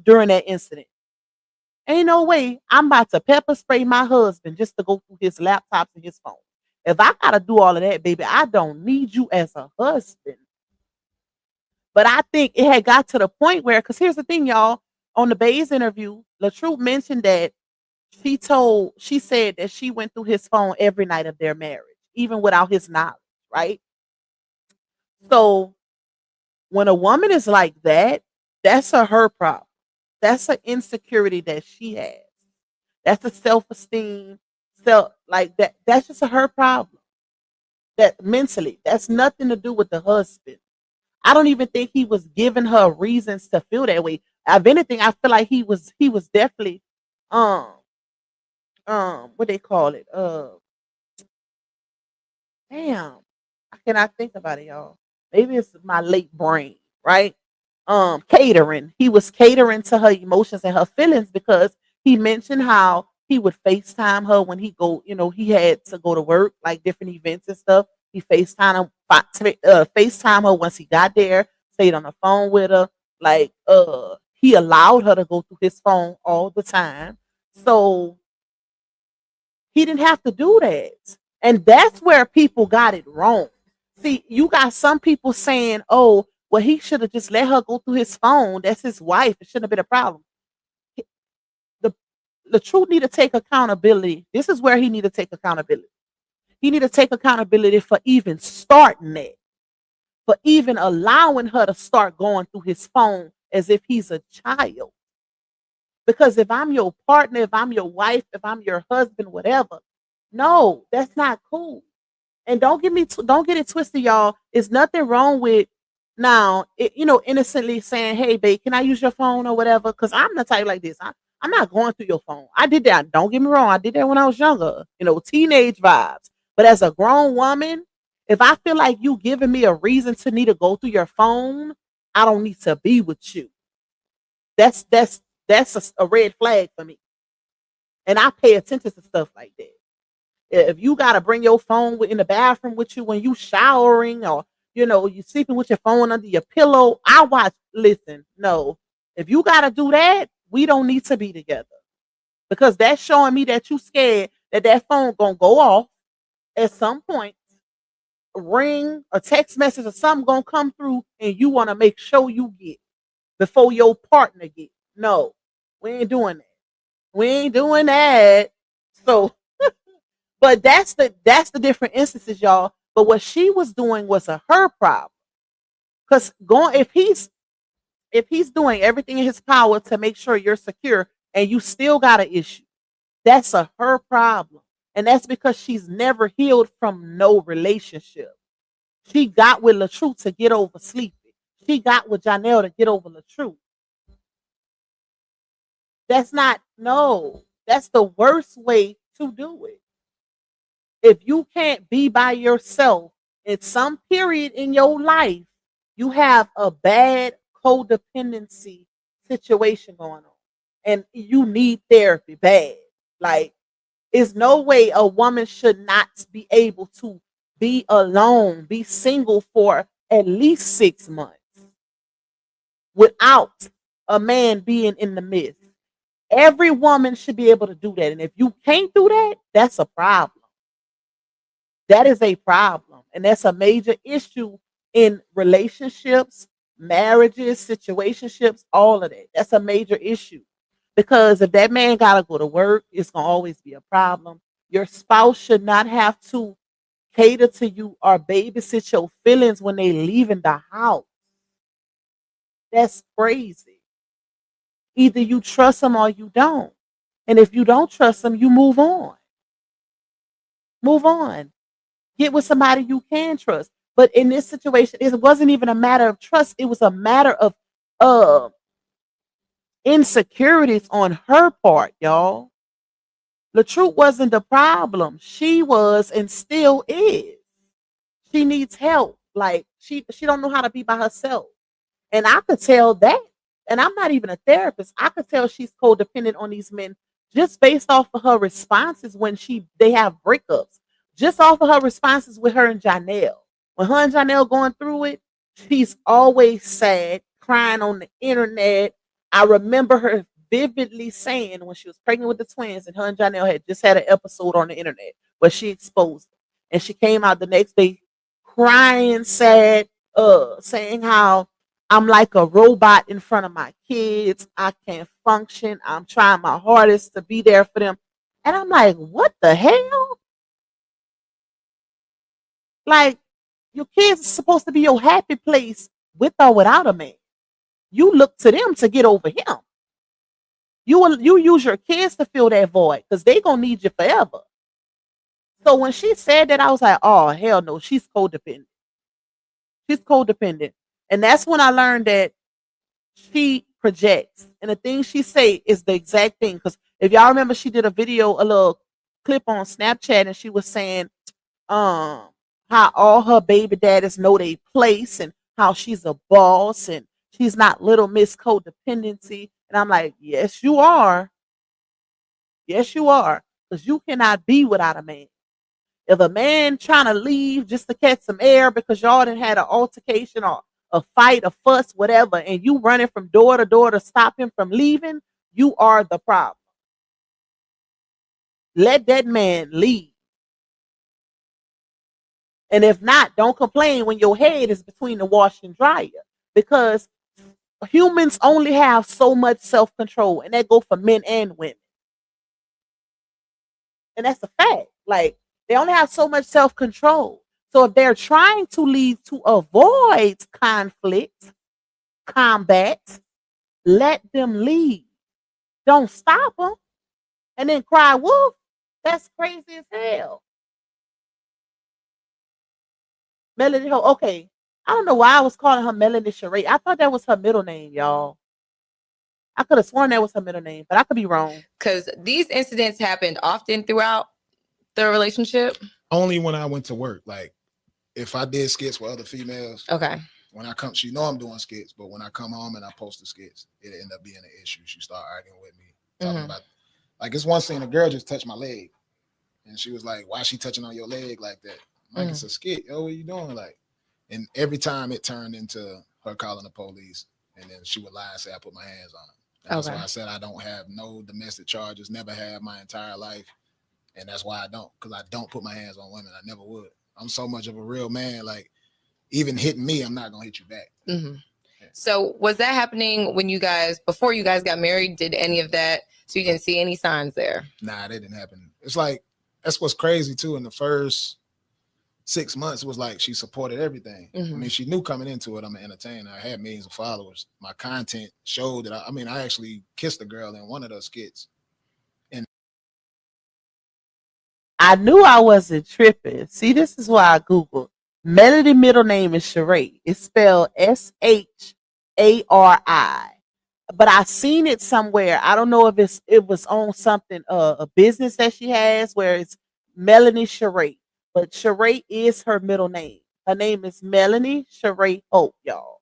during that incident. Ain't no way I'm about to pepper spray my husband just to go through his laptops and his phone. If I gotta do all of that, baby, I don't need you as a husband. But I think it had got to the point where, because here's the thing, y'all, on the Bays interview, LaTruth mentioned that she said that she went through his phone every night of their marriage, even without his knowledge, right? So when a woman is like that, that's her problem. That's an insecurity that she has. That's a self-esteem, like that. That's just her problem. That mentally, that's nothing to do with the husband. I don't even think he was giving her reasons to feel that way. If anything, I feel like he was definitely um what they call it damn, I cannot think about it, y'all. Maybe it's my late brain, right? Catering. He was catering to her emotions and her feelings because he mentioned how he would FaceTime her when he go, he had to go to work, like different events and stuff. He FaceTime her once he got there, stayed on the phone with her. Like, he allowed her to go through his phone all the time. So he didn't have to do that. And that's where people got it wrong. See, you got some people saying, oh, well, he should have just let her go through his phone. That's his wife. It shouldn't have been a problem. The, the truth need to take accountability. This is where he need to take accountability. He need to take accountability for even starting that, for even allowing her to start going through his phone as if he's a child. Because if I'm your partner, if I'm your wife, if I'm your husband, whatever, no, that's not cool. And don't get it twisted, y'all. There's nothing wrong with now, innocently saying, "Hey, babe, can I use your phone or whatever?" Because I'm the type like this. I'm not going through your phone. I did that. Don't get me wrong. I did that when I was younger. Teenage vibes. But as a grown woman, if I feel like you giving me a reason to need to go through your phone, I don't need to be with you. That's a red flag for me. And I pay attention to stuff like that. If you got to bring your phone in the bathroom with you when you showering, or you sleeping with your phone under your pillow, listen, no. If you got to do that, we don't need to be together, because that's showing me that you scared that phone going to go off at some point, ring, a text message or something going to come through, and you want to make sure you get before your partner get. No, we ain't doing that. We ain't doing that. So, but that's the different instances, y'all. But what she was doing was her problem. Because if he's doing everything in his power to make sure you're secure and you still got an issue, that's her problem. And that's because she's never healed from no relationship. She got with LaTruth to get over sleeping. She got with Janelle to get over LaTruth. That's not, no. That's the worst way to do it. If you can't be by yourself in some period in your life, you have a bad codependency situation going on. And you need therapy bad. Like, there's no way a woman should not be able to be alone, be single for at least 6 months without a man being in the midst. Every woman should be able to do that. And if you can't do that, that's a problem. That is a problem. And that's a major issue in relationships, marriages, situationships, all of that. That's a major issue. Because if that man got to go to work, it's going to always be a problem. Your spouse should not have to cater to you or babysit your feelings when they leaving the house. That's crazy. Either you trust them or you don't. And if you don't trust them, you move on. Move on. Get with somebody you can trust. But in this situation, it wasn't even a matter of trust. It was a matter of insecurities on her part, y'all. LaTruth wasn't the problem. She was and still is. She needs help. Like, she don't know how to be by herself. And I could tell that. And I'm not even a therapist. I could tell she's codependent on these men just based off of her responses when they have breakups. Just off of her responses with her and Janelle. When her and Janelle going through it, she's always sad, crying on the internet. I remember her vividly saying when she was pregnant with the twins, and her and Janelle had just had an episode on the internet where she exposed them. And she came out the next day crying, sad, saying how I'm like a robot in front of my kids. I can't function. I'm trying my hardest to be there for them. And I'm like, what the hell? Like, your kids are supposed to be your happy place with or without a man. You look to them to get over him. You use your kids to fill that void because they gonna need you forever. So when she said that, I was like, oh hell no, she's codependent. She's codependent. And that's when I learned that she projects. And the thing she say is the exact thing. Because if y'all remember, she did a video, a little clip on Snapchat, and she was saying how all her baby daddies know their place and how she's a boss and she's not little Miss Codependency. And I'm like, yes, you are. Yes, you are. Because you cannot be without a man. If a man trying to leave just to catch some air because y'all done had an altercation or a fight, a fuss, whatever, and you running from door to door to stop him from leaving, you are the problem. Let that man leave. And if not, don't complain when your head is between the wash and dryer, because humans only have so much self-control, and that go for men and women. And that's a fact. Like, they only have so much self-control. So if they're trying to leave to avoid conflict, combat, let them leave. Don't stop them and then cry wolf. That's crazy as hell. Melody Ho, okay. I don't know why I was calling her Melanie Charade. I thought that was her middle name, y'all. I could have sworn that was her middle name, but I could be wrong. Because these incidents happened often throughout the relationship. Only when I went to work. Like, if I did skits with other females, Okay. when I come, she know I'm doing skits, but when I come home and I post the skits, it end up being an issue. She start arguing with me, talking about, like, it's one scene, a girl just touched my leg, and she was like, "Why is she touching on your leg like that?" I'm like, it's a skit. Yo, what you doing? Like, and every time it turned into her calling the police, and then she would lie and say I put my hands on her. And that's why I said I don't have no domestic charges, never have my entire life, and that's why I don't, because I don't put my hands on women. I never would. I'm so much of a real man. Like, even hitting me, I'm not gonna hit you back. Mm-hmm. Yeah. So was that happening when you guys, before you guys got married? Did any of that? So you didn't see any signs there? Nah, that didn't happen. It's like, that's what's crazy too. In the first 6 months, it was like she supported everything. I mean, she knew coming into it, I'm an entertainer. I had millions of followers. My content showed that. I actually kissed a girl in one of those skits. And I knew I wasn't tripping. See, this is why I Googled. Melody middle name is Sheree. It's spelled Shari. But I seen it somewhere. I don't know if it was on something, a business that she has where it's Melanie Sheree. But Sheree is her middle name. Her name is Melanie Sheree Hope, y'all.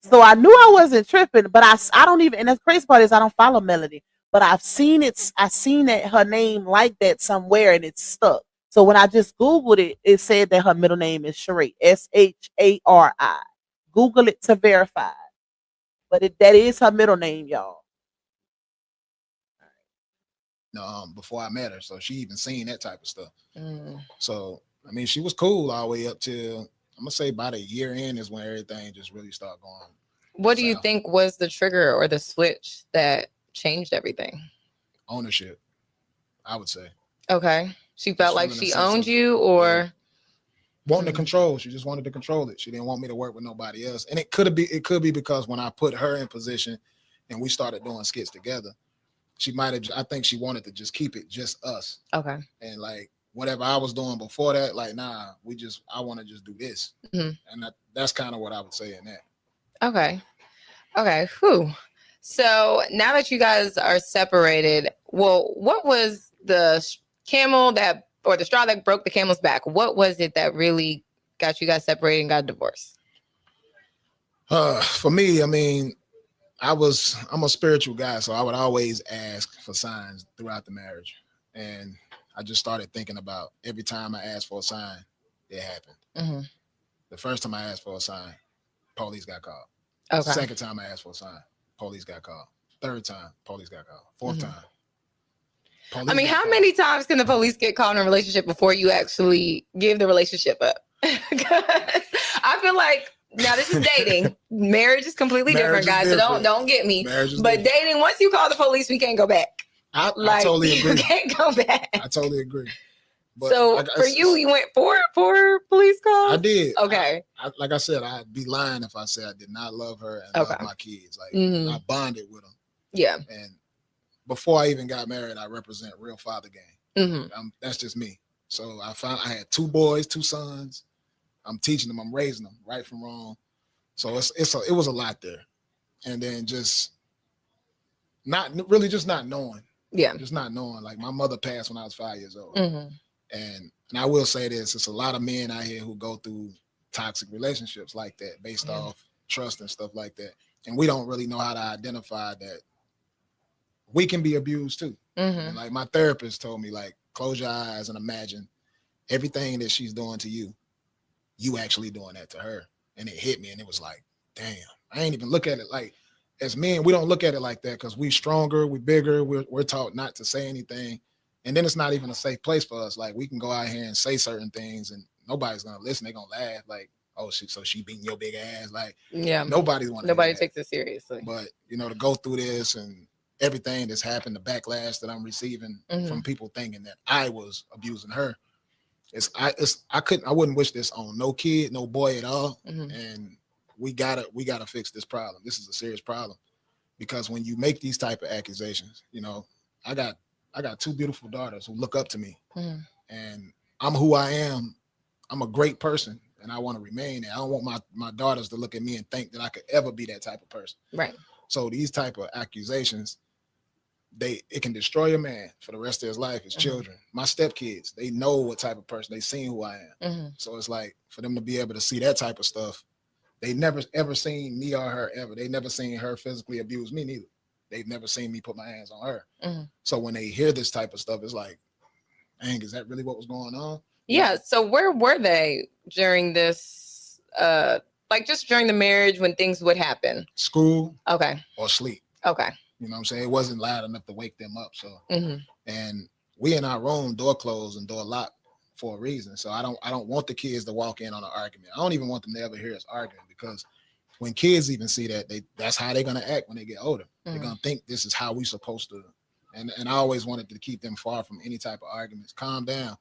So I knew I wasn't tripping, but I don't even, and the crazy part is I don't follow Melody, but I seen that her name like that somewhere and it's stuck. So when I just Googled it, it said that her middle name is Sheree, Shari. Google it to verify. But that is her middle name, y'all. Before I met her, so she even seen that type of stuff. So I mean, she was cool all the way up till, I'm gonna say, about a year in is when everything just really started going. What do you think was the trigger or the switch that changed everything? Ownership, I would say. Okay, she felt like she owned you, or wanting to control. She just wanted to control it. She didn't want me to work with nobody else. And it could be because when I put her in position and we started doing skits together, she might have, I think she wanted to just keep it just us. Okay. And like whatever I was doing before that, like, nah, I want to just do this. And that's kind of what I would say in that. Okay. Okay. Whew. So now that you guys are separated, well, what was the the straw that broke the camel's back? What was it that really got you guys separated and got divorced? For me, I mean, I'm a spiritual guy, so I would always ask for signs throughout the marriage. And I just started thinking about every time I asked for a sign, it happened. The first time I asked for a sign, police got called. Okay. Second time I asked for a sign, police got called. Third time, police got called. Fourth time. I mean, how many times can the police get called in a relationship before you actually give the relationship up? I feel like, now this is dating. Marriage is completely different, guys. So don't get me. But dating, once you call the police, we can't go back. I totally agree. You can't go back. I totally agree. But so for you went four police calls? I did. Okay. Like I said, I'd be lying if I said I did not love her and love my kids. Like I bonded with them. Yeah. And before I even got married, I represent real father game. That's just me. So I had 2 boys, 2 sons. I'm teaching them, I'm raising them right from wrong. So it was a lot there. And then just not knowing. Yeah. Just not knowing. Like my mother passed when I was 5 years old. Mm-hmm. And I will say this, it's a lot of men out here who go through toxic relationships like that based off trust and stuff like that. And we don't really know how to identify that we can be abused too. Mm-hmm. And like my therapist told me, like, close your eyes and imagine everything that she's doing to you, you actually doing that to her. And it hit me, and it was like, damn, I ain't even look at it like, as men, we don't look at it like that because we stronger, we bigger, we're taught not to say anything. And then it's not even a safe place for us. Like, we can go out here and say certain things and nobody's gonna listen. They're gonna laugh like, oh, she beating your big ass. Like, nobody takes it seriously. But to go through this and everything that's happened, the backlash that I'm receiving from people thinking that I was abusing her, I wouldn't wish this on no kid, no boy at all. And we gotta fix this problem. This is a serious problem, because when you make these type of accusations, I got two beautiful daughters who look up to me, and I'm who I am. I'm a great person, and I want to remain there. I don't want my daughters to look at me and think that I could ever be that type of person. Right. So these type of accusations, it can destroy a man for the rest of his life. His children, my stepkids, they know what type of person, they seen who I am. So it's like, for them to be able to see that type of stuff, they never ever seen me or her ever. They never seen her physically abuse me neither. They've never seen me put my hands on her. So when they hear this type of stuff, it's like, dang, is that really what was going on? Yeah. So where were they during this, just during the marriage when things would happen? School. Okay. Or sleep. Okay. You know what I'm saying? It wasn't loud enough to wake them up. So, and we in our room, door closed and door locked for a reason. So I don't want the kids to walk in on an argument. I don't even want them to ever hear us arguing, because when kids even see that, that's how they're gonna act when they get older. They're gonna think this is how we supposed to. And I always wanted to keep them far from any type of arguments. Calm down.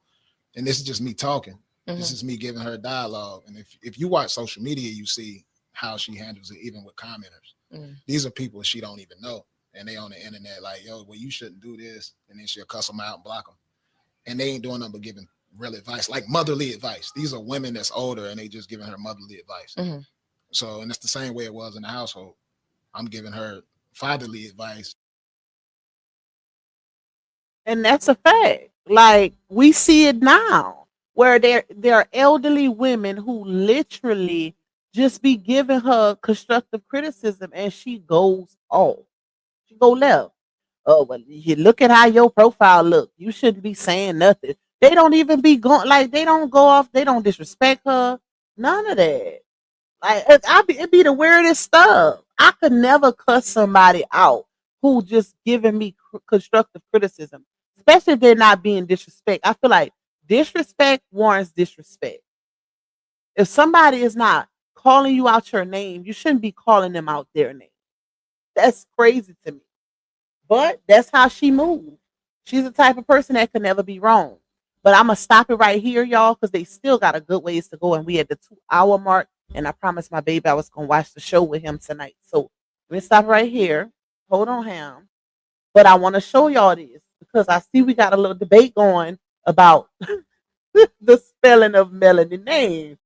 And this is just me talking. This is me giving her dialogue. And if you watch social media, you see how she handles it, even with commenters. These are people she don't even know. And they on the internet like, yo, well, you shouldn't do this. And then she'll cuss them out and block them. And they ain't doing nothing but giving real advice, like motherly advice. These are women that's older and they just giving her motherly advice. So, and it's the same way it was in the household. I'm giving her fatherly advice. And that's a fact. Like, we see it now, where there are elderly women who literally just be giving her constructive criticism, and she goes off. She go left. Oh, well, you look at how your profile look. You shouldn't be saying nothing. They don't even be going, like, they don't go off. They don't disrespect her. None of that. Like, it'd be the weirdest stuff. I could never cuss somebody out who just giving me constructive criticism, especially if they're not being disrespect. I feel like disrespect warrants disrespect. If somebody is not calling you out your name, you shouldn't be calling them out their name. That's crazy to me. But that's how she moves. She's the type of person that can never be wrong. But I'm going to stop it right here, y'all, because they still got a good ways to go. And we at the 2-hour mark. And I promised my baby I was going to watch the show with him tonight. So let me stop right here. Hold on, Ham. But I want to show y'all this, because I see we got a little debate going about the spelling of Melanie name.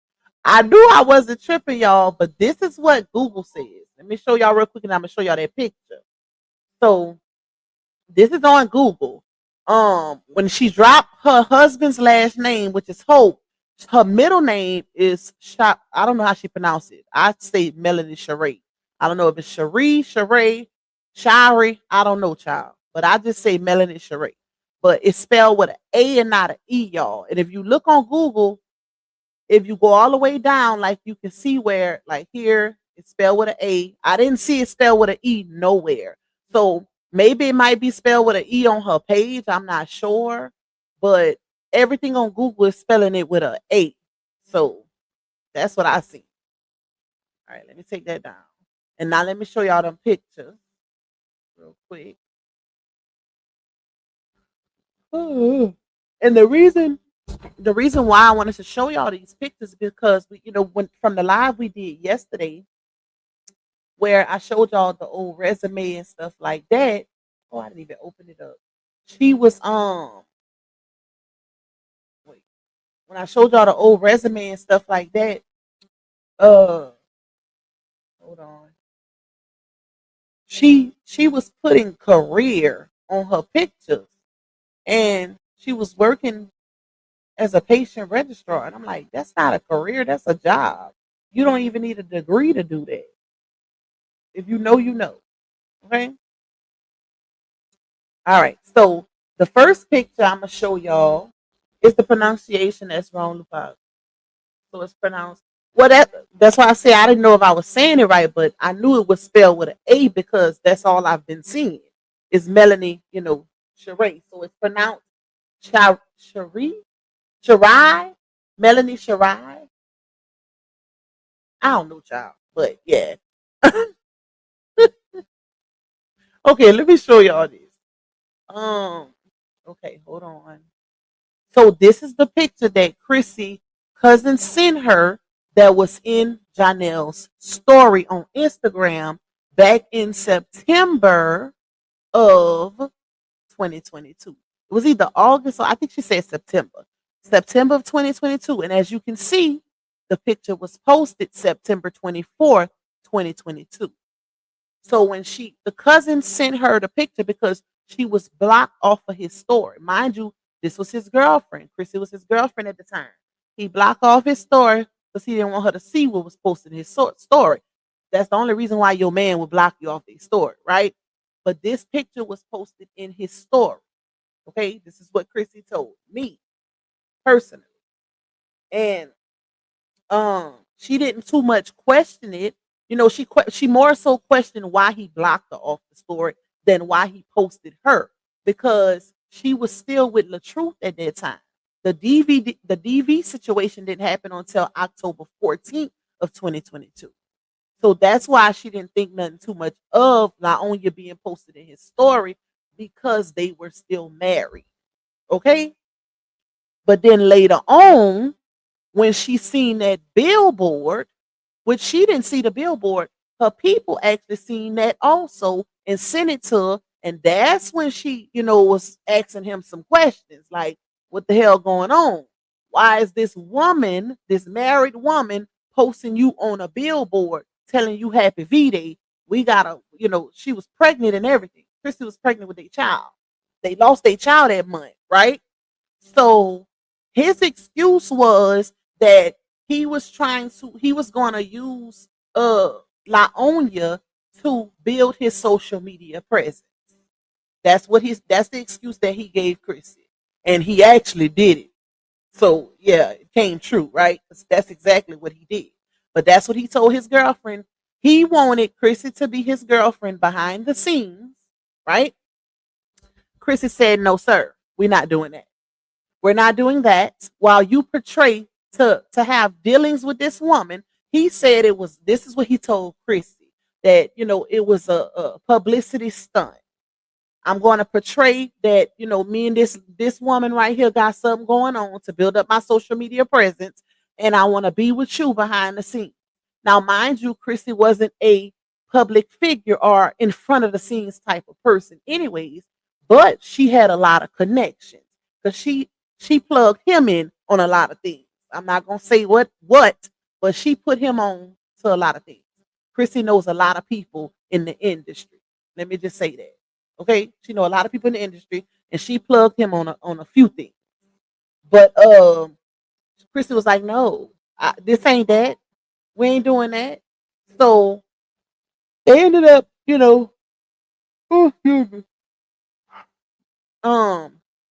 I knew I wasn't tripping, y'all, but this is what Google says. Let me show y'all real quick, and I'm going to show y'all that picture. So this is on Google. When she dropped her husband's last name, which is Hope, her middle name is Shop. I don't know how she pronounced it. I say Melanie Sheree. I don't know if it's Sheree, Shari. I don't know, child. But I just say Melanie Sheree. But it's spelled with an A and not an E, y'all. And if you look on Google, if you go all the way down, like, you can see where, like, here, it's spelled with an A. I didn't see it spelled with an E nowhere. So maybe it might be spelled with an E on her page. I'm not sure. But everything on Google is spelling it with an A. So that's what I see. All right, let me take that down. And now let me show y'all them pictures real quick. And the reason why I wanted to show y'all these pictures is because when from the live we did yesterday, where I showed y'all the old resume and stuff like that. Oh, I didn't even open it up. She was when I showed y'all the old resume and stuff like that, Hold on. She was putting career on her pictures, and she was working as a patient registrar. And I'm like, that's not a career, that's a job. You don't even need a degree to do that. If you know, you know. Okay. All right. So the first picture I'm gonna show y'all is the pronunciation that's wrong about. So it's pronounced well that's why I say I didn't know if I was saying it right, but I knew it was spelled with an A because that's all I've been seeing. Is Melanie, Sheree. So it's pronounced Cherie, Shirai, Melanie Shirai. I don't know, child, but yeah. Okay, let me show y'all this. Um, okay, hold on. So this is the picture that Chrissy cousin sent her that was in Janelle's story on Instagram back in September of 2022. It was either August or I think she said September. September of 2022. And as you can see, the picture was posted September 24th, 2022. So when the cousin sent her the picture because she was blocked off of his story. Mind you, this was his girlfriend. Chrissy was his girlfriend at the time. He blocked off his story because he didn't want her to see what was posted in his story. That's the only reason why your man would block you off his story, right? But this picture was posted in his story. Okay, this is what Chrissy told me personally. And she didn't too much question it. She more so questioned why he blocked her off the story than why he posted her because she was still with LaTruth at that time. The DV situation didn't happen until October 14th of 2022. So that's why she didn't think nothing too much of Laonya being posted in his story because they were still married. Okay. But then later on, when she seen that billboard, which she didn't see the billboard, her people actually seen that also and sent it to her. And that's when she, was asking him some questions like, what the hell going on? Why is this woman, this married woman, posting you on a billboard telling you happy V-Day? We gotta, she was pregnant and everything. Chrissy was pregnant with their child. They lost their child that month, right? So his excuse was that he was going to use Laonya to build his social media presence. That's the excuse that he gave Chrissy. And he actually did it. So yeah, it came true, right? That's exactly what he did. But that's what he told his girlfriend. He wanted Chrissy to be his girlfriend behind the scenes, right? Chrissy said, no, sir, we're not doing that. We're not doing that. While you portray to have dealings with this woman, he said this is what he told Chrissy, that, it was a publicity stunt. I'm going to portray that, me and this woman right here got something going on to build up my social media presence. And I want to be with you behind the scenes. Now, mind you, Chrissy wasn't a public figure or in front of the scenes type of person anyways, but she had a lot of connections because she plugged him in on a lot of things. I'm not going to say what, but she put him on to a lot of things. Chrissy knows a lot of people in the industry. Let me just say that. Okay, she know a lot of people in the industry, and she plugged him on a few things. But Chrissy was like, "No, this ain't that. We ain't doing that." So they ended up, a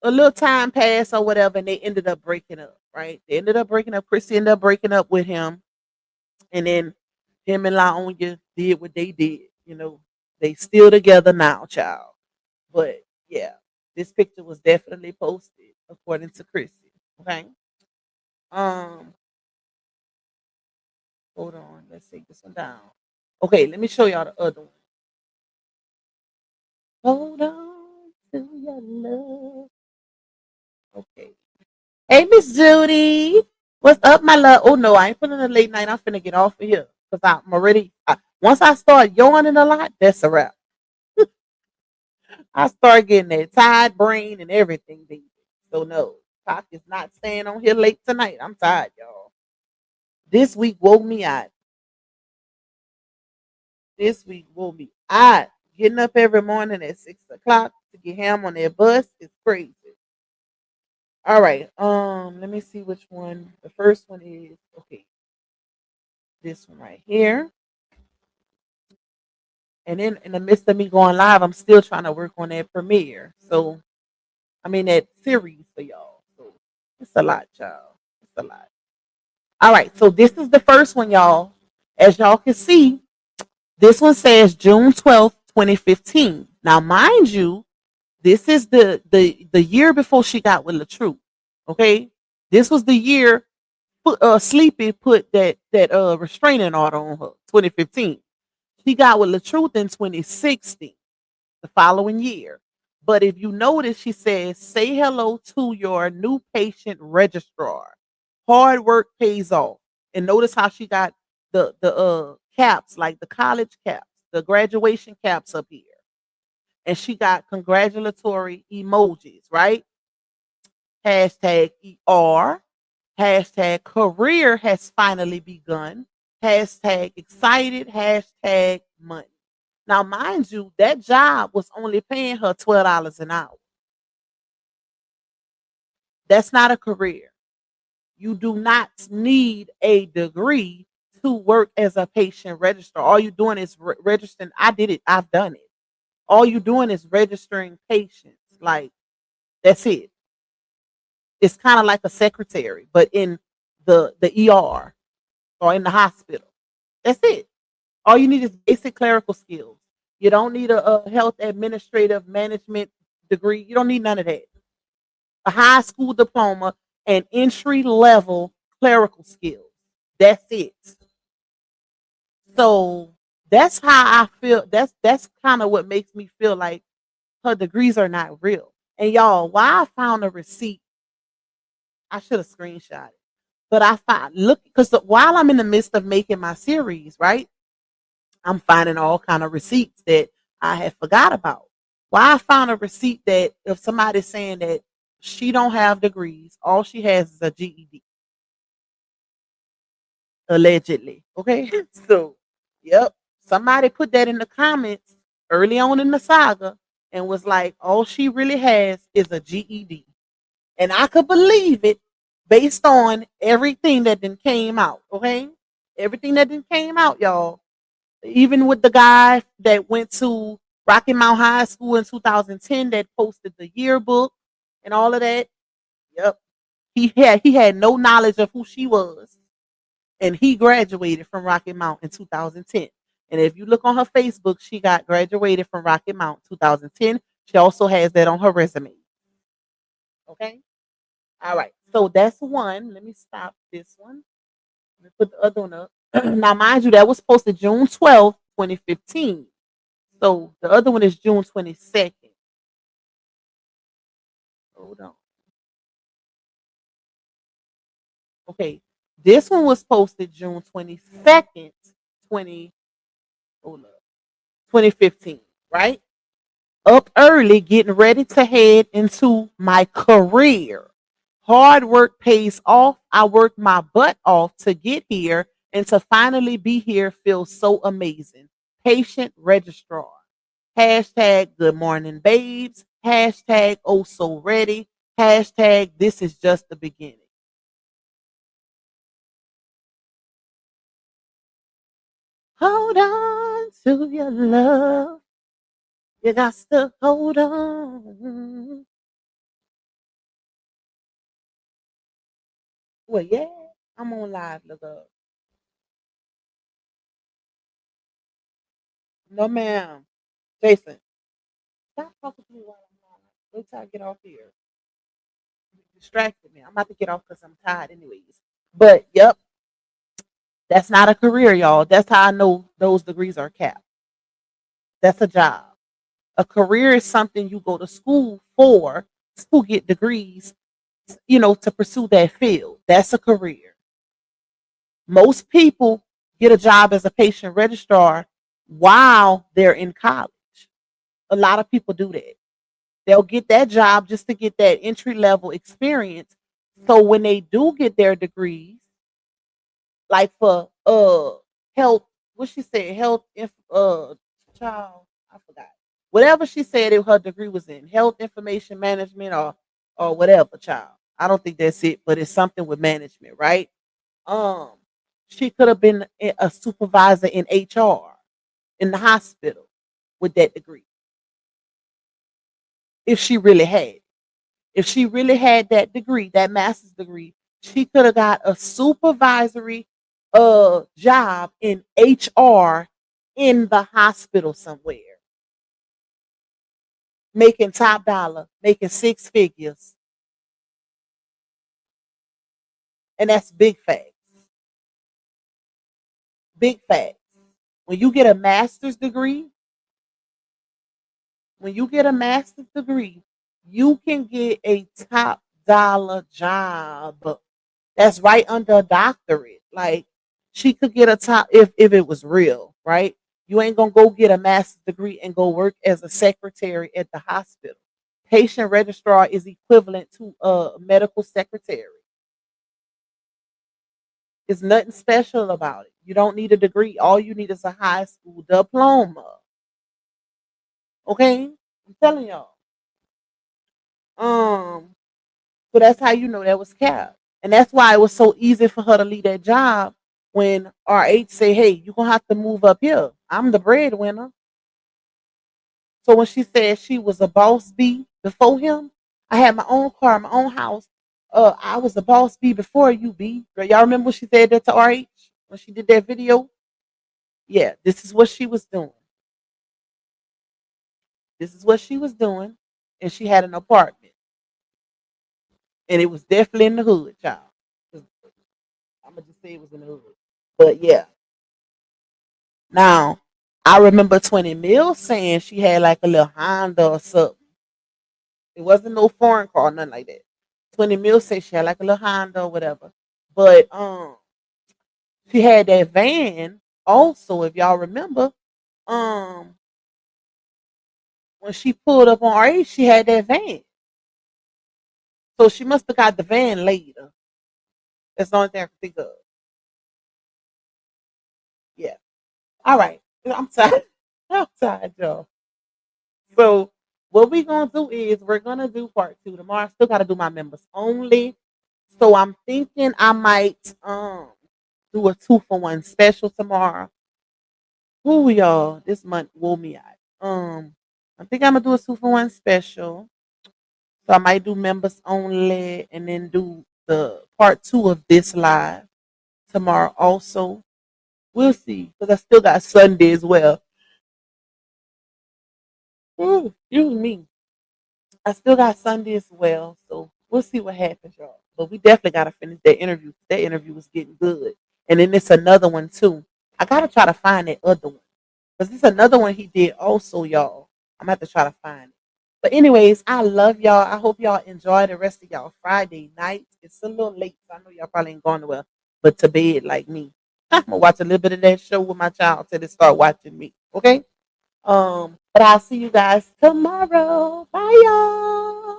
little time passed or whatever, and they ended up breaking up. Right? They ended up breaking up. Chrissy ended up breaking up with him, and then him and Laonya did what they did. They still together now, child. But yeah, this picture was definitely posted according to Chrissy. Okay. Um, hold on. Let's take this one down. Okay, let me show y'all the other one. Hold on to your love. Okay. Hey, Miss Judy. What's up, my love? Oh no, I ain't putting a late night. I'm finna get off of here. Because I'm already once I start yawning a lot, that's a wrap. I start getting that tired brain and everything, baby. So no, Cock is not staying on here late tonight. I'm tired, y'all. This week woke me out. This week will be odd. Getting up every morning at 6 o'clock to get him on that bus is crazy. All right. Let me see which one. The first one is okay. This one right here. And then in the midst of me going live, I'm still trying to work on that premiere. So I mean that series for y'all. So it's a lot, y'all. It's a lot. All right. So this is the first one, y'all. As y'all can see, this one says June 12th, 2015. Now, mind you, this is the year before she got with LaTruth. Okay. This was the year Sleepy put that restraining order on her, 2015. She got with LaTruth in 2016, the following year. But if you notice, she says, say hello to your new patient registrar. Hard work pays off. And notice how she got the caps, like the college caps, the graduation caps up here. And she got congratulatory emojis, right? Hashtag ER. Hashtag career has finally begun. Hashtag excited. Hashtag money. Now, mind you, that job was only paying her $12 an hour. That's not a career. You do not need a degree to work as a patient registrar. All you're doing is registering. I did it. I've done it. All you're doing is registering patients. Like, that's it. It's kind of like a secretary, but in the ER or in the hospital. That's it. All you need is basic clerical skills. You don't need a health administrative management degree. You don't need none of that. A high school diploma and entry level clerical skills. That's it. So that's how I feel. That's kind of what makes me feel like her degrees are not real. And y'all, why I found a receipt, I should have screenshot it. But I found look because while I'm in the midst of making my series, right? I'm finding all kind of receipts that I had forgot about. Why I found a receipt that if somebody's saying that she don't have degrees, all she has is a GED, allegedly. Okay, so yep, somebody put that in the comments early on in the saga and was like, all she really has is a GED, and I could believe it based on everything that then came out. Okay, everything that then came out, y'all. Even with the guy that went to Rocky Mount High School in 2010 that posted the yearbook and all of that. Yep. He had no knowledge of who she was. And he graduated from Rocky Mount in 2010. And if you look on her Facebook, she got graduated from Rocky Mount 2010. She also has that on her resume. Okay. All right. So that's one. Let me stop this one. Let me put the other one up. Now, mind you, that was posted June 12th, 2015. So the other one is June 22nd. Hold on. Okay. This one was posted June 22nd, 20, hold up, 2015, right? Up early, getting ready to head into my career. Hard work pays off. I worked my butt off to get here, and to finally be here feels so amazing. Patient registrar. Hashtag good morning, babes. Hashtag oh so ready. Hashtag this is just the beginning. Hold on to your love. You got to hold on. Well, yeah, I'm on live. Look up. No, ma'am. Jason, stop talking to me while I'm on. Wait till I get off here. You distracted me. I'm about to get off because I'm tired, anyways. But, yep, that's not a career, y'all. That's how I know those degrees are capped. That's a job. A career is something you go to school for, school get degrees, to pursue that field. That's a career. Most people get a job as a patient registrar while they're in college. A lot of people do that. They'll get that job just to get that entry level experience. So when they do get their degrees, like for health what she said, health, child, I forgot. Whatever she said her degree was in, health information management or whatever, child. I don't think that's it, but it's something with management, right? Um, she could have been a supervisor in HR in the hospital with that degree. If she really had. If she really had that degree, that master's degree, she could have got a supervisory job in HR in the hospital somewhere. Making top dollar, making 6 figures. And that's big facts. Big facts. When you get a master's degree, you can get a top dollar job. That's right under a doctorate. Like she could get a top if it was real, right? You ain't gonna go get a master's degree and go work as a secretary at the hospital. Patient registrar is equivalent to a medical secretary. There's nothing special about it. You don't need a degree. All you need is a high school diploma. Okay? I'm telling y'all. So that's how you know that was cap. And that's why it was so easy for her to leave that job when RH say, hey, you're going to have to move up here. I'm the breadwinner. So when she said she was a boss B before him, I had my own car, my own house. I was a boss B before you, B. Girl, y'all remember when she said that to RH when she did that video? Yeah, this is what she was doing. This is what she was doing. And she had an apartment. And it was definitely in the hood, child. I'm going to just say it was in the hood. But yeah. Now, I remember 20 Mil saying she had like a little Honda or something. It wasn't no foreign car, nothing like that. 20 Mil said she had like a little Honda or whatever. But she had that van also, if y'all remember. When she pulled up on RH, she had that van. So she must have got the van later. That's the only thing I can think of. Yeah. All right. I'm tired. I'm tired, y'all. So what we're going to do is we're going to do part 2 tomorrow. I still got to do my members only. So I'm thinking I might do a 2-for-1 special tomorrow. Ooh, y'all, this month wore me out. I think I'm going to do a 2-for-1 special. So I might do members only and then do the part 2 of this live tomorrow also. We'll see. Because I still got Sunday as well. Ooh, excuse me. I still got Sunday as well. So we'll see what happens, y'all. But we definitely got to finish that interview. That interview was getting good. And then it's another one too. I got to try to find that other one. Because there's another one he did also, y'all. I'm going to have to try to find it. But anyways, I love y'all. I hope y'all enjoy the rest of y'all Friday night. It's a little late, so I know y'all probably ain't going nowhere but to bed like me. I'm going to watch a little bit of that show with my child till they start watching me. Okay? But I'll see you guys tomorrow. Bye, y'all.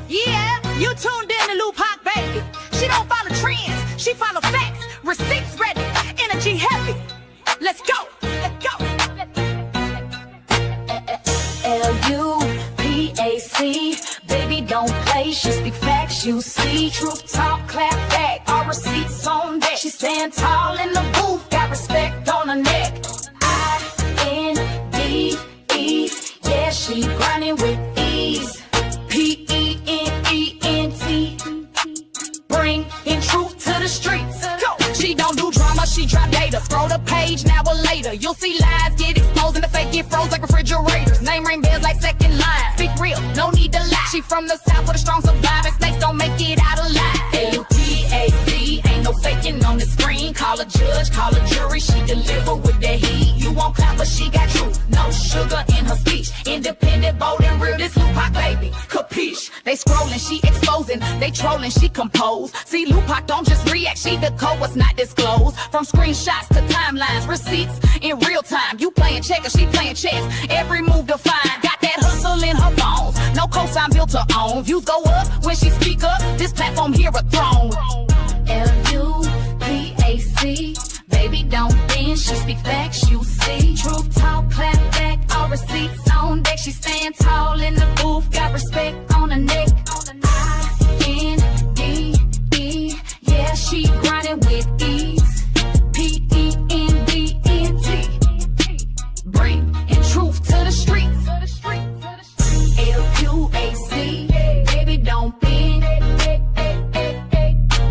Yeah, you tuned in to Backkk, baby. She don't follow trends, she follow facts. Receipts ready, energy heavy. Let's go, let's go. LUPAC, baby don't play. She speak facts, you see. Truth talk, clap back. All receipts on deck. She stand tall in the booth, got respect on her neck. INDE, yeah, she grinding with ease. PENENT, bring in truth to the streets. Go. She don't do drama, she drop data. Scroll the page, now or later. You'll see lies get exposed and the fake get froze like refrigerators. Name ring bells like second line. Speak real, no need to lie. She from the south with a strong surviving. Snakes don't make it out alive. LUPAC, ain't no faking on the screen. Call a judge, call a jury. She deliver with that heat. You won't clap, but she got truth. No sugar in her speech. Independent, bold and real. This Backkk, baby. Capiche? They scrolling, she exposing. They trolling, she compose. See, Backkk don't just react. She the code what's not disclosed. From screenshots to timelines, receipts in real time. You playing checkers, she playing chess. Every move defined. Got that hustle in her bones. No cosign built her own. Views go up when she speak up. This platform here a throne. LUPAC, AC. Baby, don't bend, she speak facts, you see. Truth talk, clap back, all receipts on deck. She stand tall in the booth, got respect on her neck. I-N-D-E, yeah, she grinding with ease. P-E-N-D-E-T, bringing truth to the streets. L-U-A-C, baby, don't bend.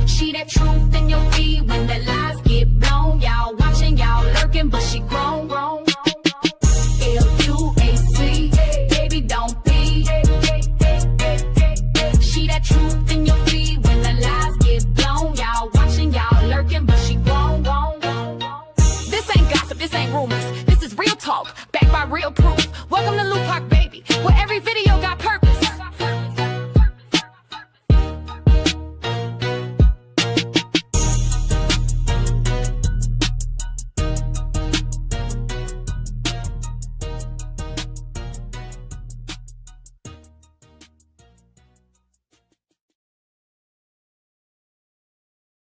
She that truth in your feed when the lies get blown. Y'all watching, y'all lurking, but she grown. L-U-A-C, baby, don't be. She that truth in your feed when the lies get blown. Y'all watching, y'all lurking, but she grown. This ain't gossip, this ain't rumors. This is real talk, backed by real proof. Welcome to LaTruth, baby, where every video got